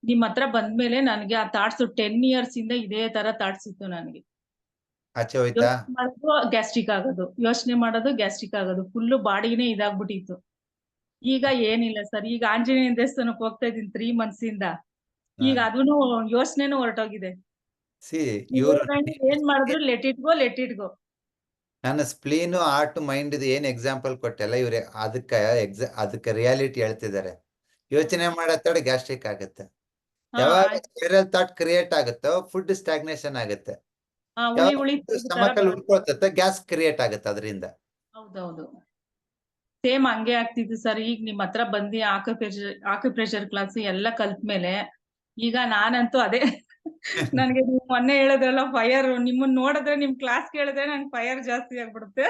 ನಿಮ್ ಹತ್ರ ಬಂದ್ಮೇಲೆ ನನ್ಗೆ ಆ ಥಾಟ್ಸ್ 10 years ಇಂದ ಇದೇ ತರ ಥಾಟ್ಸ್ ಇತ್ತು ನನಗೆ. ಆಚೆ ಹೋಯ್ತಾ? ಗ್ಯಾಸ್ಟ್ರಿಕ್ ಆಗೋದು, ಯೋಚನೆ ಮಾಡೋದು, ಗ್ಯಾಸ್ಟ್ರಿಕ್ ಆಗೋದು, ಫುಲ್ ಬಾಡಿನೇ ಇದಾಗ್ಬಿಟ್ಟಿತ್ತು. ಈಗ ಏನಿಲ್ಲ ಸರ್, ಈಗ ಆಂಜನೇಯ ದೇವಸ್ಥಾನಕ್ಕೆ ಹೋಗ್ತಾ ಇದ್ದೀನಿ 3 months ಇಂದ. ಈಗ ಅದನ್ನು ಯೋಚನೆನೂ ಹೊರಟೋಗಿದೆ. ಏನ್ ಮಾಡಿದ್ರು ಲೆಟ್ ಇಟ್ ಗೋ. ನಾನು ಸ್ಪ್ಲೀನು ಆರ್ಟ್ ಮೈಂಡ್ ಏನ್ ಎಕ್ಸಾಂಪಲ್ ಕೊಟ್ಟೆಲ್ಲ ಇವ್ರೆ ಅದಕ್ಕೆ ರಿಯಾಲಿಟಿ ಹೇಳ್ತಿದ್ದಾರೆ. ಯೋಚನೆ ಮಾಡತ್ತೋടെ ಗ್ಯಾಸ್ಟ್ರಿಕ್ ಆಗುತ್ತೆ. ಯಾವಾಗ ಸ್ಪೈರಲ್ ಥಾಟ್ ಕ್ರಿಯೇಟ್ ಆಗುತ್ತೋ ಫುಡ್ ಸ್ಟಾಗ್ನೇಷನ್ ಆಗುತ್ತೆ. ಸ್ಟಮಕ್ ಅಲ್ಲಿ ಉಳ್ಕೊಳ್ತತ್ತೆ, ಗ್ಯಾಸ್ ಕ್ರಿಯೇಟ್ ಆಗುತ್ತೆ ಅದರಿಂದ. ಹೌದೌದು, ಸೇಮ್ ಹಂಗೆ ಆಗ್ತಿತ್ತು ಸರ್. ಈಗ ನಿಮ್ ಹತ್ರ ಬಂದು ಆಕ್ಯುಪ್ರೆಷರ್ ಕ್ಲಾಸ್ ಎಲ್ಲ ಕಲ್ತ್ಮೇಲೆ ಈಗ ನಾನಂತೂ ಅದೇ ನನ್ಗೆ ನೀವು ಮೊನ್ನೆ ಹೇಳಿದ್ರಲ್ಲ ಫೈರ್, ನಿಮ್ಮನ್ನ ನೋಡಿದ್ರೆ ನಿಮ್ ಕ್ಲಾಸ್ ಕೇಳಿದ್ರೆ ನಂಗೆ ಫೈರ್ ಜಾಸ್ತಿ ಆಗ್ಬಿಡುತ್ತೆ.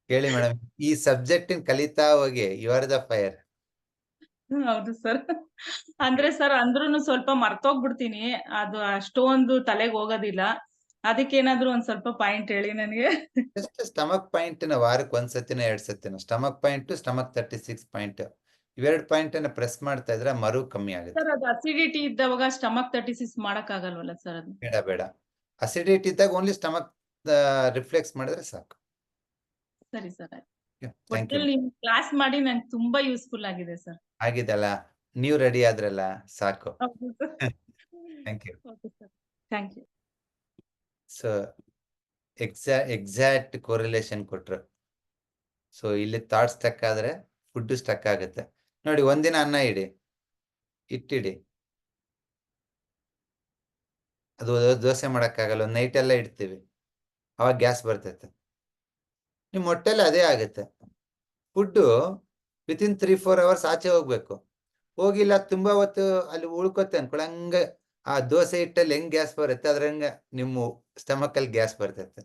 ಹೇಳಿ ಮೇಡಮ್, ಈ ಸಬ್ಜೆಕ್ಟ್ ಕಲಿತಾ ಹೋಗಿ ಯು ಆರ್ ದ ಫೈರ್. ಹೌದು ಸರ್. ಅಂದ್ರೆ ಸರ್ ಅಂದ್ರೂನು ಸ್ವಲ್ಪ ಮರ್ತೋಗ್ಬಿಡ್ತೀನಿ, ಅದು ಅಷ್ಟೊಂದು ತಲೆಗೆ ಹೋಗೋದಿಲ್ಲ. ಅದಕ್ಕೇನಾದ್ರೂ ಒಂದ್ ಸ್ವಲ್ಪ ಪಾಯಿಂಟ್ ಹೇಳಿ ನನಗೆ. ಸ್ಟಮಕ್ ಪಾಯಿಂಟ್ ವಾರಕ್ಕೆ 1 ಸತಿನ 2 ಸತಿನ ಸ್ಟಮಕ್ ಪಾಯಿಂಟ್, ಸ್ಟಮಕ್ 36 ಪಾಯಿಂಟ್, ಇವೆರಡು ಪಾಯಿಂಟ್ ಅನ್ನ ಪ್ರೆಸ್ ಮಾಡ್ತಾ ಇದ್ರೆ ಮರು ಕಮ್ಮಿ ಆಗುತ್ತೆ. ಸರ್, ಅದು ಅಸಿಡಿಟಿ ಇದ್ದವಾಗ ಸ್ಟಮಕ್ 36 ಮಾಡಕ್ ಆಗಲ್ವಲ್ಲ ಸರ್? ಅದು ಬೇಡ, ಅಸಿಡಿಟಿ ಇದ್ದಾಗ ಓನ್ಲಿ ಸ್ಟಮಕ್ ರಿಫ್ಲೆಕ್ಸ್ ಮಾಡಿದ್ರೆ ಸಾಕು. ಸರಿ ಸರ್, ಒಟ್ಟಲ್ಲಿ ನೀವು ಕ್ಲಾಸ್ ಮಾಡಿ ನಂಗೆ ತುಂಬಾ ಯೂಸ್ಫುಲ್ ಆಗಿದೆ ಸರ್. ಆಗಿದಲ್ಲ, ನೀವು ರೆಡಿ ಆದ್ರಲ್ಲ, ಸಾಕು. Thank you. Thank you. So exact correlation ಕೊಟ್ರು. ಸೊ ಇಲ್ಲಿ ಥಾಟ್ ಸ್ಟಕ್ ಆದ್ರೆ ಫುಡ್ ಸ್ಟಕ್ ಆಗುತ್ತೆ. ನೋಡಿ, ಒಂದಿನ ಅನ್ನ ಇಟ್ಟಿಡಿ, ಅದು ದೋಸೆ ಮಾಡಕ್ಕಾಗಲ್ಲ. ಒಂದು ನೈಟ್ ಎಲ್ಲ ಇಡ್ತೀವಿ, ಅವಾಗ ಗ್ಯಾಸ್ ಬರ್ತೈತೆ. ನಿಮ್ಮ ಹೊಟ್ಟೆಲ್ಲ ಅದೇ ಆಗುತ್ತೆ. ಫುಡ್ಡು ವಿತಿನ್ 3-4 hours ಆಚೆ ಹೋಗ್ಬೇಕು. ಹೋಗಿಲ್ಲ, ತುಂಬಾ ಹೊತ್ತು ಅಲ್ಲಿ ಉಳ್ಕೊತ್ತೆ ಅನ್ಕೊಳ್ಳಿ. ಹಂಗ ಆ ದೋಸೆ ಹಿಟ್ಟಲ್ಲಿ ಹೆಂಗ್ ಗ್ಯಾಸ್ ಬರುತ್ತೆ ಅದ್ರಂಗ ನಿಮ್ಮ ಸ್ಟಮಕ್ ಅಲ್ಲಿ ಗ್ಯಾಸ್ ಬರ್ತೈತೆ.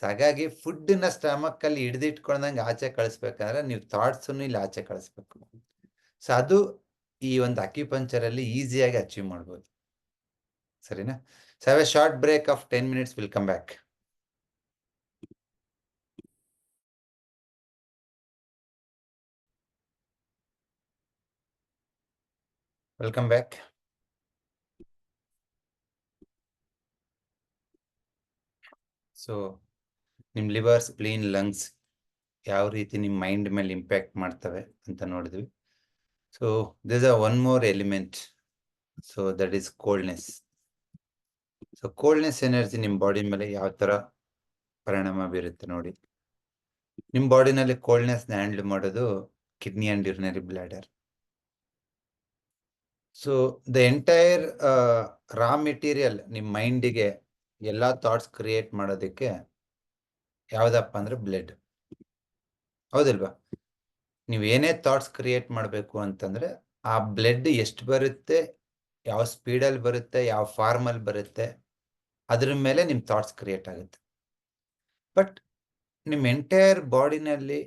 ಹಾಗಾಗಿ ಫುಡ್ ನ ಸ್ಟಮಕ್ ಅಲ್ಲಿ ಹಿಡಿದಿಟ್ಕೊಂಡಂಗೆ ಆಚೆ ಕಳಿಸ್ಬೇಕಂದ್ರೆ ನೀವು ಥಾಟ್ಸ್ ಇಲ್ಲಿ ಆಚೆ ಕಳಿಸ್ಬೇಕು. ಸೊ ಅದು ಈ ಒಂದು ಅಕ್ಯುಪಂಕ್ಚರ್ ಅಲ್ಲಿ ಈಸಿಯಾಗಿ ಅಚೀವ್ ಮಾಡ್ಬೋದು. ಸರಿನಾ? So have a short break of 10 minutes. Will come back. Welcome back. So ನಿಮ್ ಲಿವರ್, ಸ್ಪ್ಲೀನ್, ಲಂಗ್ಸ್ ಯಾವ ರೀತಿ ನಿಮ್ ಮೈಂಡ್ ಮೇಲೆ ಇಂಪ್ಯಾಕ್ಟ್ ಮಾಡ್ತವೆ ಅಂತ ನೋಡಿದ್ವಿ. So this are one more element. So that is coldness. So coldness energy ನಿಮ್ ಬಾಡಿ ಮೇಲೆ ಯಾವ ತರ ಪರಿಣಾಮ ಬೀರುತ್ತೆ ನೋಡಿ. ನಿಮ್ ಬಾಡಿನಲ್ಲಿ ಕೋಲ್ಡ್ನೆಸ್ ನ ಹ್ಯಾಂಡಲ್ ಮಾಡೋದು kidney and urinary bladder. So the entire raw material ನಿಮ್ಮ ಮೈಂಡಿಗೆ ಎಲ್ಲ ಥಾಟ್ಸ್ ಕ್ರಿಯೇಟ್ ಮಾಡೋದಕ್ಕೆ ಯಾವ್ದಪ್ಪ ಅಂದ್ರೆ ಬ್ಲಡ್. ಹೌದಿಲ್ವಾ? ನೀವೇನೇ ಥಾಟ್ಸ್ ಕ್ರಿಯೇಟ್ ಮಾಡಬೇಕು ಅಂತಂದ್ರೆ ಆ ಬ್ಲಡ್ ಎಷ್ಟು ಬರುತ್ತೆ, ಯಾವ ಸ್ಪೀಡಲ್ಲಿ ಬರುತ್ತೆ, ಯಾವ ಫಾರ್ಮಲ್ಲಿ ಬರುತ್ತೆ, ಅದ್ರ ಮೇಲೆ ನಿಮ್ಮ ಥಾಟ್ಸ್ ಕ್ರಿಯೇಟ್ ಆಗುತ್ತೆ. ಬಟ್ ನಿಮ್ಮ ಎಂಟೈರ್ ಬಾಡಿನಲ್ಲಿ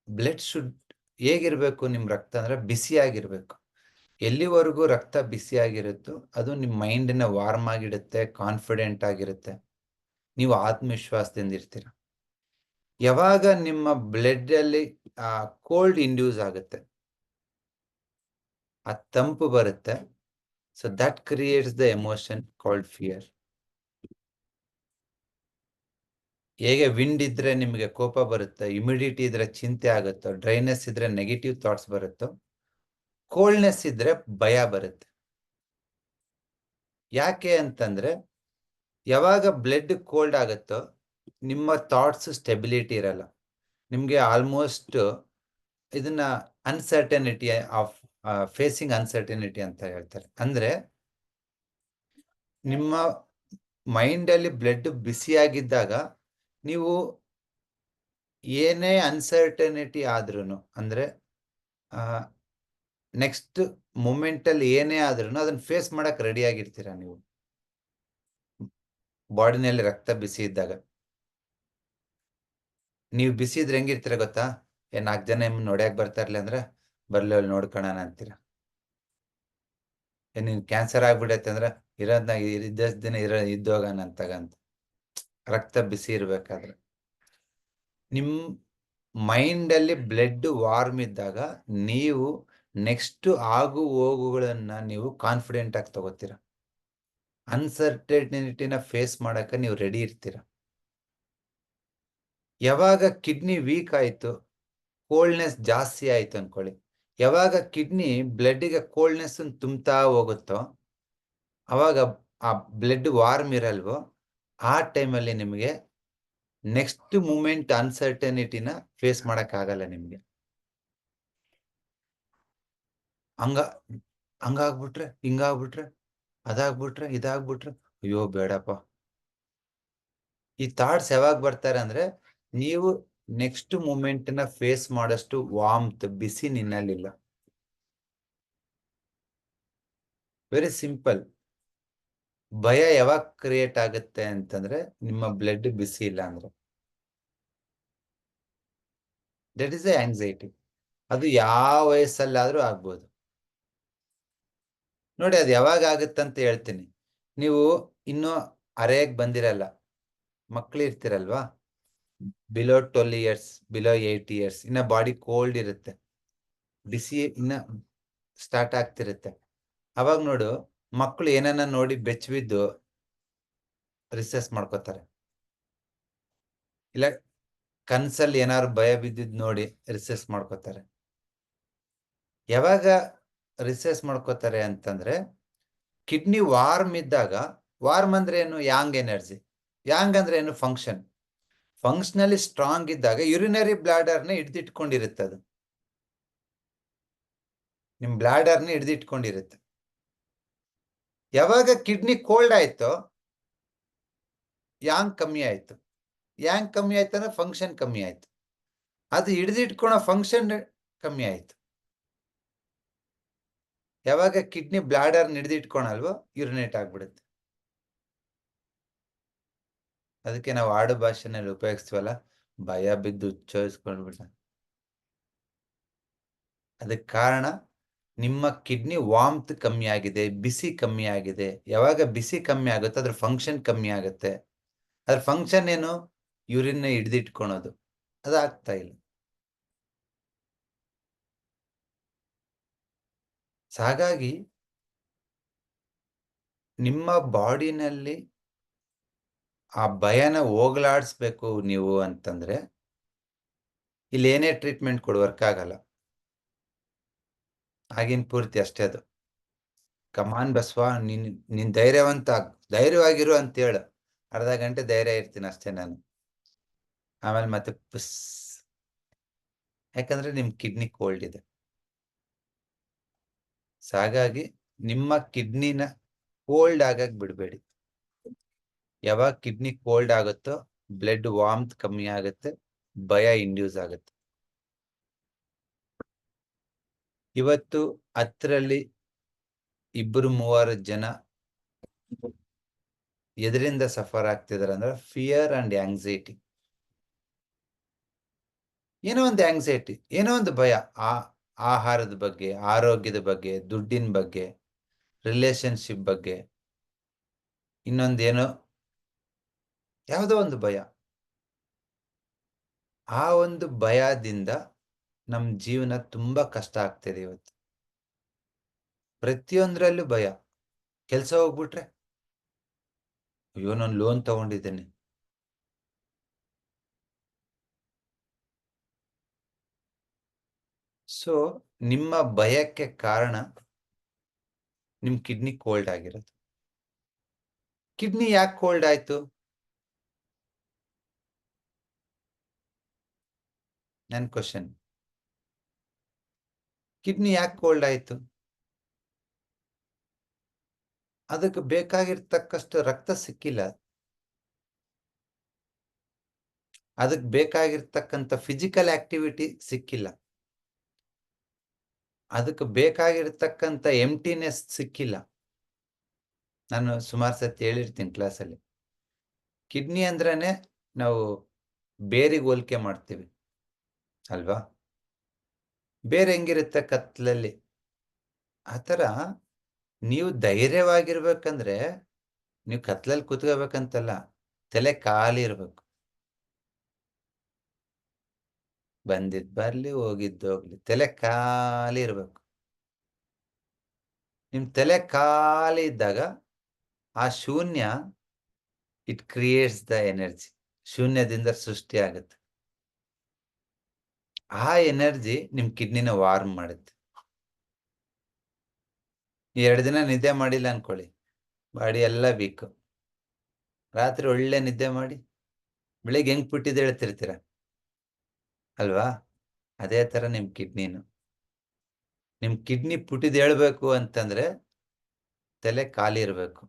ಬ್ಲಡ್ ಶುಡ್ ಹೇಗಿರ್ಬೇಕು? ನಿಮ್ಮ ರಕ್ತ ಅಂದ್ರೆ ಬಿಸಿಯಾಗಿರ್ಬೇಕು. ಎಲ್ಲಿವರೆಗೂ ರಕ್ತ ಬಿಸಿಯಾಗಿರುತ್ತೋ ಅದು ನಿಮ್ಮ ಮೈಂಡನ್ನ ವಾರ್ಮ್ ಆಗಿಡುತ್ತೆ, ಕಾನ್ಫಿಡೆಂಟ್ ಆಗಿರುತ್ತೆ, ನೀವು ಆತ್ಮವಿಶ್ವಾಸದಿಂದ ಇರ್ತೀರ. ಯಾವಾಗ ನಿಮ್ಮ ಬ್ಲಡ್ ಅಲ್ಲಿ ಕೋಲ್ಡ್ ಇಂಡ್ಯೂಸ್ ಆಗುತ್ತೆ, ಆ ತಂಪು ಬರುತ್ತೆ, so that creates the emotion called fear. ಹೇಗೆ ವಿಂಡ್ ಇದ್ರೆ ನಿಮಗೆ ಕೋಪ ಬರುತ್ತೆ, ಇಮಿಡಿಟಿ ಇದ್ರೆ ಚಿಂತೆ ಆಗುತ್ತೋ, ಡ್ರೈನೆಸ್ ಇದ್ರೆ ನೆಗೆಟಿವ್ ಥಾಟ್ಸ್ ಬರುತ್ತೋ, ಕೋಲ್ಡ್ನೆಸ್ ಇದ್ರೆ ಭಯ ಬರುತ್ತೆ. ಯಾಕೆ ಅಂತಂದ್ರೆ ಯಾವಾಗ ಬ್ಲಡ್ ಕೋಲ್ಡ್ ಆಗುತ್ತೋ ನಿಮ್ಮ ಥಾಟ್ಸ್ ಸ್ಟೆಬಿಲಿಟಿ ಇರಲ್ಲ. ನಿಮ್ಗೆ ಆಲ್ಮೋಸ್ಟ್ ಇದನ್ನ ಅನ್ಸರ್ಟನಿಟಿ ಆಫ್ ಫೇಸಿಂಗ್ ಅನ್ಸರ್ಟನಿಟಿ ಅಂತ ಹೇಳ್ತಾರೆ. ಅಂದ್ರೆ ನಿಮ್ಮ ಮೈಂಡ್ ಅಲ್ಲಿ ಬ್ಲಡ್ ಬಿಸಿಯಾಗಿದ್ದಾಗ ನೀವು ಏನೇ ಅನ್ಸರ್ಟನಿಟಿ ಆದ್ರೂ, ಅಂದ್ರೆ ನೆಕ್ಸ್ಟ್ ಮೂಮೆಂಟ್ ಅಲ್ಲಿ ಏನೇ ಆದ್ರೂ ಅದನ್ನ ಫೇಸ್ ಮಾಡಕ್ ರೆಡಿ ಆಗಿರ್ತೀರಾ. ನೀವು ಬಾಡಿನಲ್ಲಿ ರಕ್ತ ಬಿಸಿ ಇದ್ದಾಗ ನೀವು ಬಿಸಿ ಇದ್ರೆ ಹೆಂಗಿರ್ತೀರ ಗೊತ್ತಾ? 4 ಜನ ನೋಡ್ಯಾಕ್ ಬರ್ತಾ ಇರ್ಲಿ ಅಂದ್ರೆ ಬರ್ಲಿ ಅಲ್ಲಿ ನೋಡ್ಕೊಳಣ ಅಂತೀರ. ನಿನ್ ಕ್ಯಾನ್ಸರ್ ಆಗ್ಬಿಡತ್ತೆ ಅಂದ್ರೆ ಇರೋದ್ನ ಇದ್ದಷ್ಟು ದಿನ ಇದ್ದೋಗೋಣ ಅಂತಗಂತ. ರಕ್ತ ಬಿಸಿ ಇರ್ಬೇಕಾದ್ರೆ ನಿಮ್ ಮೈಂಡ್ ಅಲ್ಲಿ ಬ್ಲಡ್ ವಾರ್ಮ್ ಇದ್ದಾಗ ನೀವು ನೆಕ್ಸ್ಟ್ ಆಗು ಹೋಗುಗಳನ್ನ ನೀವು ಕಾನ್ಫಿಡೆಂಟ್ ಆಗಿ ತಗೋತೀರ. ಅನ್ಸರ್ಟನಿಟಿನ ಫೇಸ್ ಮಾಡಕ್ಕೆ ನೀವು ರೆಡಿ ಇರ್ತೀರ. ಯಾವಾಗ ಕಿಡ್ನಿ ವೀಕ್ ಆಯ್ತು, ಕೋಲ್ಡ್ನೆಸ್ ಜಾಸ್ತಿ ಆಯ್ತು ಅನ್ಕೊಳ್ಳಿ, ಯಾವಾಗ ಕಿಡ್ನಿ ಬ್ಲಡ್ಗೆ ಕೋಲ್ಡ್ನೆಸ್ ತುಂಬ್ತಾ ಹೋಗುತ್ತೋ ಅವಾಗ ಆ ಬ್ಲಡ್ ವಾರ್ಮ್ ಇರಲ್ವೋ, ಆ ಟೈಮಲ್ಲಿ ನಿಮಗೆ ನೆಕ್ಸ್ಟ್ ಮೂಮೆಂಟ್ ಅನ್ಸರ್ಟನಿಟಿನ ಫೇಸ್ ಮಾಡಕ್ ಆಗಲ್ಲ ನಿಮ್ಗೆ. ಹಂಗಾಗ್ಬಿಟ್ರೆ, ಹಿಂಗಾಗ್ಬಿಟ್ರೆ, ಅದಾಗ್ಬಿಟ್ರೆ, ಇದಾಗ್ಬಿಟ್ರೆ, ಅಯ್ಯೋ ಬೇಡಪ್ಪ. ಈ ಥಾಟ್ಸ್ ಯಾವಾಗ ಬರ್ತಾರೆ ಅಂದ್ರೆ ನೀವು ನೆಕ್ಸ್ಟ್ ಮೂಮೆಂಟ್ ನ ಫೇಸ್ ಮಾಡಷ್ಟು ವಾಮ್ತ್, ಬಿಸಿ ನಿನ್ನಲ್ಲಿಲ್ಲ. Very simple. ಭಯ ಯಾವಾಗ ಕ್ರಿಯೇಟ್ ಆಗುತ್ತೆ ಅಂತಂದ್ರೆ ನಿಮ್ಮ ಬ್ಲಡ್ ಬಿಸಿ ಇಲ್ಲ ಅಂದ್ರೆ. That is A anxiety. ಅದು ಯಾವ ವಯಸ್ಸಲ್ಲಾದ್ರೂ ಆಗ್ಬೋದು. ನೋಡಿ, ಅದು ಯಾವಾಗ ಆಗುತ್ತಂತ ಹೇಳ್ತೀನಿ. ನೀವು ಇನ್ನೂ ಅರೆಯಾಗಿ ಬಂದಿರಲ್ಲ, ಮಕ್ಳು ಇರ್ತಿರಲ್ವಾ, ಬಿಲೋ 12 years, ಬಿಲೋ 8 years, ಇನ್ನ ಬಾಡಿ ಕೋಲ್ಡ್ ಇರುತ್ತೆ, ಬಿಸಿ ಇನ್ನ ಸ್ಟಾರ್ಟ್ ಆಗ್ತಿರುತ್ತೆ. ಅವಾಗ ನೋಡು, ಮಕ್ಕಳು ಏನನ್ನ ನೋಡಿ ಬೆಚ್ಚಬಿದ್ದು ರಿಸೆಸ್ ಮಾಡ್ಕೋತಾರೆ, ಇಲ್ಲ ಕನ್ಸಲ್ಲಿ ಏನಾದ್ರು ಭಯ ಬಿದ್ದಿದ್ ನೋಡಿ ರಿಸೆಸ್ ಮಾಡ್ಕೋತಾರೆ. ಯಾವಾಗ ರಿಸೆಸ್ ಮಾಡ್ಕೋತಾರೆ ಅಂತಂದ್ರೆ ಕಿಡ್ನಿ ವಾರ್ಮ್ ಇದ್ದಾಗ. ವಾರ್ಮ್ ಅಂದ್ರೆ ಏನು? Yang energy. ಯಾಂಗ್ ಅಂದ್ರೆ ಏನು? ಫಂಕ್ಷನ್. ಫಂಕ್ಷನಲ್ಲಿ ಸ್ಟ್ರಾಂಗ್ ಇದ್ದಾಗ ಯುರಿನರಿ ಬ್ಲಾಡರ್ನ ಹಿಡ್ದಿಟ್ಕೊಂಡಿರುತ್ತೆ. ಅದು ನಿಮ್ ಬ್ಲಾಡರ್ನ ಹಿಡ್ದಿಟ್ಕೊಂಡಿರುತ್ತೆ. ಯಾವಾಗ ಕಿಡ್ನಿ ಕೋಲ್ಡ್ ಆಯ್ತೋ ಯಾಂಗ್ ಕಮ್ಮಿ ಆಯ್ತು. ಯಾಂಗ್ ಕಮ್ಮಿ ಆಯ್ತು ಅಂದ್ರೆ ಫಂಕ್ಷನ್ ಕಮ್ಮಿ ಆಯ್ತು. ಅದು ಹಿಡಿದಿಟ್ಕೊಳೋ ಫಂಕ್ಷನ್ ಕಮ್ಮಿ ಆಯ್ತು. ಯಾವಾಗ ಕಿಡ್ನಿ ಬ್ಲಾಡರ್ ಹಿಡಿದಿಟ್ಕೊಳಲ್ವೋ ಯುರಿನೇಟ್ ಆಗ್ಬಿಡುತ್ತೆ. ಅದಕ್ಕೆ ನಾವು ಆಡು ಭಾಷೆನಲ್ಲಿ ಉಪಯೋಗಿಸ್ತೀವಲ್ಲ, ಭಯ ಬಿದ್ದು ಉಚ್ಚರಿಸ್ಕೊಂಡ್ಬಿಟ್ಟ. ಅದಕ್ಕೆ ಕಾರಣ ನಿಮ್ಮ ಕಿಡ್ನಿ ವಾಮ್ತ್ ಕಮ್ಮಿ ಆಗಿದೆ, ಬಿಸಿ ಕಮ್ಮಿ ಆಗಿದೆ. ಯಾವಾಗ ಬಿಸಿ ಕಮ್ಮಿ ಆಗುತ್ತೆ ಅದ್ರ ಫಂಕ್ಷನ್ ಕಮ್ಮಿ ಆಗುತ್ತೆ. ಅದ್ರ ಫಂಕ್ಷನ್ ಏನು? ಯೂರಿನ್ ಹಿಡಿದಿಟ್ಕೊಳೋದು. ಅದಾಗ್ತಾ ಇಲ್ಲ. ಹಾಗಾಗಿ ನಿಮ್ಮ ಬಾಡಿನಲ್ಲಿ ಆ ಭಯನ ಹೋಗ್ಲಾಡಿಸ್ಬೇಕು ನೀವು ಅಂತಂದ್ರೆ ಇಲ್ಲಿ ಏನೇ ಟ್ರೀಟ್ಮೆಂಟ್ ಕೊಡು ವರ್ಕ್ ಆಗಲ್ಲ. ಆಗಿನ ಪೂರ್ತಿ ಅಷ್ಟೇ. ಅದು ಕಮಾನ್ ಬಸ್ವ, ನೀನ್ ಧೈರ್ಯವಾಗಿರು ಅಂತ ಹೇಳು. ಅರ್ಧ ಗಂಟೆ ಧೈರ್ಯ ಇರ್ತೀನಿ ಅಷ್ಟೇ ನಾನು. ಆಮೇಲೆ ಮತ್ತೆ ಪುಸ್. ಯಾಕಂದ್ರೆ ನಿಮ್ ಕಿಡ್ನಿ ಕೋಲ್ಡ್ ಇದೆ. ಹಾಗಾಗಿ ನಿಮ್ಮ ಕಿಡ್ನಿನ ಕೋಲ್ಡ್ ಆಗಕ್ ಬಿಡಬೇಡಿ. ಯಾವಾಗ ಕಿಡ್ನಿ ಕೋಲ್ಡ್ ಆಗುತ್ತೋ ಬ್ಲಡ್ ವಾರ್ಮ್ತ್ ಕಮ್ಮಿ ಆಗುತ್ತೆ, ಭಯ ಇಂಡ್ಯೂಸ್ ಆಗುತ್ತೆ. ಇವತ್ತು 10ರಲ್ಲಿ 2-3 ಜನ ಎದರಿಂದ ಸಫರ್ ಆಗ್ತಿದಾರೆ ಅಂದ್ರೆ ಫಿಯರ್ ಅಂಡ್ ಆಂಗ್ಸೈಟಿ. ಏನೋ ಒಂದು ಆಂಗ್ಸೈಟಿ, ಏನೋ ಒಂದು ಭಯ, ಆಹಾರದ ಬಗ್ಗೆ, ಆರೋಗ್ಯದ ಬಗ್ಗೆ, ದುಡ್ಡಿನ ಬಗ್ಗೆ, ರಿಲೇಶನ್ಶಿಪ್ ಬಗ್ಗೆ, ಇನ್ನೊಂದೇನೋ ಯಾವುದೋ ಒಂದು ಭಯ. ಆ ಒಂದು ಭಯದಿಂದ ನಮ್ ಜೀವನ ತುಂಬಾ ಕಷ್ಟ ಆಗ್ತಿದೆ ಇವತ್ತು. ಪ್ರತಿಯೊಂದ್ರಲ್ಲೂ ಭಯ. ಕೆಲಸ ಹೋಗ್ಬಿಟ್ರೆ ಅಯ್ಯೋ ನಾನು ಲೋನ್ ತಗೊಂಡಿದ್ದೇನೆ, ಸೊ ನಿಮ್ಮ ಭಯಕ್ಕೆ ಕಾರಣ ನಿಮ್ ಕಿಡ್ನಿ ಕೋಲ್ಡ್ ಆಗಿರೋದು. ಕಿಡ್ನಿ ಯಾಕೆ ಕೋಲ್ಡ್ ಆಯ್ತು? ನನ್ ಕ್ವಶನ್. ಕಿಡ್ನಿ ಯಾಕೆ ಕೋಲ್ಡ್ ಆಯ್ತು? ಅದಕ್ಕೆ ಬೇಕಾಗಿರ್ತಕ್ಕಷ್ಟು ರಕ್ತ ಸಿಕ್ಕಿಲ್ಲ, ಅದಕ್ಕೆ ಬೇಕಾಗಿರ್ತಕ್ಕಂಥ ಫಿಸಿಕಲ್ ಆಕ್ಟಿವಿಟಿ ಸಿಕ್ಕಿಲ್ಲ, ಅದಕ್ಕೆ ಬೇಕಾಗಿರ್ತಕ್ಕಂಥ ಎಂಟಿನೆಸ್ ಸಿಕ್ಕಿಲ್ಲ. ನಾನು ಸುಮಾರು ಸತಿ ಹೇಳಿರ್ತೀನಿ ಕ್ಲಾಸಲ್ಲಿ, ಕಿಡ್ನಿ ಅಂದ್ರೇನೆ ನಾವು ಬೇರಿಗೆ ಹೋಲಿಕೆ ಮಾಡ್ತೀವಿ ಅಲ್ವಾ? ಬೇರೆ ಹೆಂಗಿರುತ್ತೆ ಕತ್ಲಲ್ಲಿ, ಆತರ ನೀವು ಧೈರ್ಯವಾಗಿರ್ಬೇಕಂದ್ರೆ ನೀವು ಕತ್ಲಲ್ಲಿ ಕೂತ್ಕೋಬೇಕಂತಲ್ಲ, ತಲೆ ಖಾಲಿ ಇರ್ಬೇಕು. ಬಂದಿದ್ ಬರ್ಲಿ, ಹೋಗಿದ್ದೋಗ್ಲಿ, ತಲೆ ಖಾಲಿ ಇರ್ಬೇಕು. ನಿಮ್ ತಲೆ ಖಾಲಿ ಇದ್ದಾಗ ಆ ಶೂನ್ಯ, ಇಟ್ ಕ್ರಿಯೇಟ್ಸ್ ದ ಎನರ್ಜಿ. ಶೂನ್ಯದಿಂದ ಸೃಷ್ಟಿ ಆಗುತ್ತೆ. ಆ ಎನರ್ಜಿ ನಿಮ್ ಕಿಡ್ನಿನ ವಾರ್ಮ್ ಮಾಡುತ್ತೆ. 2 ದಿನ ನಿದ್ದೆ ಮಾಡಿಲ್ಲ ಅನ್ಕೊಳ್ಳಿ, ಬಾಡಿ ಎಲ್ಲ ವೀಕ್. ರಾತ್ರಿ ಒಳ್ಳೆ ನಿದ್ದೆ ಮಾಡಿ ಬೆಳಿಗ್ಗೆ ಹೆಂಗ್ ಪುಟ್ಟಿದ್ದು ಹೇಳ್ತಿರ್ತೀರ ಅಲ್ವಾ? ಅದೇ ತರ ನಿಮ್ ಕಿಡ್ನಿನು. ನಿಮ್ ಕಿಡ್ನಿ ಪುಟ್ಟಿದ್ದು ಹೇಳ್ಬೇಕು ಅಂತಂದ್ರೆ ತಲೆ ಖಾಲಿ ಇರ್ಬೇಕು.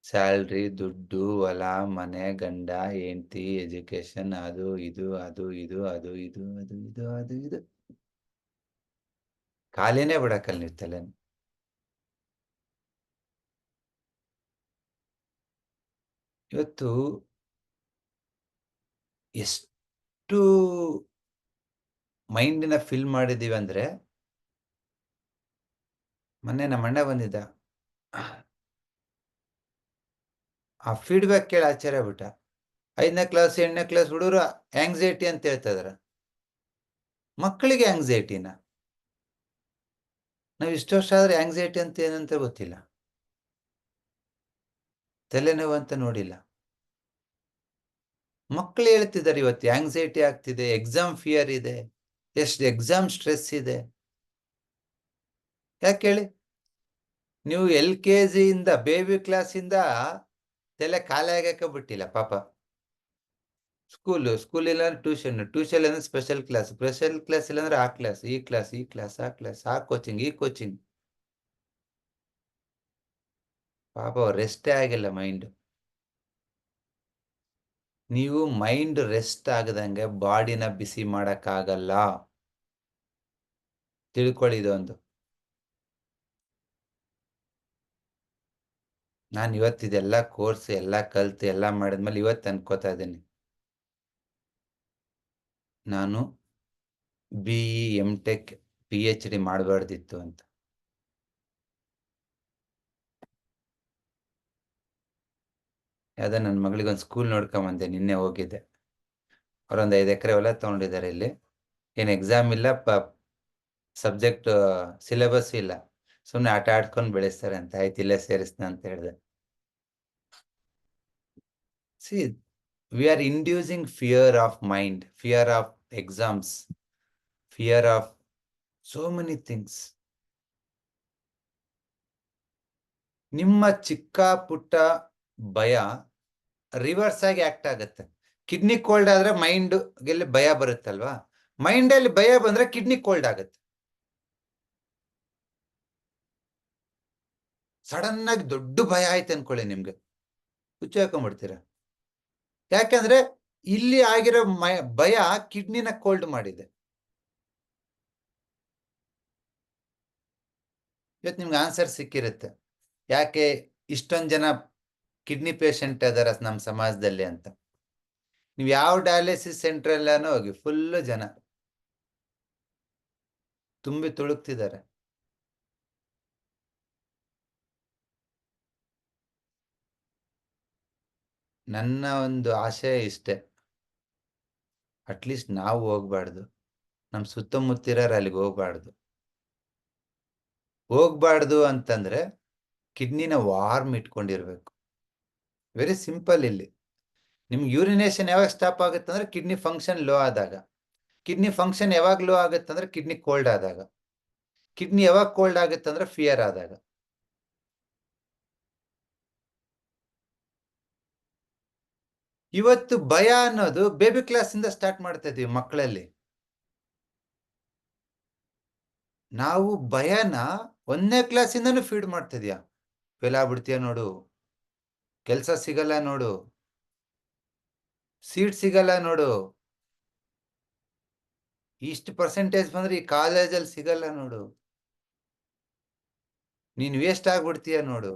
ಸ್ಯಾಲ್ರಿ, ದುಡ್ಡು, ಹೊಲ, ಮನೆ, ಗಂಡ, ಹೆಂಡತಿ, ಎಜುಕೇಶನ್, ಅದು ಇದು ಅದು ಇದು ಅದು ಇದು ಅದು ಇದು ಅದು ಇದು, ಖಾಲಿನೇ ಬಿಡಕ್ಕಲ್ಲ ನೀವು ತಲೆನ. ಇವತ್ತು ಎಷ್ಟು ಮೈಂಡಿನ ಫಿಲ್ ಮಾಡಿದೀವಿ ಅಂದ್ರೆ, ಮೊನ್ನೆ ನಮ್ಮ ಅಣ್ಣ ಬಂದಿದ್ದ, ಆ ಫೀಡ್ಬ್ಯಾಕ್ ಕೇಳಿ ಆಶ್ಚರ್ಯ ಬಿಟ್ಟ. 5ನೇ ಕ್ಲಾಸ್ 8ನೇ ಕ್ಲಾಸ್ ಹುಡುಗರು ಆಂಗ್ಸೈಟಿ ಅಂತ ಹೇಳ್ತಾ ಇದಾರೆ. ಮಕ್ಕಳಿಗೆ ಆಂಗ್ಸೈಟಿನ? ನಾವು ಇಷ್ಟು ವರ್ಷ ಆದ್ರೆ ಆಂಗ್ಸೈಟಿ ಅಂತ ಏನಂತ ಗೊತ್ತಿಲ್ಲ, ತಲೆನೋವು ಅಂತ ನೋಡಿಲ್ಲ. ಮಕ್ಕಳು ಹೇಳ್ತಿದ್ದಾರೆ ಇವತ್ತು ಆಂಗ್ಸೈಟಿ ಆಗ್ತಿದೆ, ಎಕ್ಸಾಮ್ ಫಿಯರ್ ಇದೆ, ಎಷ್ಟು ಎಕ್ಸಾಮ್ ಸ್ಟ್ರೆಸ್ ಇದೆ. ಯಾಕೆ ಹೇಳಿ? ನೀವು LKG ಇಂದ, ಬೇಬಿ ಕ್ಲಾಸಿಂದ ತಲೆ ಖಾಲಿ ಆಗಕ್ಕೆ ಬಿಟ್ಟಿಲ್ಲ ಪಾಪ. ಸ್ಕೂಲ್ ಇಲ್ಲ ಅಂದ್ರೆ ಟ್ಯೂಷನ್ ಅಂದ್ರೆ ಸ್ಪೆಷಲ್ ಕ್ಲಾಸ್ ಇಲ್ಲ ಅಂದ್ರೆ ಆ ಕ್ಲಾಸ್, ಈ ಕ್ಲಾಸ್, ಆ ಕ್ಲಾಸ್, ಆ ಕೋಚಿಂಗ್, ಈ ಕೋಚಿಂಗ್. ಪಾಪ ರೆಸ್ಟೇ ಆಗಿಲ್ಲ ಮೈಂಡ್. ನೀವು ಮೈಂಡ್ ರೆಸ್ಟ್ ಆಗದಂಗೆ ಬಾಡಿನ ಬಿಸಿ ಮಾಡಕ್ಕಾಗಲ್ಲ. ತಿಳ್ಕೊಳ್ಳಿ ಇದೊಂದು. ನಾನು ಇವತ್ತಿದೆಲ್ಲ ಕೋರ್ಸ್ ಎಲ್ಲ ಕಲ್ತು ಎಲ್ಲ ಮಾಡಿದ್ಮೇಲೆ ಇವತ್ತು ಅನ್ಕೋತಾ ಇದ್ದೀನಿ, ನಾನು BE MTech PhD ಮಾಡಬಾರ್ದಿತ್ತು ಅಂತ. ಯಾವ್ದೋ ನನ್ನ ಮಗಳಿಗೆ ಒಂದು ಸ್ಕೂಲ್ ನೋಡ್ಕೊಂಬಂದೆ, ನಿನ್ನೆ ಹೋಗಿದ್ದೆ. ಅವರೊಂದು 5 ಎಕರೆ ಹೊಲ ತಗೊಂಡಿದ್ದಾರೆ. ಇಲ್ಲಿ ಏನು ಎಕ್ಸಾಮ್ ಇಲ್ಲ, ಸಬ್ಜೆಕ್ಟ್ ಸಿಲೆಬಸ್ ಇಲ್ಲ, ಸುಮ್ಮನೆ ಆಟ ಆಡ್ಕೊಂಡು ಬೆಳೆಸ್ತಾರೆ ಅಂತ. ಆಯ್ತು ಇಲ್ಲೇ ಸೇರಿಸ್ನ ಅಂತ ಹೇಳಿದೆ. See, we are inducing fear of mind, fear of exams, fear of so many things. ನಿಮ್ಮ ಚಿಕ್ಕ ಪುಟ್ಟ ಭಯ ರಿವರ್ಸ್ ಆಗಿ ಆಕ್ಟ್ ಆಗುತ್ತೆ. ಕಿಡ್ನಿ ಕೋಲ್ಡ್ ಆದ್ರೆ ಮೈಂಡ್ ಗೆಲ್ಲಿ ಭಯ ಬರುತ್ತಲ್ವಾ? ಮೈಂಡಲ್ಲಿ ಭಯ ಬಂದ್ರೆ ಕಿಡ್ನಿ ಕೋಲ್ಡ್ ಆಗುತ್ತೆ. ಸಡನ್ ಆಗಿ ದೊಡ್ಡ ಭಯ ಆಯ್ತು ಅನ್ಕೊಳ್ಳಿ ನಿಮ್ಗೆ, ಹುಚ್ಚು ಹಾಕೊಂಡ್ಬಿಡ್ತೀರ. ಯಾಕಂದ್ರೆ ಇಲ್ಲಿ ಆಗಿರೋ ಭಯ ಕಿಡ್ನಿನ ಕೋಲ್ಡ್ ಮಾಡಿದೆ. ಇವತ್ತು ನಿಮ್ಗೆ ಆನ್ಸರ್ ಸಿಕ್ಕಿರುತ್ತೆ ಯಾಕೆ ಇಷ್ಟೊಂದು ಜನ ಕಿಡ್ನಿ ಪೇಷಂಟ್ ಅದಾರ ನಮ್ಮ ಸಮಾಜದಲ್ಲಿ ಅಂತ. ನೀವು ಯಾವ ಡಯಾಲಿಸಿಸ್ ಸೆಂಟರ್ ಎಲ್ಲಾನು ಹೋಗಿ ಫುಲ್ ಜನ ತುಂಬಿ ತುಳುಕ್ತಿದ್ದಾರೆ. ನನ್ನ ಒಂದು ಆಶಯ ಇಷ್ಟೇ, ಅಟ್ಲೀಸ್ಟ್ ನಾವು ಹೋಗ್ಬಾರ್ದು, ನಮ್ಮ ಸುತ್ತಮುತ್ತಿರೋರು ಅಲ್ಲಿಗೆ ಹೋಗ್ಬಾರ್ದು ಅಂತಂದ್ರೆ ಕಿಡ್ನಿನ ವಾರ್ಮ್ ಇಟ್ಕೊಂಡಿರ್ಬೇಕು. Very simple. ಇಲ್ಲಿ ನಿಮ್ಗೆ ಯೂರಿನೇಷನ್ ಯಾವಾಗ ಸ್ಟಾಪ್ ಆಗುತ್ತೆ ಅಂದ್ರೆ ಕಿಡ್ನಿ ಫಂಕ್ಷನ್ ಲೋ ಆದಾಗ. ಕಿಡ್ನಿ ಫಂಕ್ಷನ್ ಯಾವಾಗ ಲೋ ಆಗುತ್ತೆ ಅಂದ್ರೆ ಕಿಡ್ನಿ ಕೋಲ್ಡ್ ಆದಾಗ. ಕಿಡ್ನಿ ಯಾವಾಗ ಕೋಲ್ಡ್ ಆಗುತ್ತೆ ಅಂದ್ರೆ ಫಿಯರ್ ಆದಾಗ. ಇವತ್ತು ಭಯ ಅನ್ನೋದು ಬೇಬಿ ಕ್ಲಾಸ್ ಇಂದ ಸ್ಟಾರ್ಟ್ ಮಾಡ್ತಾ ಇದೀವಿ ಮಕ್ಕಳಲ್ಲಿ. ನಾವು ಭಯನ 1ನೇ ಕ್ಲಾಸಿಂದನೂ ಫೀಡ್ ಮಾಡ್ತಿದ್ಯಾ. ಫೇಲ್ ಆಗ್ಬಿಡ್ತೀಯ ನೋಡು, ಕೆಲಸ ಸಿಗಲ್ಲ ನೋಡು, ಸೀಟ್ ಸಿಗಲ್ಲ ನೋಡು, ಇಷ್ಟು ಪರ್ಸೆಂಟೇಜ್ ಬಂದ್ರೆ ಈ ಕಾಲೇಜಲ್ಲಿ ಸಿಗಲ್ಲ ನೋಡು, ನೀನ್ ವೇಸ್ಟ್ ಆಗ್ಬಿಡ್ತೀಯ ನೋಡು.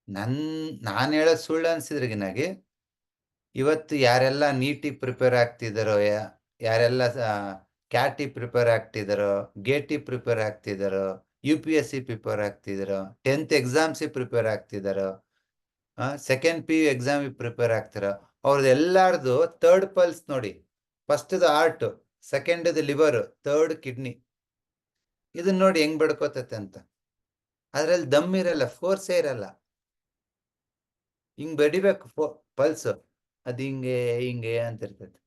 ನಾನು ಹೇಳೋದು ಸುಳ್ಳು ಅನ್ಸಿದ್ರಿಗಿನಾಗಿ ಇವತ್ತು ಯಾರೆಲ್ಲ ನೀಟಿ ಪ್ರಿಪೇರ್ ಆಗ್ತಿದಾರೋ, ಯಾರೆಲ್ಲ ಕ್ಯಾಟಿ ಪ್ರಿಪೇರ್ ಆಗ್ತಿದಾರೋ, ಗೇಟಿ ಪ್ರಿಪೇರ್ ಆಗ್ತಿದಾರೋ, UPSC ಪ್ರಿಪೇರ್ ಆಗ್ತಿದಾರೋ, 10th ಎಕ್ಸಾಮ್ಸ್ ಪ್ರಿಪೇರ್ ಆಗ್ತಿದಾರೋ, ಸೆಕೆಂಡ್ PU ಎಕ್ಸಾಮ್ ಪ್ರಿಪೇರ್ ಆಗ್ತಿರೋ, ಅವ್ರದ್ದು ಎಲ್ಲಾರ್ದು 3rd ಪಲ್ಸ್ ನೋಡಿ. ಫಸ್ಟ್ದು ಹಾರ್ಟ್, ಸೆಕೆಂಡ್ದು ಲಿವರ್, 3rd ಕಿಡ್ನಿ. ಇದನ್ನ ನೋಡಿ ಹೆಂಗ್ ಬಡ್ಕೋತತೆ ಅಂತ. ಅದ್ರಲ್ಲಿ ದಮ್ ಇರಲ್ಲ, ಫೋರ್ಸೇ ಇರಲ್ಲ. ಹಿಂಗ್ ಬಡಿಬೇಕು ಪಲ್ಸ್, ಅದ್ ಹಿಂಗೆ ಹಿಂಗೆ ಅಂತ ಇರ್ತೈತೆ.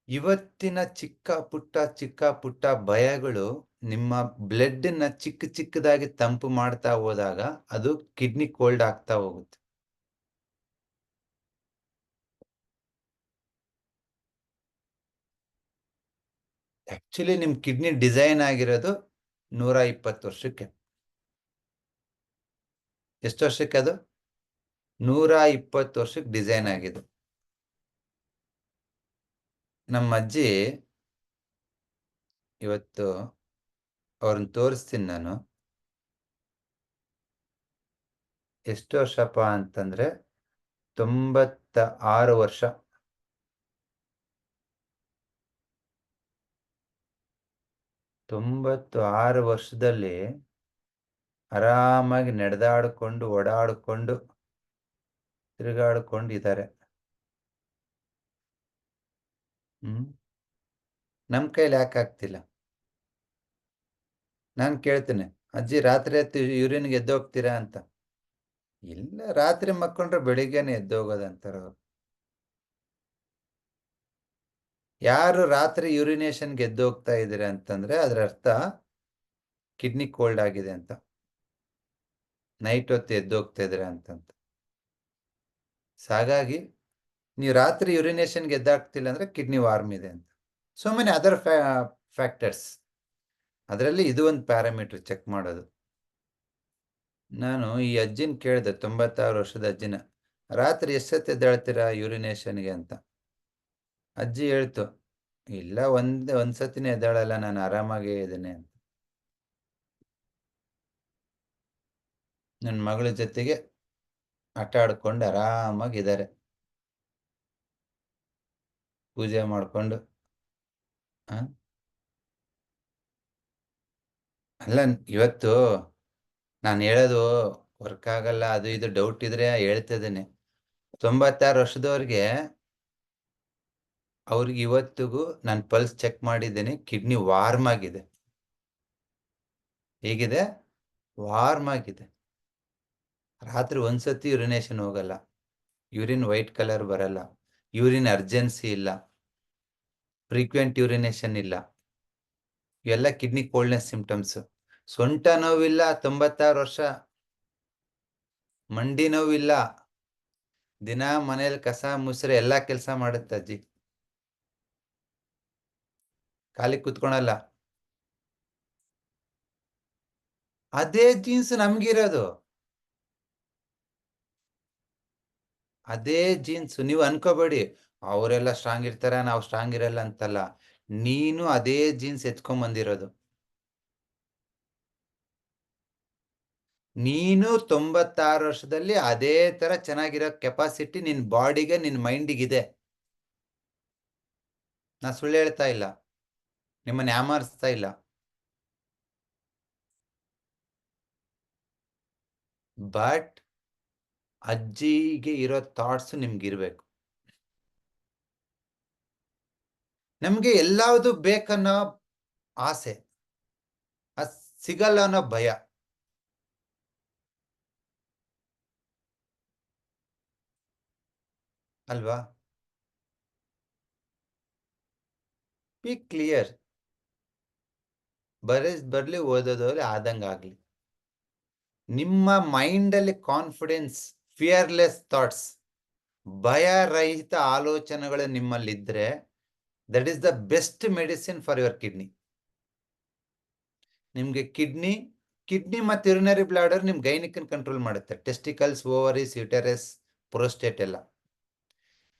ಇವತ್ತಿನ ಚಿಕ್ಕ ಪುಟ್ಟ ಭಯಗಳು ನಿಮ್ಮ ಬ್ಲಡ್ ನ ಚಿಕ್ಕದಾಗಿ ತಂಪು ಮಾಡ್ತಾ ಹೋದಾಗ ಅದು ಕಿಡ್ನಿ ಕೋಲ್ಡ್ ಆಗ್ತಾ ಹೋಗುತ್ತೆ. ಆಕ್ಚುಲಿ ನಿಮ್ ಕಿಡ್ನಿ ಡಿಸೈನ್ ಆಗಿರೋದು 120 ವರ್ಷಕ್ಕೆ. ಎಷ್ಟು ವರ್ಷಕ್ಕೆ? ಅದು 120 ವರ್ಷಕ್ಕೆ ಡಿಸೈನ್ ಆಗಿದೆ. ನಮ್ಮ ಅಜ್ಜಿ ಇವತ್ತು ಅವ್ರನ್ನ ತೋರಿಸ್ತೀನಿ ನಾನು. ಎಷ್ಟು ವರ್ಷಪ್ಪ ಅಂತಂದ್ರೆ 96 ವರ್ಷ. 96 ವರ್ಷದಲ್ಲಿ ಆರಾಮಾಗಿ ನಡೆದಾಡಿಕೊಂಡು ಓಡಾಡಿಕೊಂಡು ತಿರುಗಾಡಿಕೊಂಡು ಇದ್ದಾರೆ. ನಮ್ ಕೈಲಿ ಯಾಕೆ ಆಗ್ತಿಲ್ಲ? ನಾನು ಕೇಳ್ತೇನೆ, ಅಜ್ಜಿ ರಾತ್ರಿ ಹೊತ್ತು ಯೂರಿನ್ಗೆ ಎದ್ದೋಗ್ತೀರಾ ಅಂತ. ಇಲ್ಲ, ರಾತ್ರಿ ಮಕ್ಕೊಂಡ್ರೆ ಬೆಳಿಗ್ಗೆನೆ ಎದ್ದೋಗೋದಂತಾರ. ಯಾರು ರಾತ್ರಿ ಯೂರಿನೇಷನ್ಗೆ ಎದ್ದೋಗ್ತಾ ಇದ್ದೀರಾ ಅಂತಂದ್ರೆ ಅದ್ರ ಅರ್ಥ ಕಿಡ್ನಿ ಕೋಲ್ಡ್ ಆಗಿದೆ ಅಂತ. ನೈಟ್ ಹೊತ್ತು ಎದ್ದೋಗ್ತಾ ಇದ್ದೀರಾ ಅಂತಂತ. ಹಾಗಾಗಿ ನೀವು ರಾತ್ರಿ ಯೂರಿನೇಷನ್ಗೆ ಎದ್ದಾಗ್ತಿಲ್ಲ ಅಂದ್ರೆ ಕಿಡ್ನಿ ವಾರ್ಮ್ ಇದೆ ಅಂತ. So many other factors. ಅದರಲ್ಲಿ ಇದು ಒಂದು ಪ್ಯಾರಾಮೀಟರ್ ಚೆಕ್ ಮಾಡೋದು. ನಾನು ಈ ಅಜ್ಜಿನ ಕೇಳಿದೆ, 96 ವರ್ಷದ ಅಜ್ಜಿನ, ರಾತ್ರಿ ಎಷ್ಟೊತ್ತು ಎದ್ದೇಳ್ತೀರಾ ಯೂರಿನೇಷನ್ಗೆ ಅಂತ. ಅಜ್ಜಿ ಹೇಳ್ತು, ಇಲ್ಲ ಒಂದ್ಸತಿನೇ ಎದ್ದೇಳಲ್ಲ, ನಾನು ಆರಾಮಾಗೇ ಇದ್ದೇನೆ ಅಂತ. ನನ್ನ ಮಗಳ ಜೊತೆಗೆ ಆಟ ಆಡ್ಕೊಂಡು ಆರಾಮಾಗಿದ್ದಾರೆ, ಪೂಜೆ ಮಾಡ್ಕೊಂಡು. ಅಲ್ಲ, ಇವತ್ತು ನಾನು ಹೇಳೋದು ವರ್ಕ್ ಆಗಲ್ಲ, ಅದು ಇದು ಡೌಟ್ ಇದ್ರೆ ಹೇಳ್ತಿದ್ದೇನೆ. 96 ವರ್ಷದವ್ರಿಗೆ ಅವ್ರಿಗೆ ಇವತ್ತಿಗೂ ನಾನು ಪಲ್ಸ್ ಚೆಕ್ ಮಾಡಿದ್ದೇನೆ, ಕಿಡ್ನಿ ವಾರ್ಮ್ ಆಗಿದೆ. ಹೇಗಿದೆ? ವಾರ್ಮ್ ಆಗಿದೆ. ರಾತ್ರಿ ಒಂದ್ಸತಿ ಯೂರಿನೇಷನ್ ಹೋಗಲ್ಲ, ಯೂರಿನ್ ವೈಟ್ ಕಲರ್ ಬರಲ್ಲ, ಯೂರಿನ್ ಅರ್ಜೆನ್ಸಿ ಇಲ್ಲ, ಫ್ರೀಕ್ವೆಂಟ್ ಯೂರಿನೇಷನ್ ಇಲ್ಲ. ಇವೆಲ್ಲ ಕಿಡ್ನಿ ಕೋಲ್ಡ್ನೆಸ್ ಸಿಂಪ್ಟಮ್ಸ್. ಸೊಂಟ ನೋವಿಲ್ಲ 96 ವರ್ಷ, ಮಂಡಿ ನೋವಿಲ್ಲ, ದಿನ ಮನೇಲಿ ಕಸ ಮುಸ್ರೆ ಎಲ್ಲಾ ಕೆಲಸ ಮಾಡುತ್ತೆ ಅಜ್ಜಿ, ಖಾಲಿ ಕುತ್ಕೊಳಲ್ಲ. ಅದೇ ಜೀನ್ಸ್ ನಮ್ಗಿರೋದು, ಅದೇ ಜೀನ್ಸ್. ನೀವು ಅನ್ಕೋಬೇಡಿ ಅವರೆಲ್ಲ ಸ್ಟ್ರಾಂಗ್ ಇರ್ತಾರ ನಾವು ಸ್ಟ್ರಾಂಗ್ ಇರಲ್ಲ ಅಂತಲ್ಲ, ನೀನು ಅದೇ ಜೀನ್ಸ್ ಎತ್ಕೊಂಡ್ ಬಂದಿರೋದು. ನೀನು 96 ವರ್ಷದಲ್ಲಿ ಅದೇ ತರ ಚೆನ್ನಾಗಿರೋ ಕೆಪಾಸಿಟಿ ನಿನ್ ಬಾಡಿಗೆ ನಿನ್ ಮೈಂಡಿಗಿದೆ. ನಾ ಸುಳ್ಳು ಹೇಳ್ತಾ ಇಲ್ಲ, ನಿಮ್ಮನ್ನ ಯಾಮಾರಿಸ್ತಾ ಇಲ್ಲ. ಬಟ್ ಅಜ್ಜಿಗೆ ಇರೋ ಥಾಟ್ಸ್ ನಿಮ್ಗಿರ್ಬೇಕು. ನಮ್ಗೆ ಎಲ್ಲಾವುದು ಬೇಕನ್ನೋ ಆಸೆ, ಅದ್ ಸಿಗಲ್ಲ ಅನ್ನೋ ಭಯ. ಅಲ್ವಾ? B clear. ಬರ್ಲಿ ಓದೋದಲ್ಲಿ ಆದಂಗಾಗ್ಲಿ. ನಿಮ್ಮ ಮೈಂಡ್ ಅಲ್ಲಿ ಕಾನ್ಫಿಡೆನ್ಸ್, ಫಿಯರ್ಲೆಸ್ ಥಾಟ್ಸ್, ಭಯ ರಹಿತ ಆಲೋಚನೆಗಳು ನಿಮ್ಮಲ್ಲಿದ್ರೆ that is the best medicine for your kidney. ನಿಮ್ಗೆ ಕಿಡ್ನಿ ಮತ್ತು ಯುರಿನರಿ ಬ್ಲಾಡರ್ ನಿಮ್ ಗೈನಿಕನ್ ಕಂಟ್ರೋಲ್ ಮಾಡುತ್ತೆ. ಟೆಸ್ಟಿಕಲ್ಸ್, ಓವರೀಸ್, ಯುಟೆರಸ್, ಪ್ರೋಸ್ಟೇಟ್ ಎಲ್ಲ.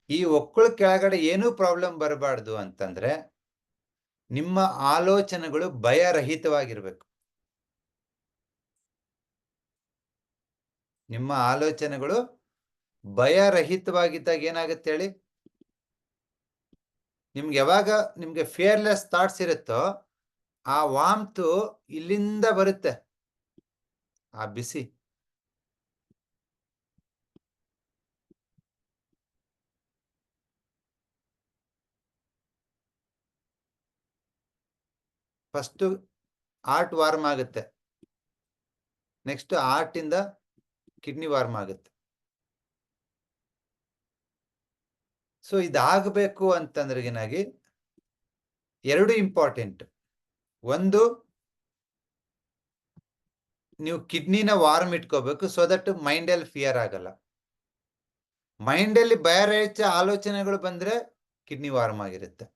ಈ ಒಕ್ಕಳ ಕೆಳಗಡೆ ಏನೂ ಪ್ರಾಬ್ಲಮ್ ಬರಬಾರ್ದು ಅಂತಂದ್ರೆ ನಿಮ್ಮ ಆಲೋಚನೆಗಳು ಭಯರಹಿತವಾಗಿರ್ಬೇಕು. ನಿಮ್ಮ ಆಲೋಚನೆಗಳು ಭಯರಹಿತವಾಗಿದ್ದಾಗ ಏನಾಗುತ್ತೆ ಹೇಳಿ? ನಿಮ್ಗೆ ಯಾವಾಗ ನಿಮ್ಗೆ ಫಿಯರ್ಲೆಸ್ ಥಾಟ್ಸ್ ಇರುತ್ತೋ ಆ ವಾಮ್ತು ಇಲ್ಲಿಂದ ಬರುತ್ತೆ, ಆ ಬಿಸಿ. ಫಸ್ಟ್ ಹಾರ್ಟ್ ವಾರ್ಮ್ ಆಗುತ್ತೆ, ನೆಕ್ಸ್ಟ್ ಹಾರ್ಟ್ ಇಂದ ಕಿಡ್ನಿ ವಾರ್ಮ್ ಆಗುತ್ತೆ. ಸೊ ಇದಾಗಬೇಕು ಅಂತಂದ್ರೆ ಏನಾಗಿ ಎರಡು ಇಂಪಾರ್ಟೆಂಟ್. ಒಂದು, ನೀವು ಕಿಡ್ನಿನ ವಾರ್ಮ್ ಇಟ್ಕೋಬೇಕು, ಸೊ ದಟ್ ಮೈಂಡಲ್ಲಿ ಫಿಯರ್ ಆಗಲ್ಲ. ಮೈಂಡಲ್ಲಿ ಭಯರಹಿತ ಆಲೋಚನೆಗಳು ಬಂದ್ರೆ ಕಿಡ್ನಿ ವಾರ್ಮ್ ಆಗಿರುತ್ತೆ.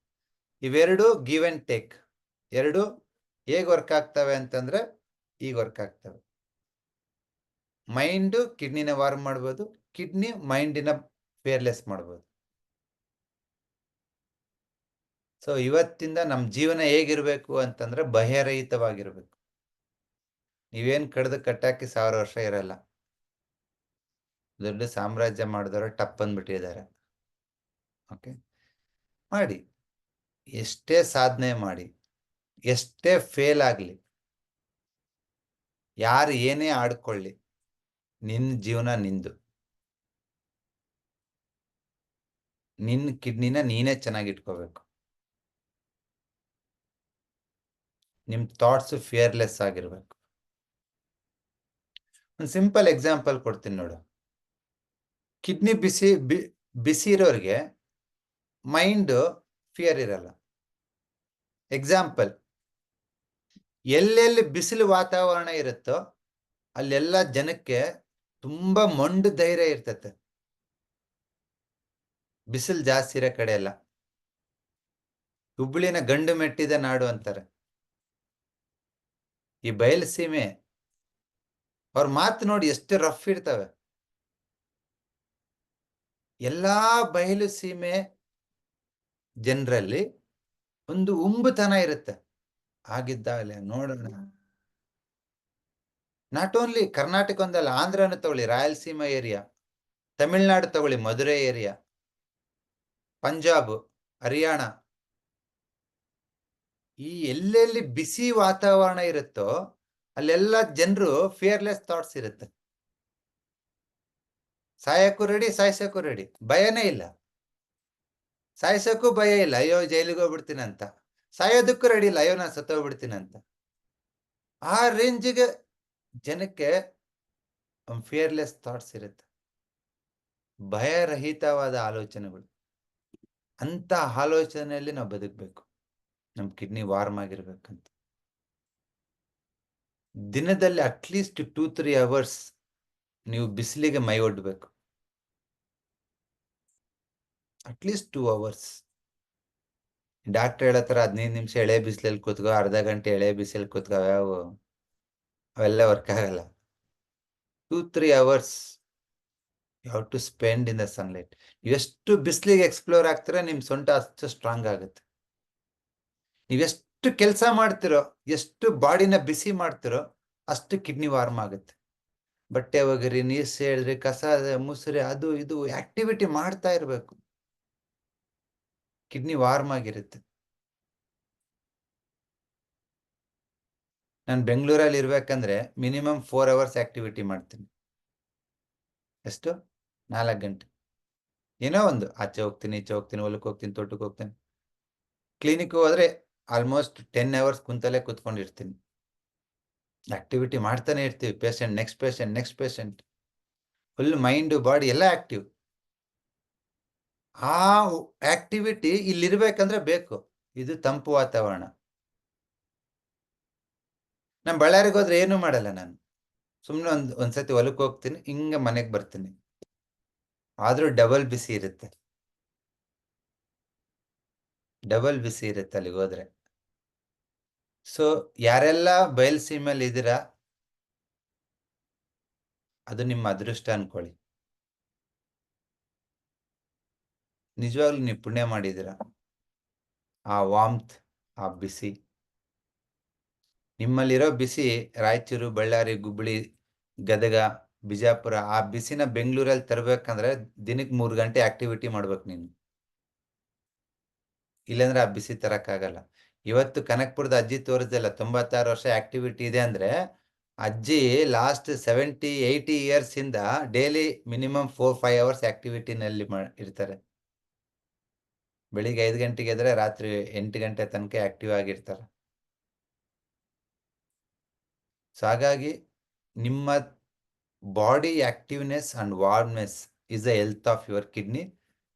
ಇವೆರಡು ಗಿವ್ ಅಂಡ್ ಟೇಕ್. ಎರಡು ಹೇಗೆ ವರ್ಕ್ ಆಗ್ತವೆ ಅಂತಂದ್ರೆ ಈಗ ವರ್ಕ್ ಆಗ್ತವೆ. ಮೈಂಡ್ ಕಿಡ್ನಿನ ವಾರ್ಮ್ ಮಾಡ್ಬೋದು, ಕಿಡ್ನಿ ಮೈಂಡಿನ ಫಿಯರ್ಲೆಸ್ ಮಾಡ್ಬೋದು. ಸೊ ಇವತ್ತಿಂದ ನಮ್ಮ ಜೀವನ ಹೇಗಿರ್ಬೇಕು ಅಂತಂದ್ರೆ ಭಯರಹಿತವಾಗಿರ್ಬೇಕು. ನೀವೇನ್ ಕಡ್ದು ಕಟ್ಟಾಕಿ 1000 ವರ್ಷ ಇರಲ್ಲ. ದೊಡ್ಡ ಸಾಮ್ರಾಜ್ಯ ಮಾಡಿದವರು ಟಪ್ ಅಂದ್ಬಿಟ್ಟಿದ್ದಾರೆ. ಓಕೆ, ಮಾಡಿ. ಎಷ್ಟೇ ಸಾಧನೆ ಮಾಡಿ, ಎಷ್ಟೇ ಫೇಲ್ ಆಗ್ಲಿ, ಯಾರು ಏನೇ ಆಡ್ಕೊಳ್ಳಿ, ನಿನ್ನ ಜೀವನ ನಿಂದು. ನಿನ್ನ ಕಿಡ್ನಿನ ನೀನೇ ಚೆನ್ನಾಗಿ ಇಟ್ಕೋಬೇಕು. ನಿಮ್ ಥಾಟ್ಸ್ ಫಿಯರ್ಲೆಸ್ ಆಗಿರ್ಬೇಕು. ಒಂದು ಸಿಂಪಲ್ ಎಕ್ಸಾಂಪಲ್ ಕೊಡ್ತೀನಿ ನೋಡು. ಕಿಡ್ನಿ ಬಿಸಿ ಇರೋರಿಗೆ ಮೈಂಡ್ ಫಿಯರ್ ಇರಲ್ಲ. ಎಕ್ಸಾಂಪಲ್, ಎಲ್ಲೆಲ್ಲಿ ಬಿಸಿಲು ವಾತಾವರಣ ಇರುತ್ತೋ ಅಲ್ಲೆಲ್ಲ ಜನಕ್ಕೆ ತುಂಬಾ ಮೊಂಡು ಧೈರ್ಯ ಇರ್ತತೆ. ಬಿಸಿಲು ಜಾಸ್ತಿ ಇರೋ ಕಡೆ ಎಲ್ಲ ಹುಬ್ಬಳ್ಳಿನ ಗಂಡು ಮೆಟ್ಟಿದ ನಾಡು ಅಂತಾರೆ. ಈ ಬಯಲು ಸೀಮೆ ಅವ್ರ ಮಾತು ನೋಡಿ ಎಷ್ಟು ರಫ್ ಇರ್ತವೆ. ಎಲ್ಲಾ ಬಯಲು ಸೀಮೆ ಜನರಲ್ಲಿ ಒಂದು ಉಂಬುತನ ಇರುತ್ತೆ. ಆಗಿದ್ದಾಗಲೇ ನೋಡೋಣ. ನಾಟ್ ಓನ್ಲಿ ಕರ್ನಾಟಕ ಒಂದಲ್ಲ, ಆಂಧ್ರನ ತಗೊಳ್ಳಿ, ರಾಯಲಸೀಮಾ ಏರಿಯಾ, ತಮಿಳ್ನಾಡು ತಗೊಳ್ಳಿ, ಮಧುರೈ ಏರಿಯಾ, ಪಂಜಾಬ್, ಹರಿಯಾಣ, ಈ ಎಲ್ಲೆಲ್ಲಿ ಬಿಸಿ ವಾತಾವರಣ ಇರುತ್ತೋ ಅಲ್ಲೆಲ್ಲ ಜನರು ಫಿಯರ್ಲೆಸ್ ಥಾಟ್ಸ್ ಇರುತ್ತೆ. ಸಾಯಕ್ಕೂ ರೆಡಿ, ಸಾಯ್ಸಕ್ಕೂ ರೆಡಿ, ಭಯನೇ ಇಲ್ಲ. ಸಾಯ್ಸಕ್ಕೂ ಭಯ ಇಲ್ಲ, ಅಯ್ಯೋ ಜೈಲಿಗೆ ಹೋಗ್ಬಿಡ್ತೀನಿ ಅಂತ. ಸಾಯೋದಕ್ಕೂ ರೆಡಿ ಇಲ್ಲ, ಅಯ್ಯೋ ನಾನು ಸತ್ತೋಗ್ಬಿಡ್ತೀನಿ ಅಂತ. ಆ ರೇಂಜಿಗೆ ಜನಕ್ಕೆ ಫಿಯರ್ಲೆಸ್ ಥಾಟ್ಸ್ ಇರುತ್ತೆ, ಭಯರಹಿತವಾದ ಆಲೋಚನೆಗಳು. ಅಂತ ಆಲೋಚನೆಯಲ್ಲಿ ನಾವು ಬದುಕಬೇಕು. ನಮ್ ಕಿಡ್ನಿ ವಾರ್ಮ್ ಆಗಿರ್ಬೇಕಂತ ದಿನದಲ್ಲಿ ಅಟ್ಲೀಸ್ಟ್ 2-3 ಅವರ್ಸ್ ನೀವು ಬಿಸಿಲಿಗೆ ಮೈ ಒಡ್ಬೇಕು. At least 2 hours. ಡಾಕ್ಟರ್ ಹೇಳತ್ತಾರ 15 ನಿಮಿಷ ಎಳೆ ಬಿಸಿಲಲ್ಲಿ ಕೂತ್ಕೋ, ಅರ್ಧ ಗಂಟೆ ಎಳೆ ಬಿಸಿಲಲ್ಲಿ ಕೂತ್ಕೋ, ಅವೆಲ್ಲ ವರ್ಕ್ ಆಗಲ್ಲ. 2-3 hours you have to spend in the sunlight. ಎಷ್ಟು ಬಿಸಿಲಿಗೆ ಎಕ್ಸ್ಪ್ಲೋರ್ ಆಗ್ತೀರಾ ನಿಮ್ ಸೊಂಟ ಅಷ್ಟು ಸ್ಟ್ರಾಂಗ್ ಆಗುತ್ತೆ. ನೀವೆಷ್ಟು ಕೆಲಸ ಮಾಡ್ತಿರೋ, ಎಷ್ಟು ಬಾಡಿನ ಬಿಸಿ ಮಾಡ್ತಿರೋ ಅಷ್ಟು ಕಿಡ್ನಿ ವಾರ್ಮ್ ಆಗುತ್ತೆ. ಬಟ್ಟೆ ಒಗರಿ, ನೀರ್ ಸೇರಿದ್ರೆ, ಕಸ ಮುಸುರೆ, ಅದು ಇದು ಆಕ್ಟಿವಿಟಿ ಮಾಡ್ತಾ ಇರ್ಬೇಕು. ಕಿಡ್ನಿ ವಾರ್ಮ್ ಆಗಿರುತ್ತೆ. ನಾನು ಬೆಂಗಳೂರಲ್ಲಿ ಇರ್ಬೇಕಂದ್ರೆ ಮಿನಿಮಮ್ 4 hours ಆಕ್ಟಿವಿಟಿ ಮಾಡ್ತೀನಿ. ಎಷ್ಟು? 4 ಗಂಟೆ. ಏನೋ ಒಂದು ಆಚೆ ಹೋಗ್ತೀನಿ, ಈಚೆ ಹೋಗ್ತೀನಿ, ಹೊಲಕ್ಕೆ ಹೋಗ್ತೀನಿ, ತೋಟಕ್ಕೆ ಹೋಗ್ತೀನಿ. ಕ್ಲಿನಿಕ್ ಹೋದ್ರೆ ಆಲ್ಮೋಸ್ಟ್ 10 hours ಕುಂತಲ್ಲೇ ಕೂತ್ಕೊಂಡಿರ್ತೀನಿ. ಆಕ್ಟಿವಿಟಿ ಮಾಡ್ತಾನೆ ಇರ್ತೀವಿ. Patient, next patient, next patient. Full mind body ಎಲ್ಲ ಆಕ್ಟಿವ್. ಆ ಆಕ್ಟಿವಿಟಿ ಇಲ್ಲಿರ್ಬೇಕಂದ್ರೆ ಬೇಕು. ಇದು ತಂಪು ವಾತಾವರಣ. ನಾನು ಬಳ್ಳಾರಿಗೆ ಹೋದ್ರೆ ಏನು ಮಾಡಲ್ಲ. ನಾನು ಸುಮ್ಮನೆ ಒಂದ್ಸತಿ ಹೊಲಕ್ಕೆ ಹೋಗ್ತೀನಿ, ಹಿಂಗೆ ಮನೆಗೆ ಬರ್ತೀನಿ. ಆದ್ರೂ ಡಬಲ್ ಬಿಸಿ ಇರುತ್ತೆ. ಡಬಲ್ ಬಿಸಿ ಇರುತ್ತೆ ಅಲ್ಲಿಗೆ ಹೋದ್ರೆ. ಸೊ ಯಾರೆಲ್ಲ ಬಯಲ್ಸೀಮೆಯಲ್ಲಿ ಇದ್ದೀರಾ, ಅದು ನಿಮ್ಮ ಅದೃಷ್ಟ ಅನ್ಕೊಳ್ಳಿ. ನಿಜವಾಗ್ಲೂ ನೀವು ಪುಣ್ಯ ಮಾಡಿದ್ದೀರಾ. ಆ ವಾಮ್ತ್, ಆ ಬಿಸಿ, ನಿಮ್ಮಲ್ಲಿರೋ ಬಿಸಿ ರಾಯಚೂರು, ಬಳ್ಳಾರಿ, ಹುಬ್ಬಳ್ಳಿ, ಗದಗ, ಬಿಜಾಪುರ, ಆ ಬಿಸಿನ ಬೆಂಗಳೂರಲ್ಲಿ ತರಬೇಕಂದ್ರೆ ದಿನಕ್ಕೆ 3 ಗಂಟೆ ಆಕ್ಟಿವಿಟಿ ಮಾಡ್ಬೇಕು ನೀನು. ಇಲ್ಲಾಂದ್ರೆ ಆ ಬಿಸಿ ತರಕ್ಕಾಗಲ್ಲ. ಇವತ್ತು ಕನಕ್ಪುರದ ಅಜ್ಜಿ ತೋರಿಸ್ದಲ್ಲ, 96 ವರ್ಷ ಆಕ್ಟಿವಿಟಿ ಇದೆ ಅಂದ್ರೆ, ಅಜ್ಜಿ ಲಾಸ್ಟ್ 70-80 years ಇಂದ ಡೈಲಿ ಮಿನಿಮಮ್ 4-5 hours ಆಕ್ಟಿವಿಟಿನಲ್ಲಿ ಇರ್ತಾರೆ. ಬೆಳಿಗ್ಗೆ 5 ಗಂಟೆಗೆ ಎದ್ರೆ ರಾತ್ರಿ 8 ಗಂಟೆ ತನಕ ಆಕ್ಟಿವ್ ಆಗಿರ್ತಾರೆ. ಸೊ ಹಾಗಾಗಿ ನಿಮ್ಮ body activeness and warmness is the health of your kidney.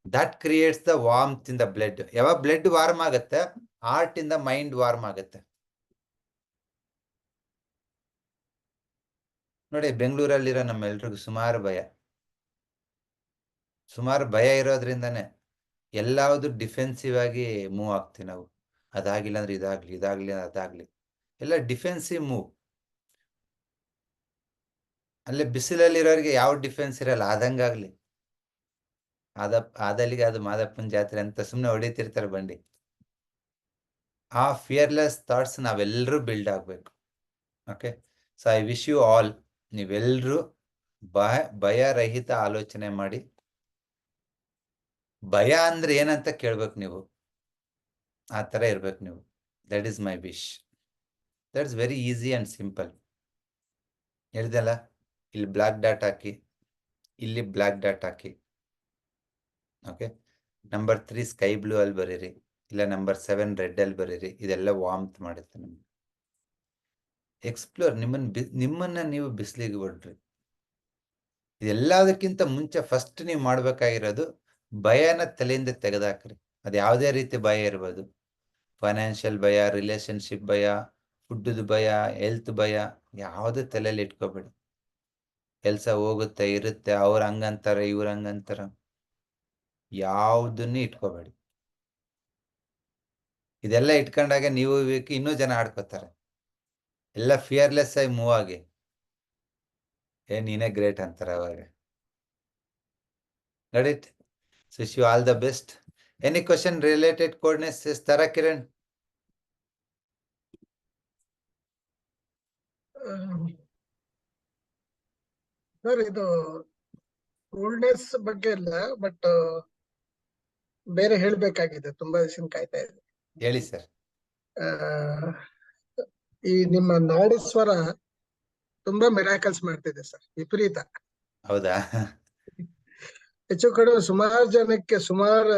That creates the warmth in the blood. ಯಾವಾಗ ಬ್ಲಡ್ ವಾರ್ಮ್ ಆಗುತ್ತೆ, ಹಾರ್ಟ್ ಇಂದ ಮೈಂಡ್ ವಾರ್ಮ್ ಆಗುತ್ತೆ. ನೋಡಿ, ಬೆಂಗಳೂರಲ್ಲಿರೋ ನಮ್ಮೆಲ್ರಿಗೂ ಸುಮಾರು ಭಯ ಇರೋದ್ರಿಂದಾನೆ ಎಲ್ಲಾವುದು ಡಿಫೆನ್ಸಿವ್ ಆಗಿ ಮೂವ್ ಆಗ್ತೀವಿ ನಾವು. ಅದಾಗಿಲ್ಲ ಅಂದ್ರೆ ಇದಾಗ್ಲಿ, ಇದಾಗ್ಲಿ ಅದಾಗ್ಲಿ, ಎಲ್ಲ ಡಿಫೆನ್ಸಿವ್ ಮೂವ್. ಅಲ್ಲೇ ಬಿಸಿಲಲ್ಲಿರೋರಿಗೆ ಯಾವ ಡಿಫೆನ್ಸ್ ಇರಲ್ಲ, ಆದಂಗಾಗ್ಲಿ. ಆದಲ್ಲಿಗೆ ಅದು ಮಾದಪ್ಪನ ಜಾತ್ರೆ ಅಂತ ಸುಮ್ಮನೆ ಹೊಡಿತಿರ್ತಾರೆ ಬಂಡಿ. ಆ ಫಿಯರ್ಲೆಸ್ ಥಾಟ್ಸ್ ನಾವೆಲ್ಲರೂ ಬಿಲ್ಡ್ ಆಗ್ಬೇಕು. Okay, so I wish you all, ನೀವೆಲ್ಲರೂ ಭಯರಹಿತ ಆಲೋಚನೆ ಮಾಡಿ. ಭಯ ಅಂದ್ರೆ ಏನಂತ ಕೇಳ್ಬೇಕು ನೀವು, ಆ ಥರ ಇರ್ಬೇಕು ನೀವು. That is my wish. That's very easy and simple. ಹೇಳಿದೆಲ್ಲ, ಇಲ್ಲಿ ಬ್ಲಾಕ್ ಡಾಟ್ ಹಾಕಿ, ಇಲ್ಲಿ ಬ್ಲಾಕ್ ಡಾಟ್ ಹಾಕಿ. ಓಕೆ, ನಂಬರ್ 3 ಸ್ಕೈ ಬ್ಲೂ ಅಲ್ಲಿ ಬರೀರಿ, ಇಲ್ಲ ನಂಬರ್ 7 ರೆಡ್ ಅಲ್ಲಿ ಬರೀರಿ. ಇದೆಲ್ಲ ವಾರ್ಮ್ತ್ ಮಾಡುತ್ತೆ ನಮ್ಗೆ. ಎಕ್ಸ್ಪ್ಲೋರ್, ನಿಮ್ಮನ್ನ ನೀವು ಬಿಸಿಲಿಗೆ ಹೊಡ್ರಿ. ಇದೆಲ್ಲದಕ್ಕಿಂತ ಮುಂಚೆ ಫಸ್ಟ್ ನೀವು ಮಾಡ್ಬೇಕಾಗಿರೋದು ಭಯನ ತಲೆಯಿಂದ ತೆಗೆದಾಕ್ರಿ. ಅದು ಯಾವುದೇ ರೀತಿ ಭಯ ಇರ್ಬೋದು. ಫೈನಾನ್ಷಿಯಲ್ ಭಯ, ರಿಲೇಶನ್ಶಿಪ್ ಭಯ, ಫುಡ್ದು ಭಯ, ಹೆಲ್ತ್ ಭಯ, ಯಾವುದೇ ತಲೆಯಲ್ಲಿ ಇಟ್ಕೋಬೇಡಿ. ಕೆಲಸ ಹೋಗುತ್ತೆ ಇರುತ್ತೆ, ಅವ್ರು ಹಂಗಂತಾರೆ, ಇವ್ರು ಹಂಗಂತಾರ, ಯಾವುದನ್ನು ಇಟ್ಕೋಬೇಡಿ. ಇದೆಲ್ಲ ಇಟ್ಕೊಂಡಾಗ ನೀವು ಇನ್ನೂ ಜನ ಆಡ್ಕೋತಾರೆ. ಎಲ್ಲ ಫಿಯರ್ಲೆಸ್ ಆಗಿ ಮೂವ್ ಆಗಿ, ನೀನೇ ಗ್ರೇಟ್ ಅಂತಾರೆ ಅವಾಗ. Got it? So wish you all the best. Any question related coldness, Tara Kiran? Sir, ಇದು ಕೋಲ್ಡ್ನೆಸ್ ಬಗ್ಗೆ ಇಲ್ಲ, ಬಟ್ ಬೇರೆ ಹೇಳ್ಬೇಕಾಗಿದೆ. ತುಂಬಾ ದಿವಸ ಕಾಯ್ತಾ ಇದೆ. ಹೇಳಿ ಸರ್. ಈ ನಿಮ್ಮ ನಾಡೇಶ್ವರ ತುಂಬಾ ಮಿರಾಕಲ್ಸ್ ಮಾಡ್ತಿದೆ ಸರ್, ವಿಪರೀತ. ಹೌದಾ? ಹೆಚ್ಚು ಕಡಿಮೆ ಸುಮಾರು ಜನಕ್ಕೆ ಸುಮಾರು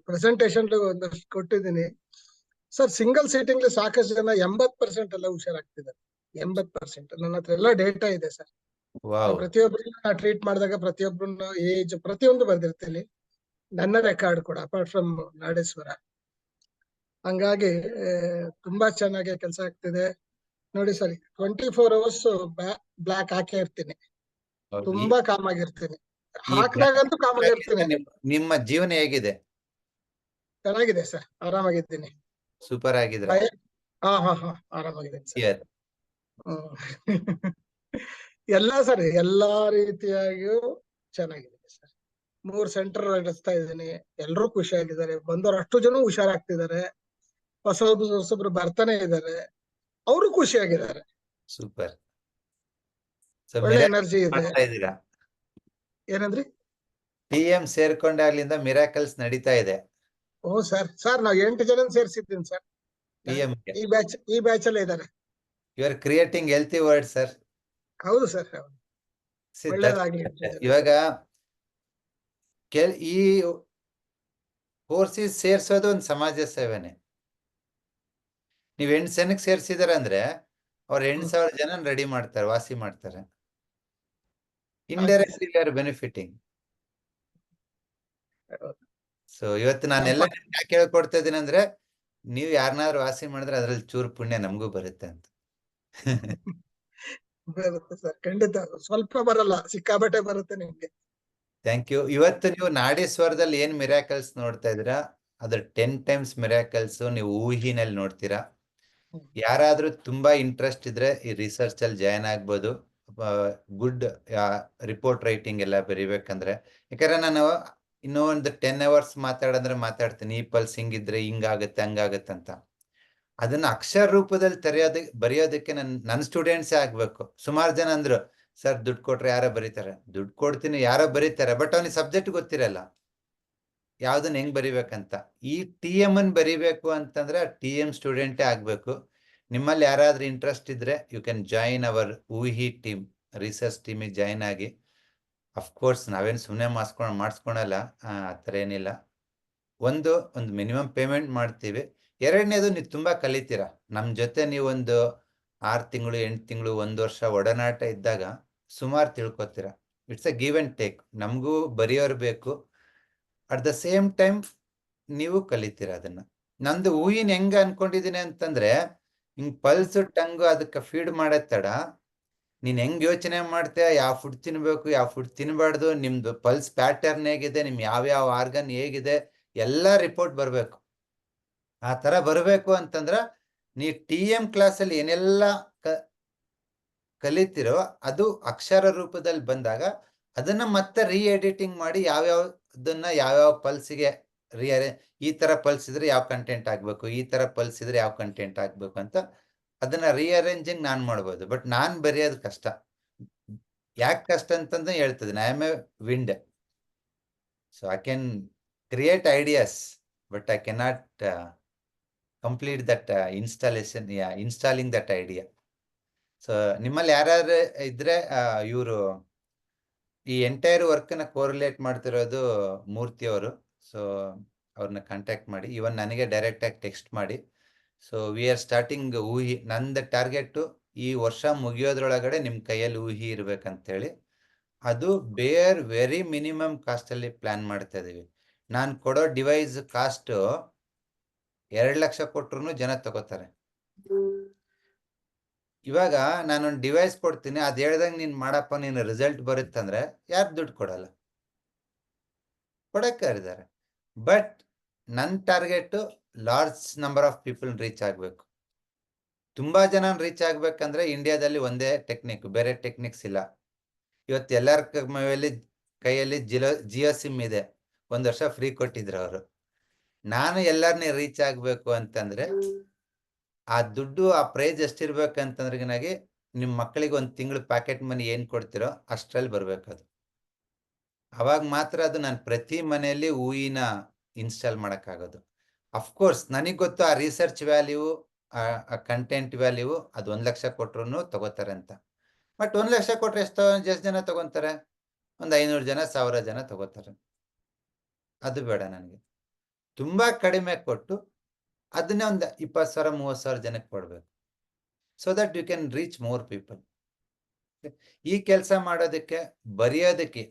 ಪ್ರೆಸೆಂಟೇಶನ್ ಒಂದಷ್ಟು ಕೊಟ್ಟಿದ್ದೀನಿ ಸರ್. ಸಿಂಗಲ್ ಸೀಟಿಂಗ್ ಸಾಕಷ್ಟು ಜನ 80% ಎಲ್ಲ ಹುಷಾರಾಗ್ತಿದ್ದಾರೆ. 80% ನನ್ನ ಹತ್ರ ಎಲ್ಲ ಡೇಟಾ ಇದೆ ಸರ್. ಪ್ರತಿಯೊಬ್ಬರನ್ನ ಟ್ರೀಟ್ ಮಾಡಿದಾಗ ಪ್ರತಿಯೊಬ್ಬರನ್ನ ಏಜ್ ಪ್ರತಿಯೊಂದು ಬರ್ದಿರ್ತೀನಿ, ನನ್ನ ರೆಕಾರ್ಡ್ ಕೂಡ, ಅಪಾರ್ಟ್ ಫ್ರಮ್ ನಾಡೇಶ್ವರ. ಹಂಗಾಗಿ ತುಂಬಾ ಚೆನ್ನಾಗಿ ಕೆಲಸ ಆಗ್ತಿದೆ ನೋಡಿ ಸರ್. 24 hours ಬ್ಲಾಕ್ ಹಾಕೇ ಇರ್ತೀನಿ, ತುಂಬಾ ಕಾಮ್ ಆಗಿರ್ತೀನಿ. ಹಾಕಿದಾಗಂತೂ ಕಾಮ್ ಆಗಿರ್ತೀನಿ. ನಿಮ್ಮ ಜೀವನ ಹೇಗಿದೆ? ಚೆನ್ನಾಗಿದೆ ಸರ್, ಆರಾಮಾಗಿದ್ದೀನಿ. ಸೂಪರ್ ಆಗಿದ್ರ? ಹಾ ಆರಾಮಾಗಿದ್ದೀನಿ ಸರ್. Yes. ಎಲ್ಲ ಸರ್, ಎಲ್ಲಾ ರೀತಿಯಾಗಿಯೂ ಚೆನ್ನಾಗಿದೆ ಸರ್. 3 ಸೆಂಟರ್ ನಡೆಸ್ತಾ ಇದ್ದೀನಿ, ಎಲ್ರೂ ಖುಷಿಯಾಗಿದ್ದಾರೆ. ಬಂದವರು ಅಷ್ಟು ಜನ ಹುಷಾರಾಗ್ತಿದ್ದಾರೆ, ಹೊಸೊಬ್ರು ಬರ್ತಾನೆ ಇದ್ದಾರೆ, ಅವರು ಖುಷಿಯಾಗಿದ್ದಾರೆ. ಸೂಪರ್. ಒಳ್ಳೆ ಎನರ್ಜಿ ಇದೆ. ಮಾಡ್ತಾ ಇದ್ದೀರಾ? ಏನಂದ್ರಿ? TM ಸೇರ್ಕೊಂಡಾಗ್ಲಿಂದ ಮಿರಾಕಲ್ಸ್ ನಡೀತಾ ಇದೆ. ಓ ಸರ್ ನಾವು 8 ಜನ ಸೇರ್ಸಿದ್ದೀನಿ ಸರ್. TM ಈ ಬ್ಯಾಚ್ ಅಲ್ಲೇ ಇದ್ದಾರೆ. You are creating healthy word sir. ಹೌದು ಸರ್, ಒಳ್ಳೇದಾಗ್ಲಿ. ಇವಾಗ ಈ ಕೋರ್ಸಿಸ್ ಸೇರ್ಸೋದು ಒಂದು ಸಮಾಜ ಸೇವೆನೆ. ನೀವ್ 8 ಜನಕ್ಕೆ ಸೇರ್ಸಿದಾರೆ ಅಂದ್ರೆ ಅವ್ರ 8,000 ಜನ ರೆಡಿ ಮಾಡ್ತಾರೆ, ವಾಸಿ ಮಾಡ್ತಾರೆ. Indirectly R benefiting. ಸೊ ಇವತ್ತು ನಾನೆಲ್ಲ ಯಾಕೆ ಹೇಳ್ಕೊಡ್ತಾ ಇದ್ದೀನಿ ಅಂದ್ರೆ, ನೀವು ಯಾರನ್ನಾದ್ರೂ ವಾಸಿ ಮಾಡಿದ್ರೆ ಅದ್ರಲ್ಲಿ ಚೂರು ಪುಣ್ಯ ನಮಗೂ ಬರುತ್ತೆ ಅಂತ. ಬರುತ್ತೆ ಸರ್, ಖಂಡಿತ. ಸ್ವಲ್ಪ ಬರಲ್ಲ, ಸಿಕ್ಕಾಬಟ್ಟೆ ಬರುತ್ತೆ ನಿಮ್ಗೆ. Thank you. ಇವತ್ತು ನೀವು ನಾಡೀಶ್ವರದಲ್ಲಿ ಏನ್ ಮಿರಾಕಲ್ಸ್ ನೋಡ್ತಾ ಇದ್ದೀರಾ, ಅದ್ರ 10 ಟೈಮ್ಸ್ ಮಿರಾಕಲ್ಸ್ ನೀವು ಊಹಿನಲ್ಲಿ ನೋಡ್ತೀರಾ. ಯಾರಾದ್ರೂ ತುಂಬಾ ಇಂಟ್ರೆಸ್ಟ್ ಇದ್ರೆ ಈ ರಿಸರ್ಚ್ ಅಲ್ಲಿ ಜಾಯ್ನ್ ಆಗ್ಬೋದು. ಗುಡ್ ರಿಪೋರ್ಟ್ ರೈಟಿಂಗ್ ಎಲ್ಲ ಬರಿಬೇಕಂದ್ರೆ, ಯಾಕಂದ್ರೆ ನಾನು ಇನ್ನೂ ಒಂದು 10 hours ಮಾತಾಡ್ತೀನಿ. ಈ ಪಲ್ಸ್ ಹಿಂಗಿದ್ರೆ ಹಿಂಗಾಗತ್ತೆ ಹಂಗಾಗತ್ತೆ ಅಂತ. ಅದನ್ನ ಅಕ್ಷರ ರೂಪದಲ್ಲಿ ಬರೆಯೋದಕ್ಕೆ ನನ್ನ ಸ್ಟೂಡೆಂಟ್ಸೇ ಆಗ್ಬೇಕು. ಸುಮಾರು ಜನ ಅಂದ್ರು, ಸರ್ ದುಡ್ಡು ಕೊಟ್ರೆ ಯಾರೋ ಬರೀತಾರೆ. ದುಡ್ಡು ಕೊಡ್ತೀನಿ, ಯಾರೋ ಬರೀತಾರೆ, ಬಟ್ ಅವನಿಗೆ ಸಬ್ಜೆಕ್ಟ್ ಗೊತ್ತಿರಲ್ಲ, ಯಾವ್ದನ್ನ ಹೆಂಗ್ ಬರಿಬೇಕಂತ. ಈ TM ಅನ್ನು ಬರಿಬೇಕು ಅಂತಂದ್ರೆ TM ಸ್ಟೂಡೆಂಟೇ ಆಗ್ಬೇಕು. ನಿಮ್ಮಲ್ಲಿ ಯಾರಾದ್ರೂ ಇಂಟ್ರೆಸ್ಟ್ ಇದ್ರೆ ಯು ಕ್ಯಾನ್ ಜಾಯಿನ್ ಅವರ್ ಊಹಿ ಟೀಮ್, ರಿಸರ್ಚ್ ಟೀಮಿಗೆ ಜಾಯಿನ್ ಆಗಿ. ಅಫ್ಕೋರ್ಸ್ ನಾವೇನು ಸುಮ್ಮನೆ ಮಾಡಿಸ್ಕೊಳಲ್ಲ, ಆ ಥರ ಏನಿಲ್ಲ. ಒಂದು ಮಿನಿಮಮ್ ಪೇಮೆಂಟ್ ಮಾಡ್ತೀವಿ. ಎರಡನೇದು ನೀವು ತುಂಬಾ ಕಲಿತೀರಾ. ನಮ್ಮ ಜೊತೆ ನೀವು ಒಂದು 6 ತಿಂಗಳು 8 ತಿಂಗಳು 1 ವರ್ಷ ಒಡನಾಟ ಇದ್ದಾಗ ಸುಮಾರು ತಿಳ್ಕೊತೀರಾ. It's a give and take. ನಮಗೂ ಬರೆಯೋರು ಬೇಕು, ಅಟ್ ದ ಸೇಮ್ ಟೈಮ್ ನೀವು ಕಲಿತೀರಾ ಅದನ್ನ. ನಂದು ಹೂವಿನ ಹೆಂಗ ಅನ್ಕೊಂಡಿದೀನಿ ಅಂತಂದ್ರೆ, ಹಿಂಗ್ ಪಲ್ಸ್ ಟಂಗು ಅದಕ್ಕೆ ಫೀಡ್ ಮಾಡೋ ತಡ ನೀನ್ ಹೆಂಗ್ ಯೋಚನೆ ಮಾಡ್ತೀಯ, ಯಾವ ಫುಡ್ ತಿನ್ಬೇಕು ಯಾವ ಫುಡ್ ತಿನ್ಬಾರ್ದು, ನಿಮ್ದು ಪಲ್ಸ್ ಪ್ಯಾಟರ್ನ್ ಹೇಗಿದೆ, ನಿಮ್ ಯಾವ ಆರ್ಗನ್ ಹೇಗಿದೆ, ಎಲ್ಲ ರಿಪೋರ್ಟ್ ಬರ್ಬೇಕು. ಆ ತರ ಬರ್ಬೇಕು ಅಂತಂದ್ರ ನೀ TM ಕ್ಲಾಸಲ್ಲಿ ಏನೆಲ್ಲ ಕಲಿತಿರೋ ಅದು ಅಕ್ಷರ ರೂಪದಲ್ಲಿ ಬಂದಾಗ ಅದನ್ನ ಮತ್ತೆ ಎಡಿಟಿಂಗ್ ಮಾಡಿ ಯಾವ್ಯಾವ ಪಲ್ಸಿಗೆ ಈ ತರ ಪಲ್ಸ್ ಇದ್ರೆ ಯಾವ ಕಂಟೆಂಟ್ ಆಗ್ಬೇಕು, ಈ ತರ ಪಲ್ಸ್ ಇದ್ರೆ ಯಾವ ಕಂಟೆಂಟ್ ಆಗ್ಬೇಕು ಅಂತ ಅದನ್ನ ರೀಅರೇಂಜಿಂಗ್ ನಾನ್ ಮಾಡ್ಬೋದು. ಬಟ್ ನಾನ್ ಬರೆಯೋದು ಕಷ್ಟ. ಯಾಕೆ ಕಷ್ಟ ಅಂತಂದ್ರೆ ಹೇಳ್ತಿದ್ದೀನಿ, I am A wind. So I can create ideas, but I cannot complete that installing that idea. So ನಿಮ್ಮಲ್ಲಿ ಯಾರ್ಯಾರು ಇದ್ರೆ ಇವರು ಈ ಎಂಟೈರ್ ವರ್ಕ್ನ ಕೋರಿಲೇಟ್ ಮಾಡ್ತಿರೋದು ಮೂರ್ತಿ ಅವರು. ಸೊ ಅವ್ರನ್ನ ಕಾಂಟ್ಯಾಕ್ಟ್ ಮಾಡಿ, ಇವನ್ ನನಗೆ ಡೈರೆಕ್ಟ್ ಆಗಿ ಟೆಕ್ಸ್ಟ್ ಮಾಡಿ. So we are starting Oohi. ನಂದು ಟಾರ್ಗೆಟ್ ಈ ವರ್ಷ ಮುಗಿಯೋದ್ರೊಳಗಡೆ ನಿಮ್ಮ ಕೈಯಲ್ಲಿ ಊಹಿ ಇರ್ಬೇಕಂತೇಳಿ. ಅದು ವೆರಿ ಮಿನಿಮಮ್ ಕಾಸ್ಟ್ ಅಲ್ಲಿ ಪ್ಲಾನ್ ಮಾಡ್ತಾ ಇದೀವಿ. ನಾನು ಕೊಡೋ ಡಿವೈಸ್ ಕಾಸ್ಟ್ 2 ಲಕ್ಷ ಕೊಟ್ರು ಜನ ತಗೋತಾರೆ. ಇವಾಗ ನಾನೊಂದು ಡಿವೈಸ್ ಕೊಡ್ತೀನಿ, ಅದ್ ಹೇಳ್ದಂಗೆ ನೀನ್ ಮಾಡಪ್ಪ, ನೀನು ರಿಸಲ್ಟ್ ಬರುತ್ತಂದ್ರೆ ಯಾರು ದುಡ್ಡು ಕೊಡಲ್ಲ, ಕೊಡಕ್ಕಾರಿದ್ದಾರೆ. ಬಟ್ ನನ್ನ target large number of people reach ಆಗ್ಬೇಕು. ತುಂಬಾ ಜನ ರೀಚ್ ಆಗ್ಬೇಕಂದ್ರೆ ಇಂಡಿಯಾದಲ್ಲಿ ಒಂದೇ ಟೆಕ್ನಿಕ್, ಬೇರೆ ಟೆಕ್ನಿಕ್ಸ್ ಇಲ್ಲ. ಇವತ್ತು ಎಲ್ಲರ ಕೈಯಲ್ಲಿ ಜಿಯೋ ಸಿಮ್ ಇದೆ, 1 ವರ್ಷ ಫ್ರೀ ಕೊಟ್ಟಿದ್ರು ಅವರು. ನಾನು ಎಲ್ಲರನ್ನೇ ರೀಚ್ ಆಗ್ಬೇಕು ಅಂತಂದ್ರೆ ಆ ದುಡ್ಡು, ಆ ಪ್ರೈಸ್ ಎಷ್ಟಿರ್ಬೇಕಂತಂದ್ರೆ ನಿಮ್ಮ ಮಕ್ಕಳಿಗೆ 1 ತಿಂಗಳು ಪ್ಯಾಕೆಟ್ ಮನಿ ಏನ್ ಕೊಡ್ತಿರೋ ಅಷ್ಟ್ರಲ್ಲಿ ಬರ್ಬೇಕು ಅದು. ಅವಾಗ ಮಾತ್ರ ಅದು ನಾನು ಪ್ರತಿ ಮನೆಯಲ್ಲಿ ಹೂವಿನ ಇನ್ಸ್ಟಾಲ್ ಮಾಡಕ್ಕಾಗೋದು. ಅಫ್ಕೋರ್ಸ್ ನನಗೆ ಗೊತ್ತು ಆ ರಿಸರ್ಚ್ ವ್ಯಾಲ್ಯೂ, ಆ ಕಂಟೆಂಟ್ ವ್ಯಾಲ್ಯೂ ಅದು 1 ಲಕ್ಷ ಕೊಟ್ರು ತಗೋತಾರೆ ಅಂತ. ಬಟ್ 1 ಲಕ್ಷ ಕೊಟ್ರೆ ಎಷ್ಟು ಜನ ತಗೊಂತಾರೆ? ಒಂದು 500 ಜನ 1000 ಜನ ತಗೋತಾರೆ. ಅದು ಬೇಡ ನನಗೆ. ತುಂಬಾ ಕಡಿಮೆ ಕೊಟ್ಟು ಅದನ್ನೇ ಒಂದು 20,000 30,000 ಜನಕ್ಕೆ ಕೊಡ್ಬೇಕು. So that you can reach more people. ಈ ಕೆಲಸ ಮಾಡೋದಕ್ಕೆ, ಬರೆಯೋದಕ್ಕೆ,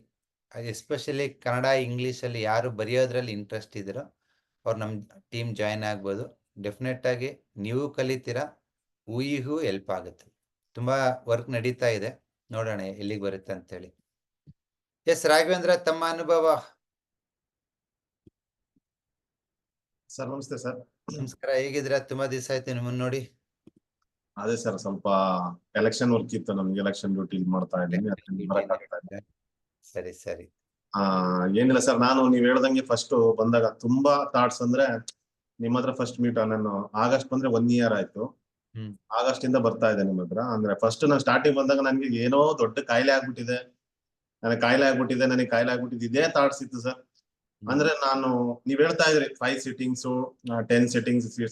ಎಸ್ಪೆಷಲಿ ಕನ್ನಡ ಇಂಗ್ಲೀಷಲ್ಲಿ ಯಾರು ಬರೆಯೋದ್ರಲ್ಲಿ ಇಂಟ್ರೆಸ್ಟ್ ಇದ್ದೀರೋ ಅವ್ರು ನಮ್ಮ ಟೀಮ್ ಜಾಯಿನ್ ಆಗ್ಬೋದು. ಡೆಫಿನೆಟ್ ಆಗಿ ನೀವು ಕಲಿತೀರಾ, ಊಹಿಗೂ ಹೆಲ್ಪ್ ಆಗುತ್ತೆ. ತುಂಬಾ ವರ್ಕ್ ನಡೀತಾ ಇದೆ, ನೋಡೋಣ ಎಲ್ಲಿಗೆ ಬರುತ್ತೆ ಅಂತೇಳಿ. ಎಸ್ ರಾಘವೇಂದ್ರ, ತಮ್ಮ ಅನುಭವ. ಸರ್ ನಮಸ್ತೆ ಸರ್. ನಮಸ್ಕಾರ, ಹೇಗಿದ್ದೀರಾ? ತುಂಬಾ ದಿವಸ ಆಯ್ತು ನಿಮ್ಮನ್ನ ನೋಡಿ. ಅದೇ ಸರ್, ಸ್ವಲ್ಪ ಎಲೆಕ್ಷನ್ ವರ್ಕ್ ಇತ್ತು ನಮ್ಗೆ, ಎಲೆಕ್ಷನ್ ಡ್ಯೂಟಿ ಮಾಡ್ತಾ ಇದ್ದೀನಿ, ಬರಕ್ಕಾಗ್ತಾ ಇಲ್ಲ. ಸರಿ ಸರಿ. ಏನಿಲ್ಲ ಸರ್, ನಾನು ನೀವ್ ಹೇಳ್ದಂಗೆ ಫಸ್ಟ್ ಬಂದಾಗ ತುಂಬಾ ಥಾಟ್ಸ್ ಅಂದ್ರೆ ನಿಮ್ ಹತ್ರ ಫಸ್ಟ್ ಮೀಟ್ ನಾನು ಆಗಸ್ಟ್ ಬಂದ್ರೆ 1 year ಆಯ್ತು. ಆಗಸ್ಟ್ ಇಂದ ಬರ್ತಾ ಇದೆ ನಿಮ್ ಹತ್ರ. ಅಂದ್ರೆ ಫಸ್ಟ್ ನಾನು ಸ್ಟಾರ್ಟಿಂಗ್ ಬಂದಾಗ ನನ್ಗೆ ಏನೋ ದೊಡ್ಡ ಕಾಯಿಲೆ ಆಗ್ಬಿಟ್ಟಿದೆ, ನನಗೆ ಕಾಯಿಲೆ ಆಗ್ಬಿಟ್ಟಿದೆ ಇದೇ ಥಾಟ್ಸ್ ಇತ್ತು ಸರ್. ಅಂದ್ರೆ ನಾನು ನೀವ್ ಹೇಳ್ತಾ ಇದ್ರಿ 5 sittings 10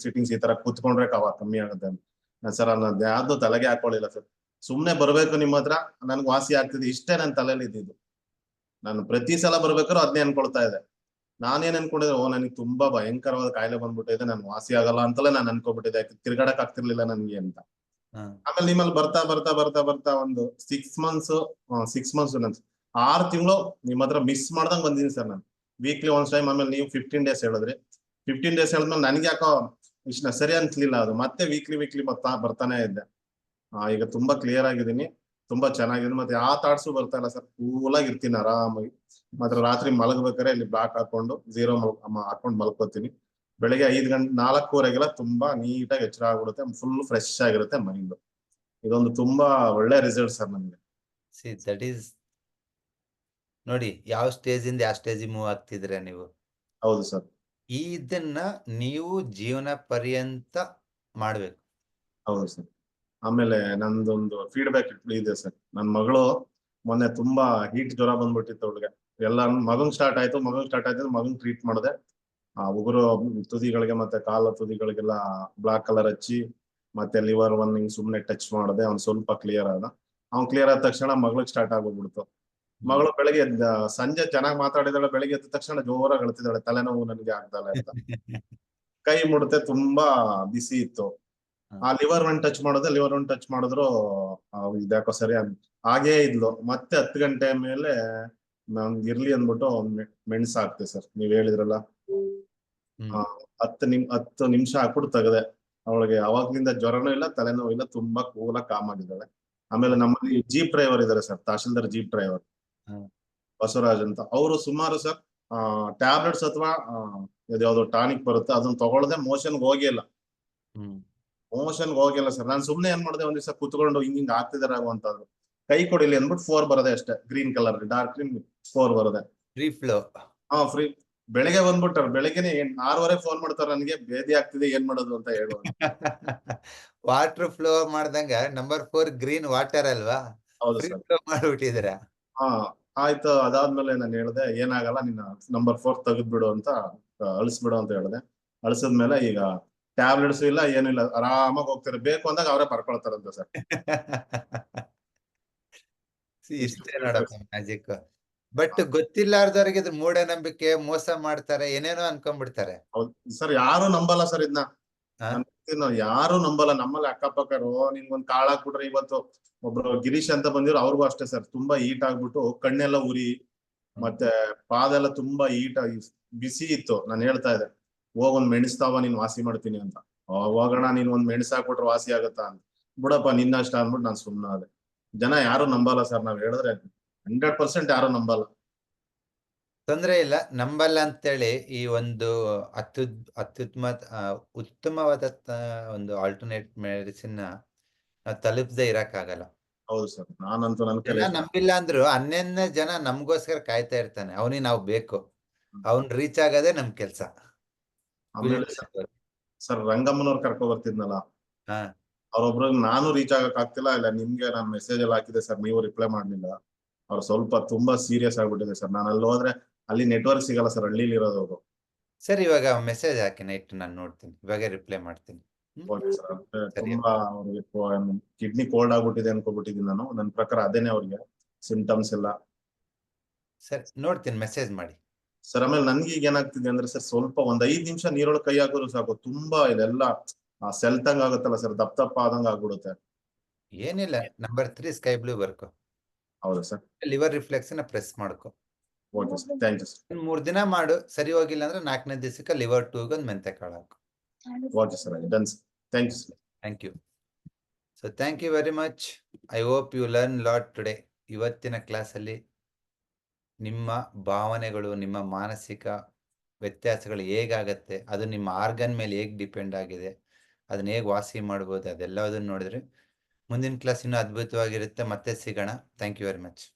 sittings ಈ ತರ ಕೂತ್ಕೊಂಡ್ರೆ ಕಮ್ಮಿ ಆಗುತ್ತೆ ಅಂತ. ಸರ್ ಅನ್ನೋದು ಯಾವ್ದು ತಲೆಗೆ ಹಾಕೊಳ್ಳಿಲ್ಲ ಸರ್. ಸುಮ್ನೆ ಬರ್ಬೇಕು ನಿಮ್ ಹತ್ರ, ನನ್ಗೆ ವಾಸಿ ಆಗ್ತಿದೆ, ಇಷ್ಟೇ ನನ್ನ ತಲೆಯಲ್ಲಿ ಇದ್ದಿದ್ದು. ನಾನು ಪ್ರತಿ ಸಲ ಬರ್ಬೇಕಾದ್ರೂ ಅದನ್ನೇ ಅನ್ಕೊಳ್ತಾ ಇದ್ದೆ. ನಾನೇನ್ ಅನ್ಕೊಂಡಿದ್ದೆ, ನನಗೆ ತುಂಬಾ ಭಯಂಕರವಾದ ಕಾಯಿಲೆ ಬಂದ್ಬಿಟ್ಟಿದೆ, ನನ್ ವಾಸಿ ಆಗಲ್ಲ ಅಂತಲೇ ನಾನು ಅನ್ಕೊಬಿಟ್ಟಿದ್ದೆ, ತಿರ್ಗಾಡಕ್ ಆಗ್ತಿರ್ಲಿಲ್ಲ ನನ್ಗೆ ಅಂತ. ಆಮೇಲೆ ನಿಮ್ಮಲ್ಲಿ ಬರ್ತಾ ಒಂದು 6 months 6 ತಿಂಗಳು ನಿಮ್ ಹತ್ರ ಮಿಸ್ ಮಾಡ್ದಂಗ್ ಬಂದಿದ್ದೀನಿ ಸರ್ ನಾನು. Weekly once time. ಆಮೇಲೆ ನೀವು 15 days ಹೇಳಿದ್ರಿ. 15 days ಹೇಳಿದ್ಮೇಲೆ ನನ್ಗೆ ಯಾಕೋ ಇಷ್ಟ ಸರಿ ಅನ್ಸ್ಲಿಲ್ಲ ಅದು. ಮತ್ತೆ ವೀಕ್ಲಿ ಬರ್ತಾನೆ ಇದ್ದೆ. ಈಗ ತುಂಬಾ ಕ್ಲಿಯರ್ ಆಗಿದ್ದೀನಿ, ತುಂಬಾ ಚೆನ್ನಾಗಿದೆ. ಮತ್ತೆ ಯಾವ ಥಾಟ್ಸು ಬರ್ತಾ ಇಲ್ಲ ಸರ್. ಕೂಲ್ ಆಗಿ ಇರ್ತೀನಿ ಆರಾಮಾಗಿ. ಮಾತ್ರ ರಾತ್ರಿ ಮಲಗ್ಬೇಕಾದ್ರೆ ಇಲ್ಲಿ ಬ್ಲಾಕ್ ಹಾಕೊಂಡು 0 ಹಾಕೊಂಡು ಮಲ್ಕೋತೀನಿ. ಬೆಳಿಗ್ಗೆ 4:15ಗೆಲ್ಲ ತುಂಬಾ ನೀಟಾಗಿ ಎಚ್ಚರ ಆಗ್ಬಿಡುತ್ತೆ, ಫುಲ್ ಫ್ರೆಶ್ ಆಗಿರುತ್ತೆ ಮೈಂಡ್. ಇದೊಂದು ತುಂಬಾ ಒಳ್ಳೆ ರಿಸಲ್ಟ್ ಸರ್ ನಮ್ಗೆ. ದಟ್ ಈಸ್ ನೋಡಿ, ಯಾವ ಸ್ಟೇಜ್ ಇಂದ ಯಾವ ಸ್ಟೇಜ್ ಮೂವ್ ಆಗ್ತಿದ್ದೀರಾ ನೀವು. ಹೌದು ಸರ್. ಇದನ್ನ ನೀವು ಜೀವನ ಪರ್ಯಂತ ಮಾಡ್ಬೇಕು. ಹೌದು ಸರ್. ಆಮೇಲೆ ನಂದೊಂದು ಫೀಡ್ಬ್ಯಾಕ್ ಇದೆ ಸರ್. ನನ್ ಮಗಳು ಮೊನ್ನೆ ತುಂಬಾ ಹೀಟ್ ಜ್ವರ ಬಂದ್ಬಿಟ್ಟಿತ್ತು ಅವಳಿಗೆ. ಎಲ್ಲ ಮಗಂಗ್ ಸ್ಟಾರ್ಟ್ ಆಯ್ತು, ಮಗಂಗ್ ಟ್ರೀಟ್ ಮಾಡಿದೆ. ಉಗುರು ತುದಿಗಳಿಗೆ ಮತ್ತೆ ಕಾಲ ತುದಿಗಳಿಗೆಲ್ಲ ಬ್ಲಾಕ್ ಕಲರ್ ಹಚ್ಚಿ, ಮತ್ತೆ ಲಿವರ್ ಹಿಂಗ್ ಸುಮ್ನೆ ಟಚ್ ಮಾಡಿದೆ. ಅವ್ನ್ ಸ್ವಲ್ಪ ಕ್ಲಿಯರ್ ಆದ. ಅವ್ನ್ ಕ್ಲಿಯರ್ ಆದ ತಕ್ಷಣ ಮಗಳಿಗೆ ಸ್ಟಾರ್ಟ್ ಆಗೋಗ್ಬಿಡ್ತು. ಮಗಳು ಬೆಳಗ್ಗೆ ಸಂಜೆ ಚೆನ್ನಾಗಿ ಮಾತಾಡಿದಾಳೆ, ಬೆಳಿಗ್ಗೆ ಎದ್ದ ತಕ್ಷಣ ಜೋರಾಗಿ ಅಳ್ತಿದ್ದಾಳೆ, ತಲೆನೋವು ನನಗೆ ಆಗ್ತಾಳೆ ಅಂತ. ಕೈ ಮುಡುತ್ತೆ ತುಂಬಾ ಬಿಸಿ ಇತ್ತು. ಆ ಲಿವರ್ ಒನ್ ಟಚ್ ಮಾಡಿದ್ರು ಇದ್ಯಾಕೋ ಸರಿ ಹಾಗೇ ಇದ್ಲು. ಮತ್ತೆ 10 ಗಂಟೆ ಮೇಲೆ ನಾನ್ ಇರ್ಲಿ ಅಂದ್ಬಿಟ್ಟು ಮೆಣಸು ಹಾಕ್ತೆ ಸರ್, ನೀವ್ ಹೇಳಿದ್ರಲ್ಲ. 10 ನಿಮಿಷ ಹಾಕ್ಬಿಟ್ಟು ತೆಗದೆ. ಅವಳಿಗೆ ಅವಾಗ್ಲಿಂದ ಜ್ವರನೂ ಇಲ್ಲ, ತಲೆನೋವು ಇಲ್ಲ, ತುಂಬಾ ಕೂಲಾಗಿ ಕಾಮ್ ಆಗಿದ್ದಾಳೆ. ಆಮೇಲೆ ನಮ್ಮಲ್ಲಿ ಜೀಪ್ ಡ್ರೈವರ್ ಇದಾರೆ sir, tahsildar jeep driver Basavaraj ಅಂತ. ಅವರು ಸುಮಾರು ಸರ್ ಟ್ಯಾಬ್ಲೆಟ್ಸ್ ಅಥವಾ ಯಾವ್ದೋ ಟಾನಿಕ್ ಬರುತ್ತೆ, ಅದನ್ನ ತಗೊಳ್ಳದೆ ಮೋಷನ್ಗೆ ಹೋಗಿಲ್ಲ ಸರ್. ನಾನು ಸುಮ್ನೆ ಏನ್ ಮಾಡಿದೆ, ಒಂದ್ ದಿವಸ ಕುತ್ಕೊಂಡು ಹಿಂಗ್ ಆಗ್ತಿದಾರೆ ಅಂತಂದ್ರು. ಕೈ ಕೊಡಿಲಿ ಅಂದ್ಬಿಟ್ಟು 4 ಬರದೆ ಅಷ್ಟೇ, ಗ್ರೀನ್ ಕಲರ್ ಡಾರ್ಕ್ ಗ್ರೀನ್ 4 ಬರದೆ. Free flow. ಫ್ರೀ. ಬೆಳಿಗ್ಗೆ ಬಂದ್ಬಿಟ್ಟಾರ, ಬೆಳಗ್ಗೆನೆ 6:30 ಫೋನ್ ಮಾಡ್ತಾರ ನನಗೆ, ಬೇದಿ ಆಗ್ತಿದೆ ಏನ್ ಮಾಡೋದು ಅಂತ ಹೇಳುವ. ವಾಟರ್ ಫ್ಲೋ ಮಾಡ್ದಂಗ ನಂಬರ್ 4 ಗ್ರೀನ್ ವಾಟರ್ ಅಲ್ವಾ? ಹೌದು ಫ್ರೀ ಸರ್. ಫ್ಲೋ ಮಾಡ್ಬಿಟ್ಟಿದ್ದೀರಾ. ಆಯ್ತು. ಅದಾದ್ಮೇಲೆ ನಾನು ಹೇಳ್ದೆ, ಏನಾಗಲ್ಲ, ನಿನ್ನ ನಂಬರ್ 4 ತೆಗೆದ್ಬಿಡು ಅಂತ, ಅಳಿಸ್ಬಿಡು ಅಂತ ಹೇಳ್ದೆ. ಅಳಿಸಿದ್ಮೇಲೆ ಈಗ ಟ್ಯಾಬ್ಲೆಟ್ಸ್ ಇಲ್ಲ, ಏನಿಲ್ಲ, ಆರಾಮಾಗಿ ಹೋಗ್ತಾರೆ. ಬೇಕು ಅಂದಾಗ ಅವರೇ ಬರ್ಕೊಳ್ತಾರಂತ ಸರ್. ಇಷ್ಟೇ ನೋಡಪ್ಪ ಮ್ಯಾಜಿಕ್. ಬಟ್ ಗೊತ್ತಿಲ್ಲಾರ್ದವ್ರಿಗೆ ಇದು ಮೂಢನಂಬಿಕೆ, ಮೋಸ ಮಾಡ್ತಾರೆ, ಏನೇನೋ ಅನ್ಕೊಂಡ್ಬಿಡ್ತಾರೆ. ಹೌದು ಸರ್, ಯಾರು ನಂಬಲ್ಲ ಸರ್ ಇದನ್ನ. ಯಾರು ನಂಬಲ್ಲ. ನಮ್ಮಲ್ಲಿ ಅಕ್ಕಪಕ್ಕರು ನಿನ್ಗೊಂದ್ ಕಾಳ್ ಹಾಕ್ಬಿಟ್ರೆ, ಇವತ್ತು ಒಬ್ರು ಗಿರೀಶ್ ಅಂತ ಬಂದಿದ್ರು, ಅವ್ರಿಗೂ ಅಷ್ಟೇ ಸರ್, ತುಂಬಾ ಹೀಟ್ ಆಗ್ಬಿಟ್ಟು ಕಣ್ಣೆಲ್ಲ ಉರಿ, ಮತ್ತೆ ಪಾದ ಎಲ್ಲ ತುಂಬಾ ಹೀಟ್ ಆಗಿ ಬಿಸಿ ಇತ್ತು. ನಾನು ಹೇಳ್ತಾ ಇದ್ದೆ, ಹೋಗೊಂದ್ ಮೆಣಸ್ತಾವ, ನೀನ್ ವಾಸಿ ಮಾಡ್ತೀನಿ ಅಂತ. ಹೋಗೋಣ, ನೀನ್ ಒಂದ್ ಮೆಣಸು ಹಾಕ್ಬಿಟ್ರೆ ವಾಸಿ ಆಗತ್ತಾ ಅಂತ. ಬಿಡಪ್ಪ ನಿನ್ನಷ್ಟ ಅಂದ್ಬಿಟ್ಟು ನಾನು ಸುಮ್ಮನಾದೆ. ಜನ ಯಾರು ನಂಬಲ್ಲ ಸರ್, ನಾವ್ ಹೇಳಿದ್ರೆ 100% ಯಾರು ನಂಬಲ್ಲ. ತೊಂದ್ರೆ ಇಲ್ಲ, ನಂಬಲ್ಲ ಅಂತೇಳಿ ಈ ಒಂದು ಉತ್ತಮವಾದ ಒಂದು ಆಲ್ಟರ್ನೇಟ್ ಮೆಡಿಸಿನ್ ನಾವು ತಲುಪದೆ ಇರಕ್ಕಾಗಲ್ಲ. ಹೌದು ಸರ್. ನಾನಂತೂ ಜನ ನಂಬಿಲ್ಲ ಅಂದ್ರು ಅನ್ನೆನ್ನೆ ಜನ ನಮ್ಗೋಸ್ಕರ ಕಾಯ್ತಾ ಇರ್ತಾನೆ. ಅವನಿಗೆ ನಾವು ಬೇಕು, ಅವ್ನ್ ರೀಚ್ ಆಗೋದೇ ನಮ್ ಕೆಲ್ಸ. ಆಮೇಲೆ ಸರ್ ರಂಗಮ್ಮನವ್ರು ಕರ್ಕೊ ಬರ್ತಿದ್ನಲ್ಲ, ಅವ್ರೊಬ್ರಿಗೆ ನಾನು ರೀಚ್ ಆಗಕ್ ಆಗ್ತಿಲ್ಲ. ಇಲ್ಲ ನಿಮ್ಗೆ ನಾನು ಮೆಸೇಜ್ ಎಲ್ಲ ಹಾಕಿದೆ ಸರ್, ನೀವು ರಿಪ್ಲೈ ಮಾಡ್ಲಿಲ್ಲ. ಅವ್ರು ಸ್ವಲ್ಪ ತುಂಬಾ ಸೀರಿಯಸ್ ಆಗ್ಬಿಟ್ಟಿದೆ ಸರ್. ನಾನು ಅಲ್ಲಿ ಹೋದ್ರೆ ಅಲ್ಲಿ ನೆಟ್ವರ್ಕ್ ಸಿಗಲ್ಲ ಸರ್, ಹಳ್ಳಿಲಿ ಇರೋದು ಅವರು. ಸರ್ ಇವಾಗ ಮೆಸೇಜ್ ಹಾಕಿ ನೈಟ್ ನಾನು ನೋಡ್ತೀನಿ, ಇವಾಗ ರಿಪ್ಲೈ ಮಾಡ್ತೀನಿ. Okay sir. ತುಂಬಾ ಅವ್ರಿಗೆ ಕಿಡ್ನಿ ಕೋಲ್ಡ್ ಆಗ್ಬಿಟ್ಟಿದೆ ಅನ್ಕೋಬಿಟ್ಟಿದ್ದೀನಿ ನಾನು. ನನ್ನ ಪ್ರಕಾರ ಅದೇನೆ ಅವ್ರಿಗೆ ಸಿಂಟಮ್ಸ್ ಎಲ್ಲ. ಸರ್ ನೋಡ್ತೀನಿ, ಮೆಸೇಜ್ ಮಾಡಿ ಸರ್. ಆಮೇಲೆ ನನ್ಗೆ ಈಗ ಏನಾಗ್ತಿದೆ ಅಂದ್ರೆ ಸರ್, ಸ್ವಲ್ಪ ಒಂದ್ 5 ನಿಮಿಷ ನೀರೊಳಗೆ ಕೈ ಹಾಕೋರು ಸಾಕು, ತುಂಬಾ ಇದೆಲ್ಲ ಸೆಲ್ತಂಗ್ ಆಗುತ್ತಲ್ಲ ಸರ್, ದಪ್ಪ ಆದಂಗ ಆಗ್ಬಿಡುತ್ತೆ. ಏನಿಲ್ಲ, ನಂಬರ್ 3 ಸ್ಕೈ ಬ್ಲೂ ಬರ್ಕೋ. ಹೌದಾ ಸರ್? ಲಿವರ್ ರಿಫ್ಲೆಕ್ಸ್ ನ ಪ್ರೆಸ್ ಮಾಡ್ಕೋ. Okay sir, thank you sir. 3 ದಿನ ಮಾಡು, ಸರಿ ಹೋಗಿಲ್ಲ ಅಂದ್ರೆ 4ನೇ ದಿವಸಕ್ಕೆ ಲಿವರ್ 2 ಒಂದು ಮೆಂತೆ ಕಾಳು ಹಾಕು. Okay sir, done sir. Thank you sir. Thank you. So thank you very much. I hope you learn lot today. ಇವತ್ತಿನ ಕ್ಲಾಸಲ್ಲಿ ನಿಮ್ಮ ಭಾವನೆಗಳು, ನಿಮ್ಮ ಮಾನಸಿಕ ವ್ಯತ್ಯಾಸಗಳು ಹೇಗಾಗತ್ತೆ, ಅದು ನಿಮ್ಮ ಆರ್ಗನ್ ಮೇಲೆ ಹೇಗೆ ಡಿಪೆಂಡ್ ಆಗಿದೆ, ಅದನ್ನ ಹೇಗೆ ವಾಸಿ ಮಾಡ್ಬೋದು, ಅದೆಲ್ಲದನ್ನು ನೋಡಿದ್ರೆ ಮುಂದಿನ ಕ್ಲಾಸ್ ಇನ್ನೂ ಅದ್ಭುತವಾಗಿರುತ್ತೆ. ಮತ್ತೆ ಸಿಗೋಣ. Thank you very much.